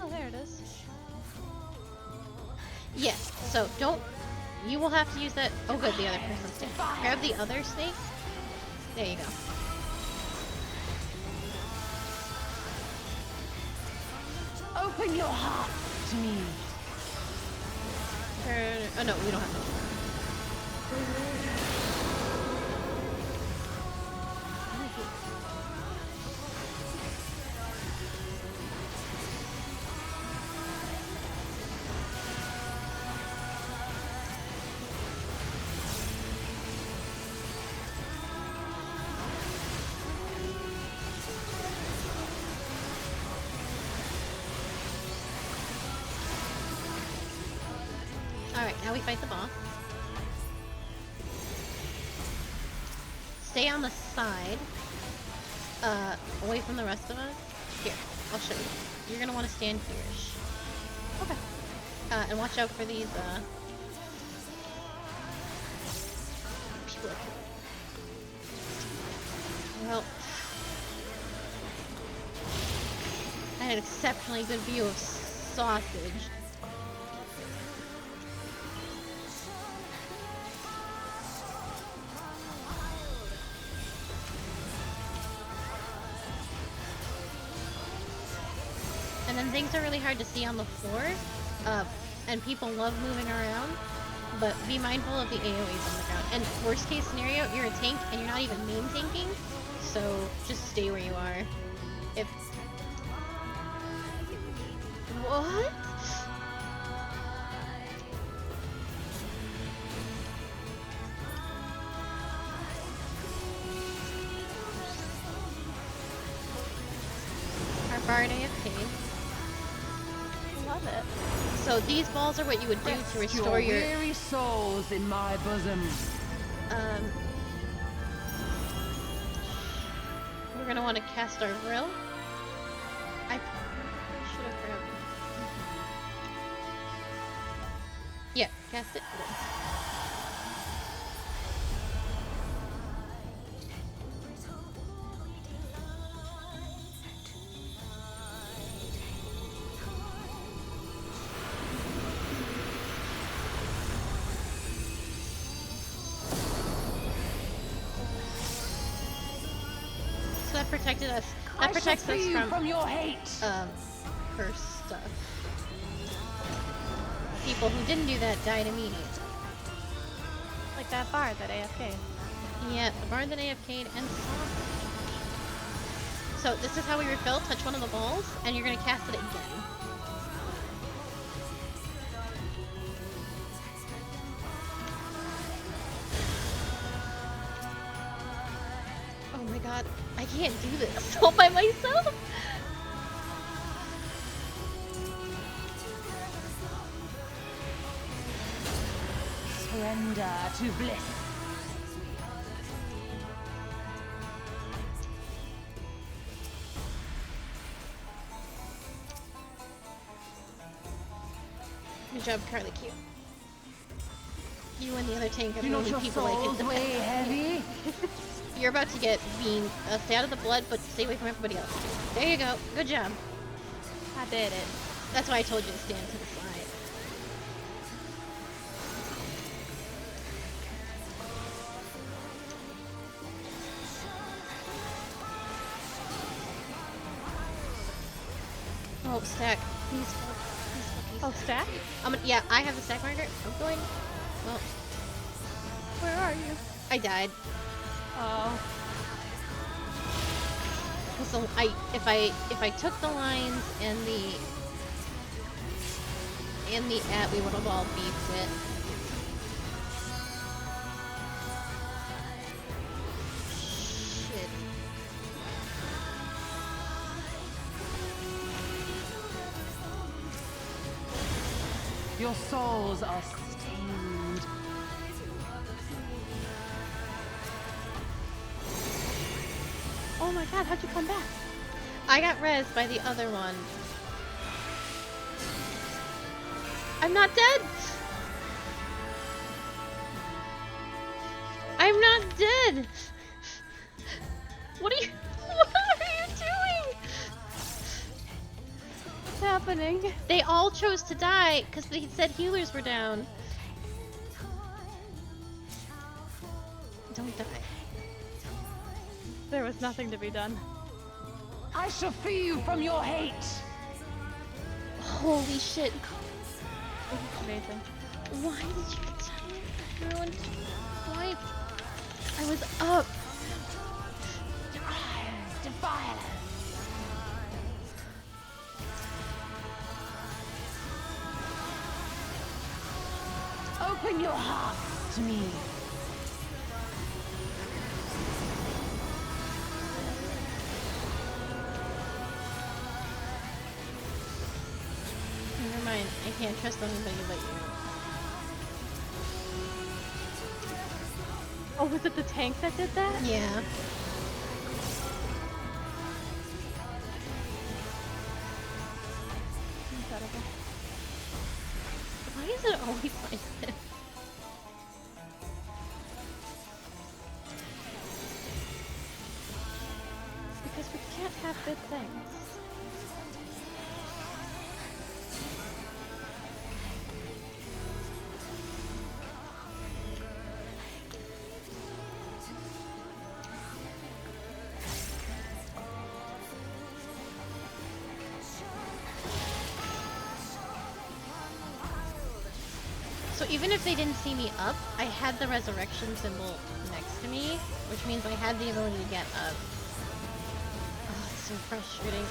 Oh, there it is. Yes, so don't... You will have to use that... Oh good, the other person's dead. Grab the other snake. There you go. Open your heart to me. Oh no, we don't have to. Alright, now we fight the boss. Stay on the side. Away from the rest of us. Here, I'll show you. You're gonna want to stand here-ish. Okay. And watch out for these, people. Well... I had an exceptionally good view of sausage. And then things are really hard to see on the floor, and people love moving around. But be mindful of the AoEs on the ground. And worst case scenario, you're a tank and you're not even main tanking, so just stay where you are. If... What? Our bard AFK. Love it. So these balls are what you would do to restore your weary souls in my bosom. We're gonna want to cast our Vril. I probably should have grabbed it. Yeah, cast it. So that protected us. That protects us from your hate. Curse stuff. People who didn't do that died immediately. Like that bard that AFK'd. Yeah, the bard that AFK'd and so this is how we refill. Touch one of the balls, and you're gonna cast it again. Oh my god, I can't do this all by myself! Surrender to bliss. Good job, Carly Q. You and the other tank are Do the not only your people I souls can weigh heavy? You're about to get beamed. Stay out of the blood, but stay away from everybody else. There you go. Good job. I did it. That's why I told you to stand to the side. Oh, stack. Please, please. Oh, stack? Yeah, I have the stack marker. I'm going. Well, where are you? I died. Oh. So if I took the lines and the at, we would have all beefed it. Shit. Your souls are stained. Oh my god, how'd you come back? I got rezzed by the other one. I'm not dead! I'm not dead! What are you doing? What's happening? They all chose to die because they said healers were down. Don't die. There was nothing to be done. I shall free you from your hate. Holy shit. Amazing. Why did you tell me everyone? Why? I was up. Defilers. Open your hearts to me. Never mind. I can't trust anybody but you. Oh, was it the tank that did that? Yeah. Incredible. Why is it always like this? Because we can't have good things. So even if they didn't see me up, I had the resurrection symbol next to me, which means I had the ability to get up. Oh, it's so frustrating.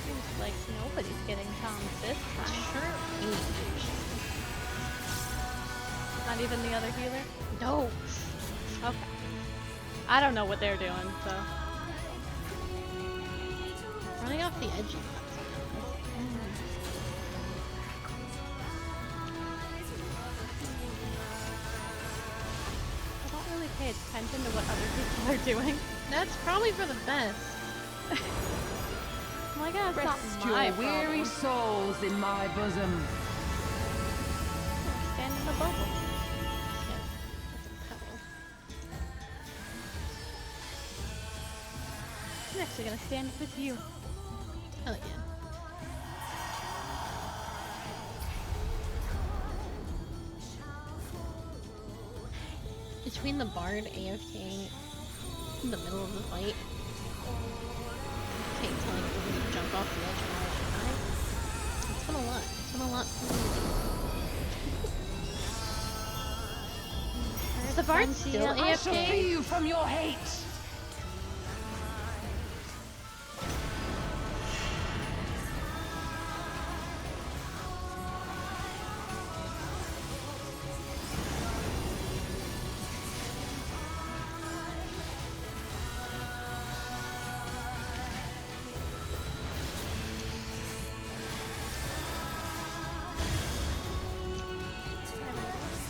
Seems like nobody's getting Tom's this time. Sure. Not even the other healer? No. Okay. I don't know what they're doing, so. Running off the edge. I don't really pay attention to what other people are doing. That's probably for the best. I'm like, it's not Rest my your weary problem. souls in my bosom. Stand in the bubble. I'm actually gonna stand with you. Hell yeah. Between the bard AFK in the middle of the fight, Kate telling everybody to jump off the edge and all that. It's been a lot. It's been a lot for me. Is the bard still AFK? I shall free you from your hate.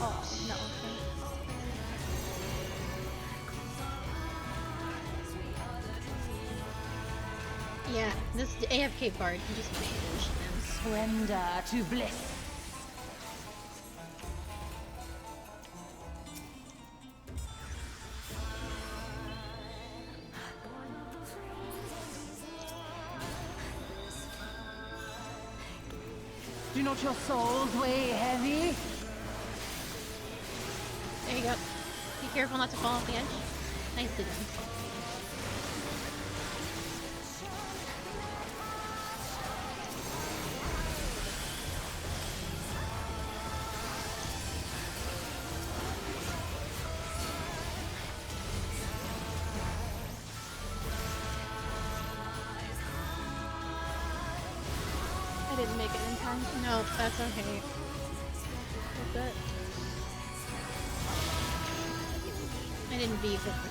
Oh, no. Yeah, this AFK bard can just manage them. Surrender to bliss. Do not your souls weigh heavy? There you go. Be careful not to fall off the edge. Nicely done. I didn't make it in time. No, that's okay. That's it. I didn't beat it this time.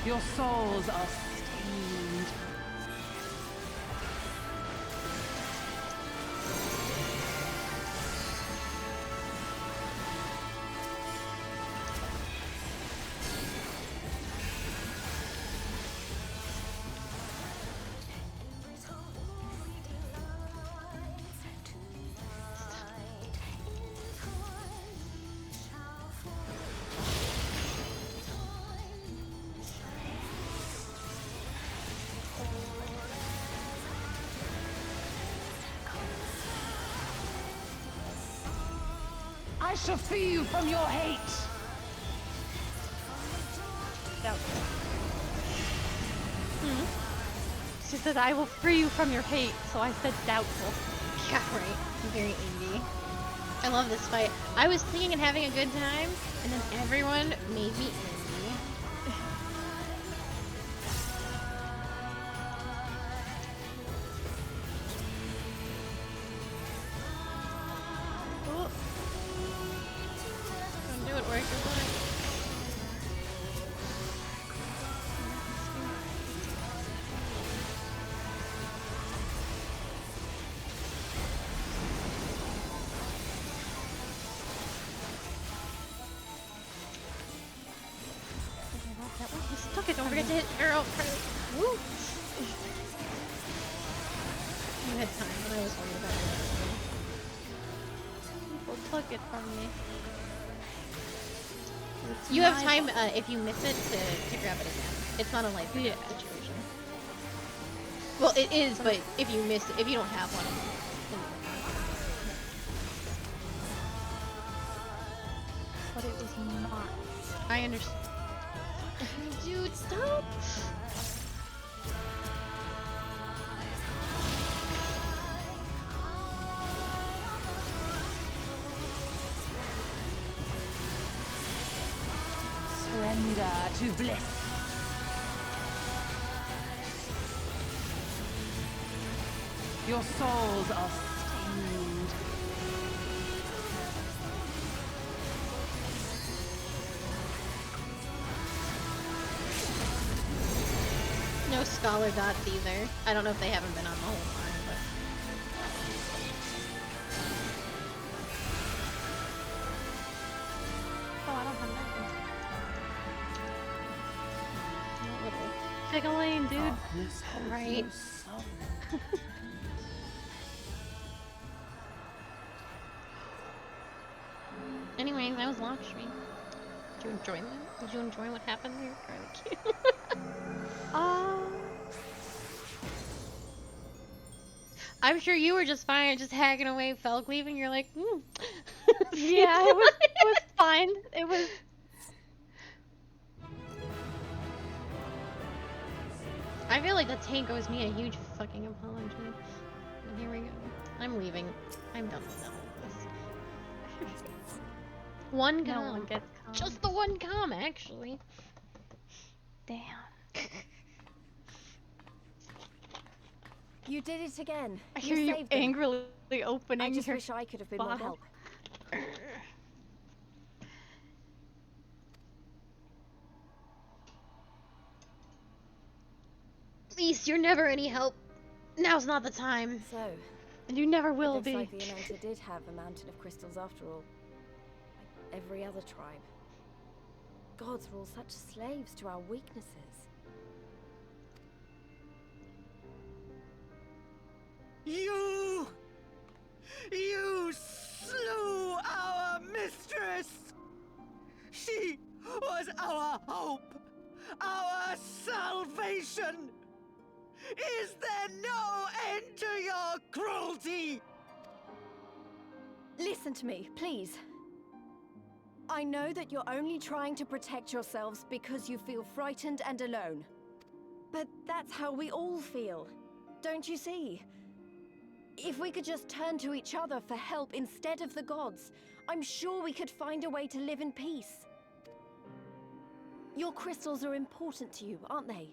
Your souls are stained. I shall free you from your hate. Doubtful. She said, I will free you from your hate, so I said doubtful. Yeah, right. I'm very indie. I love this fight. I was thinking and having a good time, and then everyone made me indie. Oh. Don't do it, work. You stuck it. Don't forget to hit arrow. Woo! You had time, but I was worried about it. People took it from me. You have time if you miss it to grab it again. It's not a life or death situation. Well, it is, but if you miss it, if you don't have one, But it was not. I understand. Dude, stop! Surrender to bliss. Your souls are stained. No scholar dots either. I don't know if they haven't been on the whole time, but... Oh, I don't have nothing. Pick a lane, dude. Right. Anyways, that was Lakshmi. Did you enjoy that? Did you enjoy what happened there? Really cute. I'm sure you were just fine, just hacking away, fell cleaving. You're like, Yeah, it was fine. It was. I feel like the tank owes me a huge fucking apology. And here we go. I'm leaving. I'm done with all of this. One No com. one gets comms. Just the one com, actually. Damn. You did it again. I hear you saved them. angrily opening I just your wish I could have been more bottle. help. Lise, you're never any help. Now's not the time. So, And you never it will looks be. like the Ananta did have a mountain of crystals after all. Like every other tribe. Gods were all such slaves to our weaknesses. You slew our mistress! She was our hope, our salvation! Is there no end to your cruelty? Listen to me, please. I know that you're only trying to protect yourselves because you feel frightened and alone. But that's how we all feel. Don't you see? If we could just turn to each other for help instead of the gods, I'm sure we could find a way to live in peace. Your crystals are important to you, aren't they?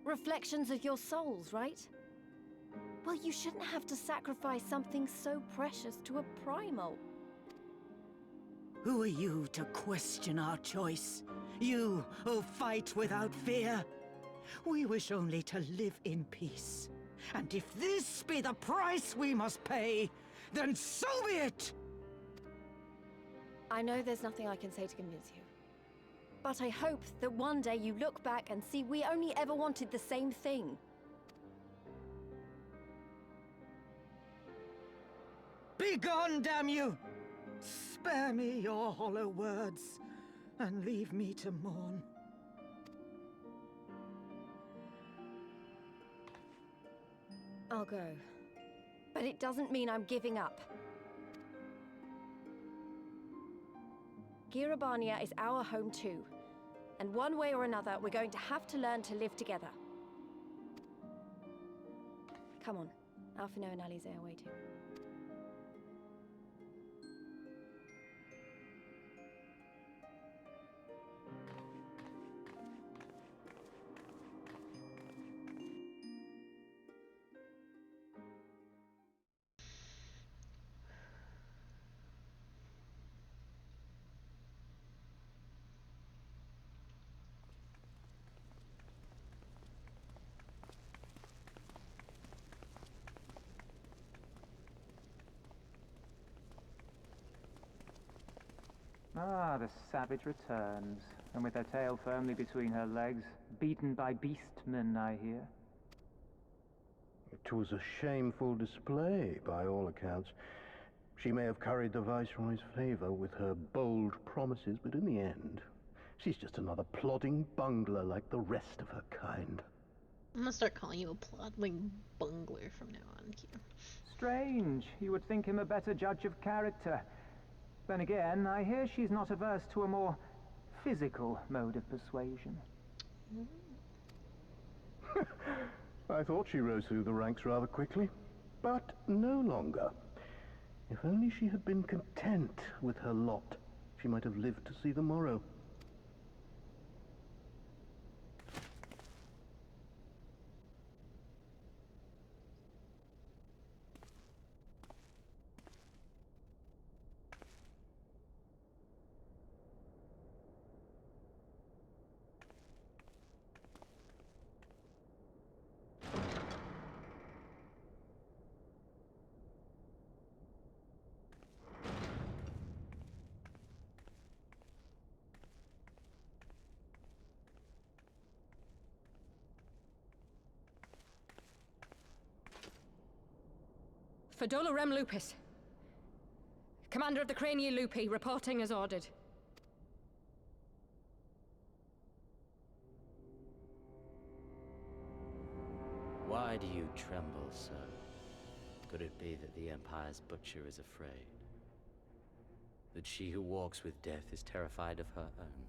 Reflections of your souls, right? Well, you shouldn't have to sacrifice something so precious to a primal. Who are you to question our choice? You who fight without fear? We wish only to live in peace. And if this be the price we must pay, then so be it! I know there's nothing I can say to convince you. But I hope that one day you look back and see we only ever wanted the same thing. Begone, damn you! Spare me your hollow words, and leave me to mourn. I'll go. But it doesn't mean I'm giving up. Girabania is our home too. And one way or another, we're going to have to learn to live together. Come on. Alphino and Alize are waiting. Ah, the savage returns, and with her tail firmly between her legs, beaten by beastmen, I hear. It was a shameful display, by all accounts. She may have carried the Viceroy's favor with her bold promises, but in the end, she's just another plodding bungler like the rest of her kind. I'm gonna start calling you a plodding bungler from now on, Q. Strange. You would think him a better judge of character. Then again, I hear she's not averse to a more physical mode of persuasion. I thought she rose through the ranks rather quickly, but no longer. If only she had been content with her lot, she might have lived to see the morrow. Fedola Rem Lupus. Commander of the Cranial Lupi, reporting as ordered. Why do you tremble so? Could it be that the Empire's butcher is afraid? That she who walks with death is terrified of her own?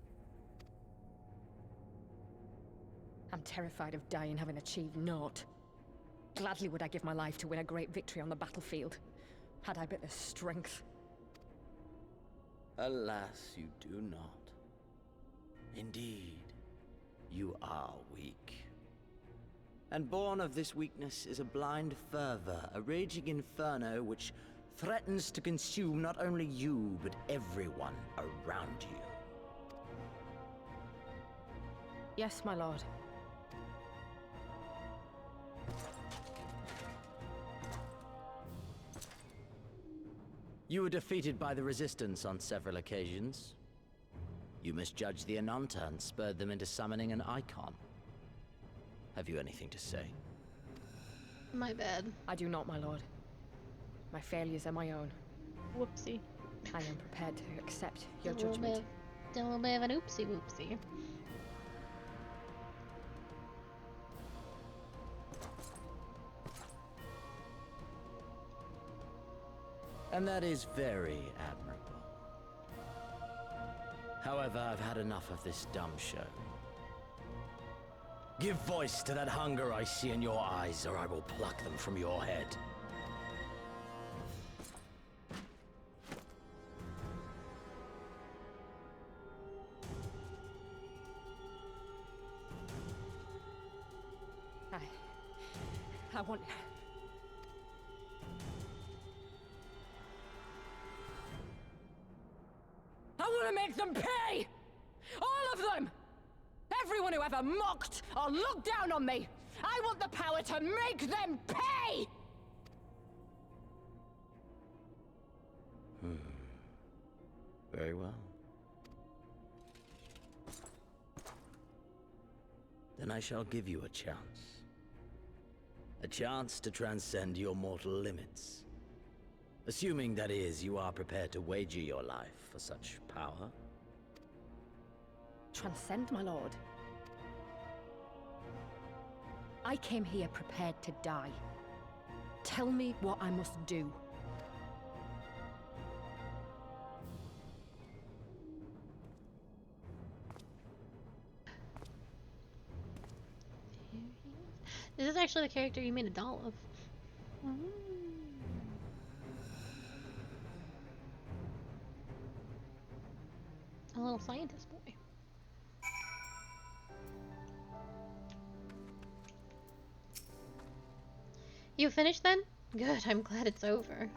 I'm terrified of dying having achieved naught. Gladly would I give my life to win a great victory on the battlefield, had I but the strength. Alas, you do not. Indeed, you are weak. And born of this weakness is a blind fervor, a raging inferno which threatens to consume not only you, but everyone around you. Yes, my lord. You were defeated by the Resistance on several occasions. You misjudged the Ananta and spurred them into summoning an icon. Have you anything to say? My bad. I do not, my lord. My failures are my own. Whoopsie. I am prepared to accept your A little judgment. bit of an oopsie whoopsie. And that is very admirable. However, I've had enough of this dumb show. Give voice to that hunger I see in your eyes, or I will pluck them from your head. I want... I want to make them pay! All of them! Everyone who ever mocked or looked down on me! I want the power to make them pay! Very well. Then I shall give you a chance. A chance to transcend your mortal limits. Assuming, that is, you are prepared to wager your life for such power. Transcend, my lord. I came here prepared to die. Tell me what I must do. This is actually the character you made a doll of. A little scientist boy. You finished then? Good, I'm glad it's over.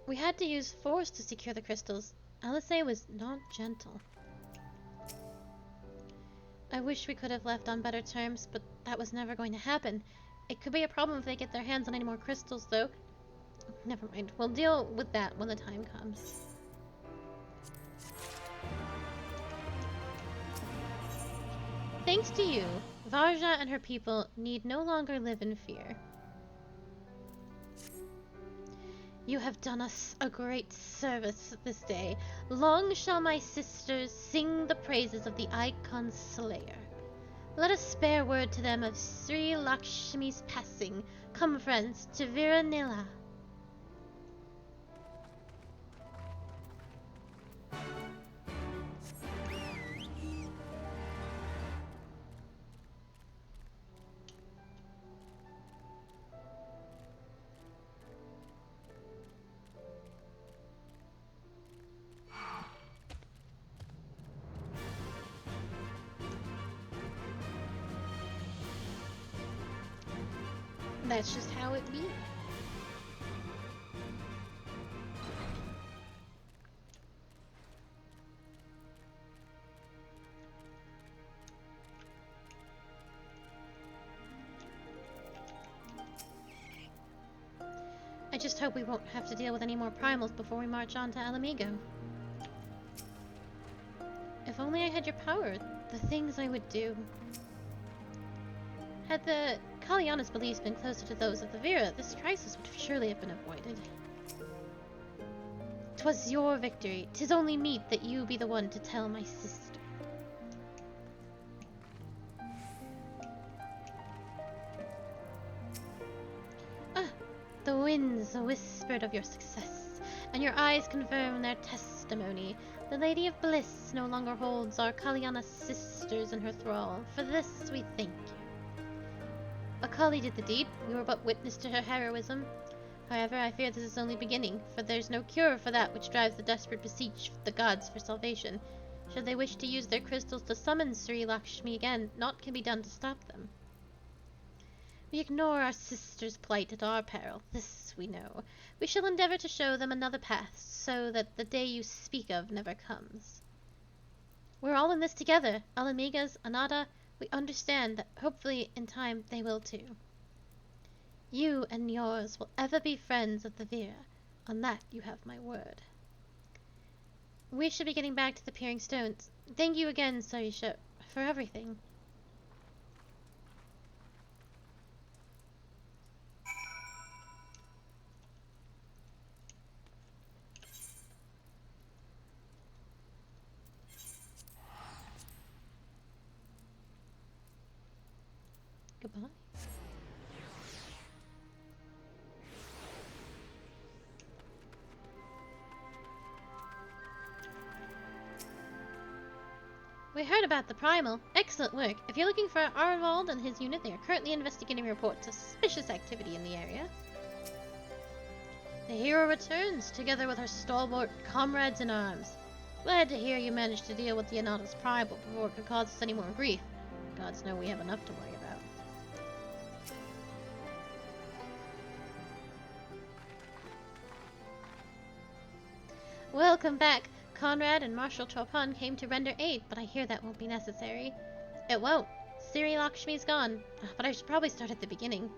We had to use force to secure the crystals. Alisaie was not gentle. I wish we could have left on better terms, but that was never going to happen. It could be a problem if they get their hands on any more crystals, though. Never mind. We'll deal with that when the time comes. Thanks to you, Varja and her people need no longer live in fear. You have done us a great service this day. Long shall my sisters sing the praises of the Icon Slayer. Let us spare word to them of Sri Lakshmi's passing. Come, friends, to Viranila. That's just how it be. I just hope we won't have to deal with any more primals before we march on to Mhigo. If only I had your power, the things I would do. Had the Kalyana's beliefs been closer to those of the Vera, this crisis would surely have been avoided. 'Twas your victory. 'Tis only meet that you be the one to tell my sister. Ah, the winds whispered of your success, and your eyes confirm their testimony. The Lady of Bliss no longer holds our Kalyana sisters in her thrall. For this we thank you. Akali did the deed, we were but witness to her heroism. However, I fear this is only beginning, for there's no cure for that which drives the desperate beseech the gods for salvation. Should they wish to use their crystals to summon Sri Lakshmi again, naught can be done to stop them. We ignore our sister's plight at our peril, this we know. We shall endeavor to show them another path, so that the day you speak of never comes. We're all in this together, Alamigas, Anada. We understand that hopefully in time they will too. You and yours will ever be friends of the Vera. On that you have my word. We should be getting back to the Peering Stones. Thank you again, Sarisha, for everything. Goodbye. We heard about the Primal. Excellent work. If you're looking for Arvald and his unit, they are currently investigating reports of suspicious activity in the area. The hero returns, together with her stalwart comrades in arms. Glad to hear you managed to deal with the Anata's Primal before it could cause us any more grief. Gods know we have enough to worry about. Welcome back. Conrad and Marshal Chopin came to render aid, but I hear that won't be necessary. It won't. Sri Lakshmi's gone, but I should probably start at the beginning.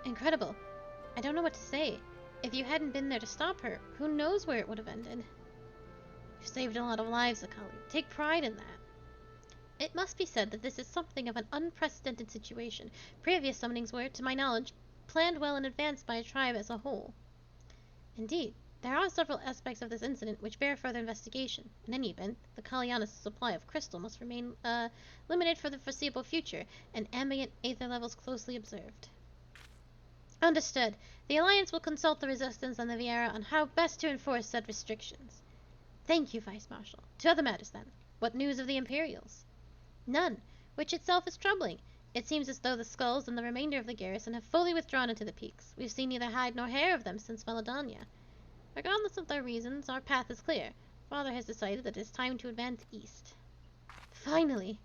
Incredible. I don't know what to say. If you hadn't been there to stop her, who knows where it would have ended. You've saved a lot of lives, Akali. Take pride in that. It must be said that this is something of an unprecedented situation. Previous summonings were, to my knowledge, planned well in advance by a tribe as a whole. Indeed, there are several aspects of this incident which bear further investigation. In any event, the Kalyana's supply of crystal must remain limited for the foreseeable future, and ambient aether levels closely observed. Understood. The Alliance will consult the Resistance and the Viera on how best to enforce said restrictions. Thank you, Vice Marshal. To other matters, then. What news of the Imperials? None, which itself is troubling. It seems as though the skulls and the remainder of the garrison have fully withdrawn into the peaks. We've seen neither hide nor hair of them since Maladania. Regardless of their reasons, our path is clear. Father has decided that it is time to advance east. Finally!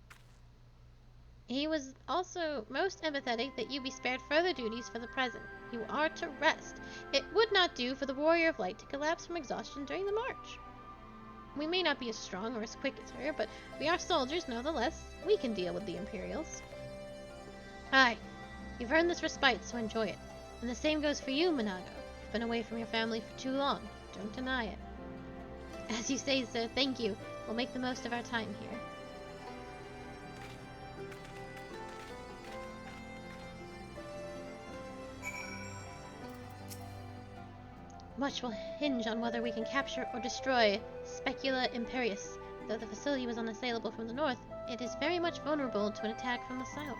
He was also most empathetic that you be spared further duties for the present. You are to rest. It would not do for the Warrior of Light to collapse from exhaustion during the march. We may not be as strong or as quick as her, but we are soldiers nevertheless. We can deal with the Imperials. Aye, you've earned this respite, so enjoy it. And the same goes for you, Mhigo. You've been away from your family for too long. Don't deny it. As you say, sir, thank you. We'll make the most of our time here. Much will hinge on whether we can capture or destroy Specula Imperius. Though the facility was unassailable from the north, it is very much vulnerable to an attack from the south.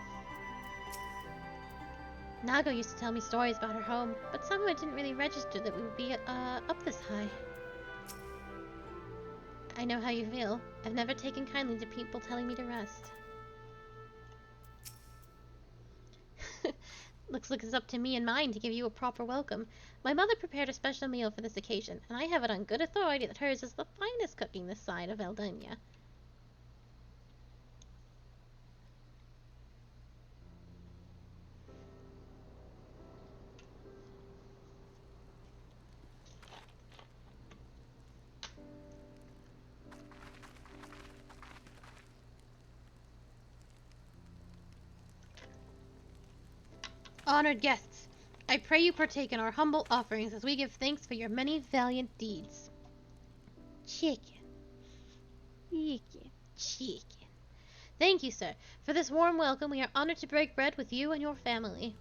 Mhigo used to tell me stories about her home, but somehow it didn't really register that we would be up this high. I know how you feel. I've never taken kindly to people telling me to rest. Looks like it's up to me and mine to give you a proper welcome. My mother prepared a special meal for this occasion, and I have it on good authority that hers is the finest cooking this side of Eldania. Honored guests, I pray you partake in our humble offerings as we give thanks for your many valiant deeds. Chicken. Chicken. Thank you, sir. For this warm welcome, we are honored to break bread with you and your family.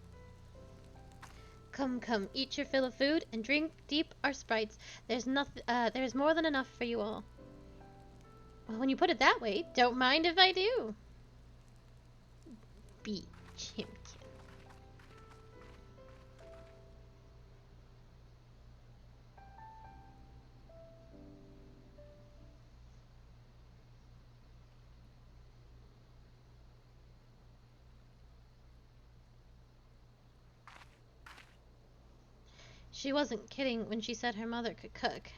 Come, come, eat your fill of food and drink deep our sprites. There's more than enough for you all. Well, when you put it that way, don't mind if I do. Be chimkin. She wasn't kidding when she said her mother could cook.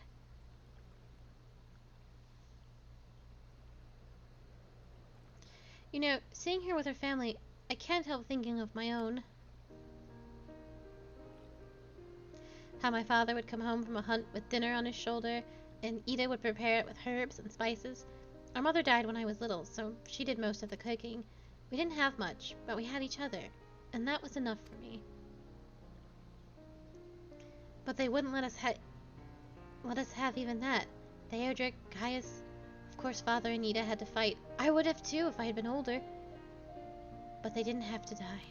You know, seeing her with her family, I can't help thinking of my own. How my father would come home from a hunt with dinner on his shoulder, and Ida would prepare it with herbs and spices. Our mother died when I was little, so she did most of the cooking. We didn't have much, but we had each other, and that was enough for me. But they wouldn't let us have even that. Theodric, Caius, of course Father and Ida had to fight. I would have too if I had been older. But they didn't have to die.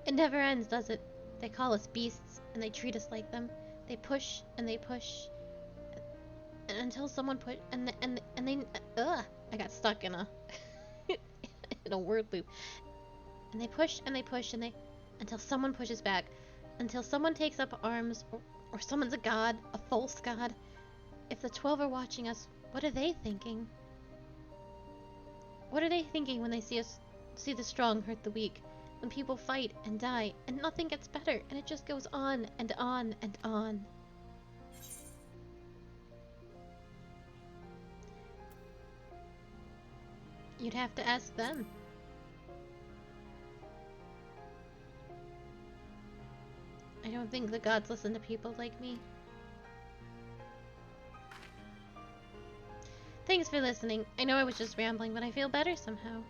It never ends, does it? They call us beasts, and they treat us like them. They push, and they push. And until someone I got stuck in a in a word loop. And they push and they push and until someone pushes back, until someone takes up arms, or summons a god, a false god. If the 12 are watching us, what are they thinking? What are they thinking when they see the strong hurt the weak? When people fight and die and nothing gets better and it just goes on and on and on. You'd have to ask them. I don't think the gods listen to people like me. Thanks for listening. I know I was just rambling, but I feel better somehow.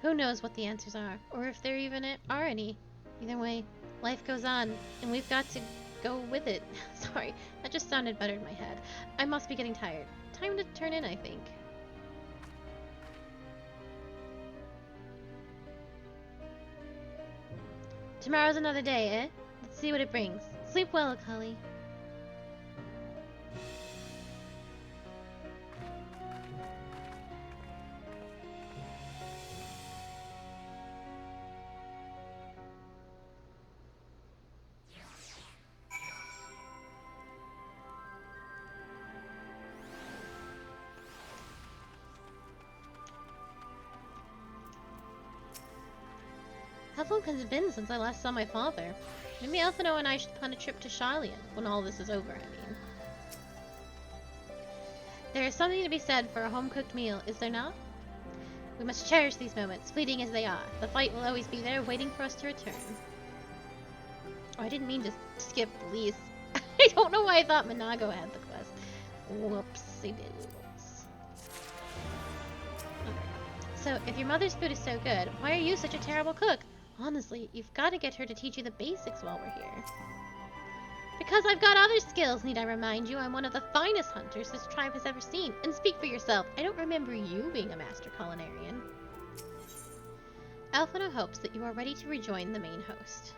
Who knows what the answers are, or if there even are any. Either way, life goes on, and we've got to go with it. Sorry, that just sounded better in my head. I must be getting tired. Time to turn in, I think. Tomorrow's another day, eh? Let's see what it brings. Sleep well, Akali. How long has it been since I last saw my father? Maybe Elfino and I should plan a trip to Sharlayan when all this is over, I mean. There is something to be said for a home-cooked meal, is there not? We must cherish these moments, fleeting as they are. The fight will always be there, waiting for us to return. Oh, I didn't mean to skip Lise. I don't know why I thought Mhigo had the quest. Whoopsie doodles. Okay. So, if your mother's food is so good, why are you such a terrible cook? Honestly, you've got to get her to teach you the basics while we're here. Because I've got other skills, need I remind you? I'm one of the finest hunters this tribe has ever seen. And speak for yourself, I don't remember you being a master culinarian. Alphina hopes that you are ready to rejoin the main host.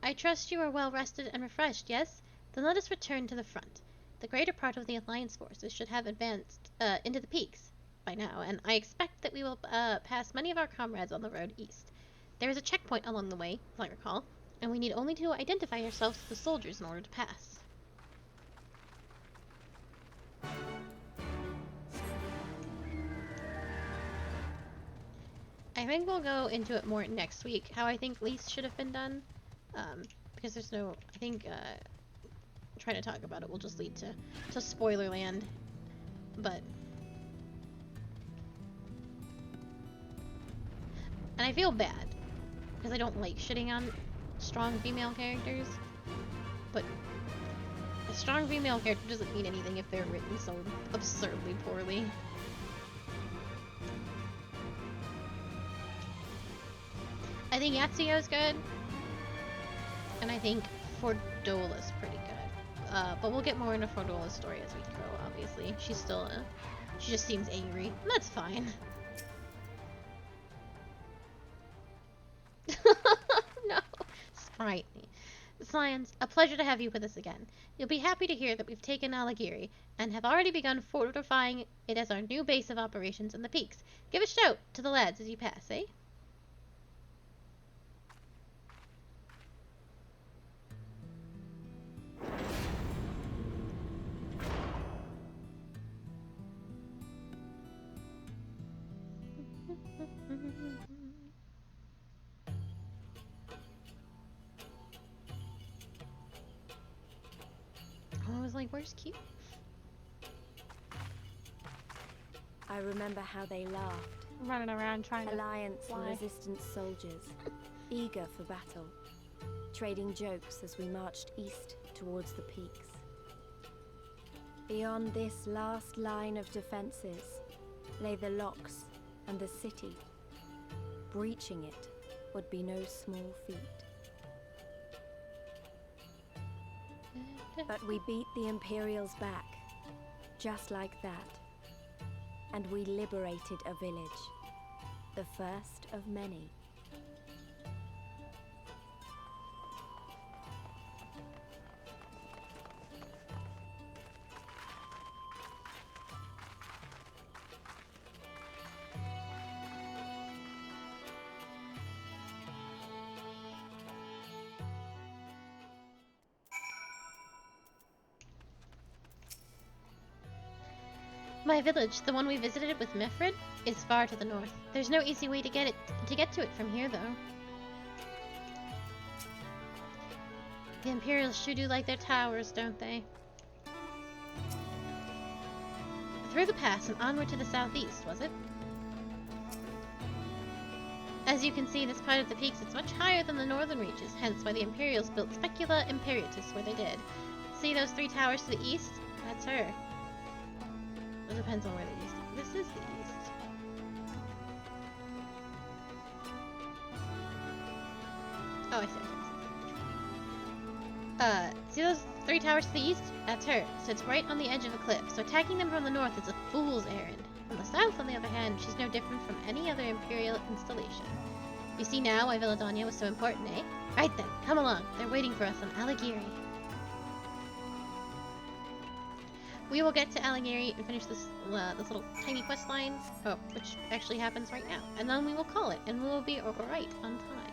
I trust you are well rested and refreshed, yes? Then let us return to the front. The greater part of the Alliance forces should have advanced into the peaks by now, and I expect that we will pass many of our comrades on the road east. There is a checkpoint along the way, as I recall, and we need only to identify ourselves to the soldiers in order to pass. I think we'll go into it more next week, how I think Lise should have been done. Because there's no, I think, trying to talk about it will just lead to spoiler land. But, and I feel bad, because I don't like shitting on strong female characters, but a strong female character doesn't mean anything if they're written so absurdly poorly. I think Yatsuyo's good, and I think Fordola's pretty good. But we'll get more into Fordola's story as we go, obviously. She's still, she just seems angry, and that's fine. No, sprightly. Science, a pleasure to have you with us again. You'll be happy to hear that we've taken Alighieri, and have already begun fortifying it as our new base of operations in the peaks. Give a shout to the lads as you pass, eh? I was like, where's Q? I remember how they laughed. Running around trying to Alliance and fly. Resistance soldiers, eager for battle, trading jokes as we marched east towards the peaks. Beyond this last line of defenses lay the locks and the city. Breaching it would be no small feat. But we beat the Imperials back, just like that. And we liberated a village, the first of many. My village, the one we visited with Mifrid, is far to the north. There's no easy way to get to it from here, though. The Imperials sure do like their towers, don't they? Through the pass and onward to the southeast, was it? As you can see, this part of the peaks is much higher than the northern reaches, hence why the Imperials built Specula Imperatus where they did. See those three towers to the east? That's her. It depends on where the east is. This is the east. Oh, I see. See those three towers to the east? That's her. Sits right on the edge of a cliff, so attacking them from the north is a fool's errand. From the south, on the other hand, she's no different from any other Imperial installation. You see now why Villadonia was so important, eh? Right then, come along. They're waiting for us on Alighieri. We will get to Alighieri and finish this little tiny quest line, which actually happens right now. And then we will call it, and we will be right on time.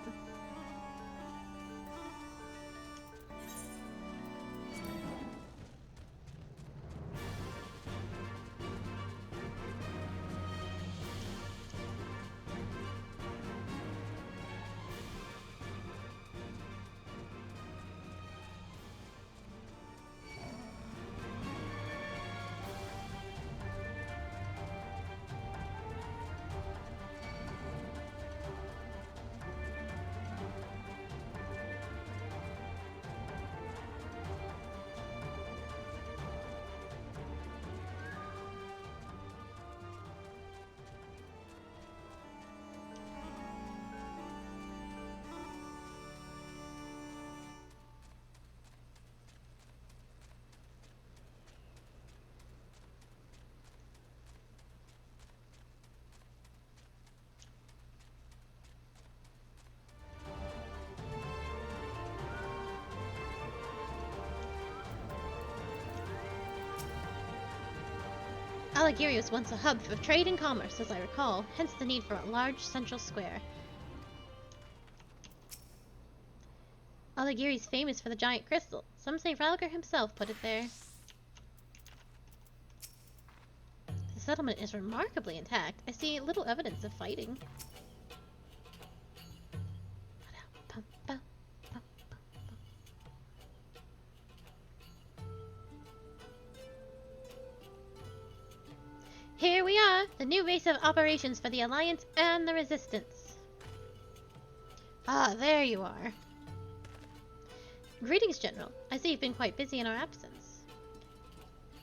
Aligiri was once a hub for trade and commerce, as I recall, hence the need for a large central square. Aligiri is famous for the giant crystal. Some say Ralgar himself put it there. The settlement is remarkably intact. I see little evidence of fighting. Here we are, the new base of operations for the Alliance and the Resistance. Ah, there you are. Greetings, General. I see you've been quite busy in our absence.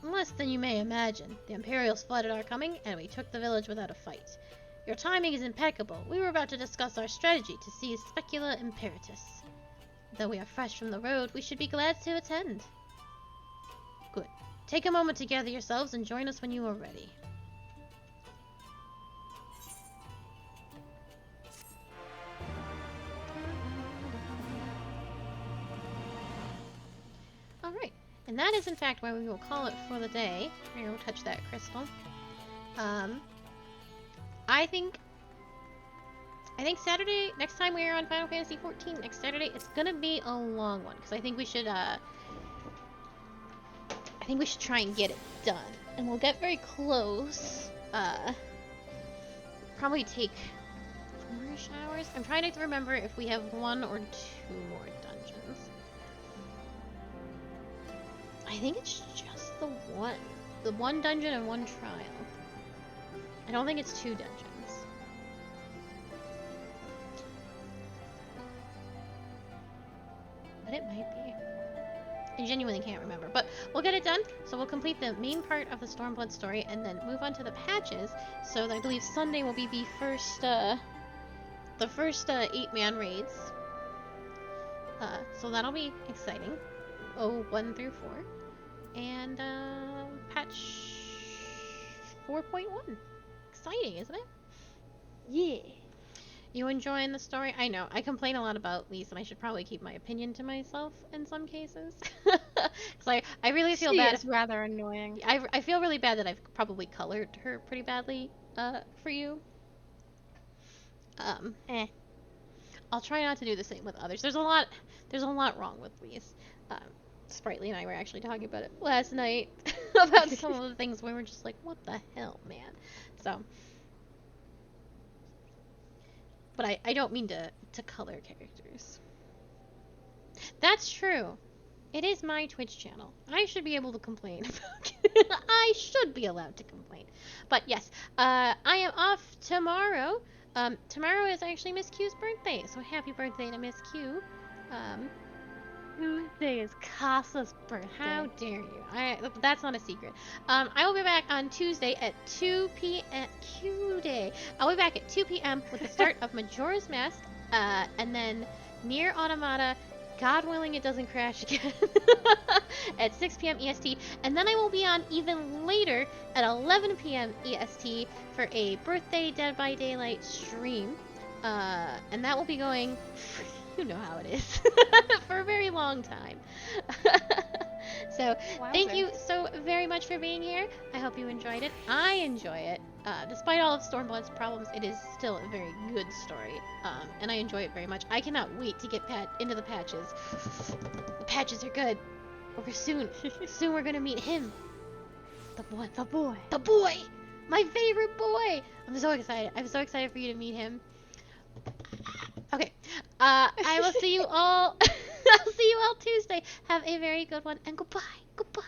Less than you may imagine. The Imperials flooded our coming, and we took the village without a fight. Your timing is impeccable. We were about to discuss our strategy to seize Specula Imperatus. Though we are fresh from the road, we should be glad to attend. Good. Take a moment to gather yourselves and join us when you are ready. Alright, and that is in fact where we will call it for the day. We're going to touch that crystal. I think Saturday, next time we are on Final Fantasy XIV, next Saturday, it's gonna be a long one, because I think we should try and get it done. And we'll get very close. Probably take 4-ish hours. I'm trying to remember if we have 1 or 2 more dungeons. I think it's just the one. The 1 dungeon and 1 trial. I don't think it's 2 dungeons. But it might be. I genuinely can't remember. But we'll get it done. So we'll complete the main part of the Stormblood story and then move on to the patches. So I believe Sunday will be the first 8-man raids. So that'll be exciting. 1 through 4. And patch 4.1. Exciting, isn't it? Yeah. You enjoying the story? I know, I complain a lot about Lise, and I should probably keep my opinion to myself in some cases. Because I really feel bad. It's rather annoying. I feel really bad that I've probably colored her pretty badly for you. I'll try not to do the same with others. There's a lot wrong with Lise. Sprightly and I were actually talking about it last night about some of the things we were just like, what the hell, man? So, but I don't mean to color characters. That's true. It is my Twitch channel. I should be able to complain about it. I should be allowed to complain. But yes, I am off tomorrow. Tomorrow is actually Miss Q's birthday, so happy birthday to Miss Q. Tuesday is Casa's birthday. How dare you? That's not a secret. I will be back on Tuesday at 2 p.m. Q-Day. I'll be back at 2 p.m. with the start of Majora's Mask, and then Nier Automata, God willing it doesn't crash again, at 6 p.m. EST. And then I will be on even later at 11 p.m. EST for a birthday Dead by Daylight stream. And that will be going... You know how it is. For a very long time. So, thank you so very much for being here. I hope you enjoyed it. I enjoy it. Despite all of Stormblood's problems, it is still a very good story. And I enjoy it very much. I cannot wait to get into the patches. The patches are good. Soon we're gonna meet him. The boy! My favorite boy! I'm so excited. I'm so excited for you to meet him. Okay, I will see you all. I'll see you all Tuesday. Have a very good one, and goodbye. Goodbye.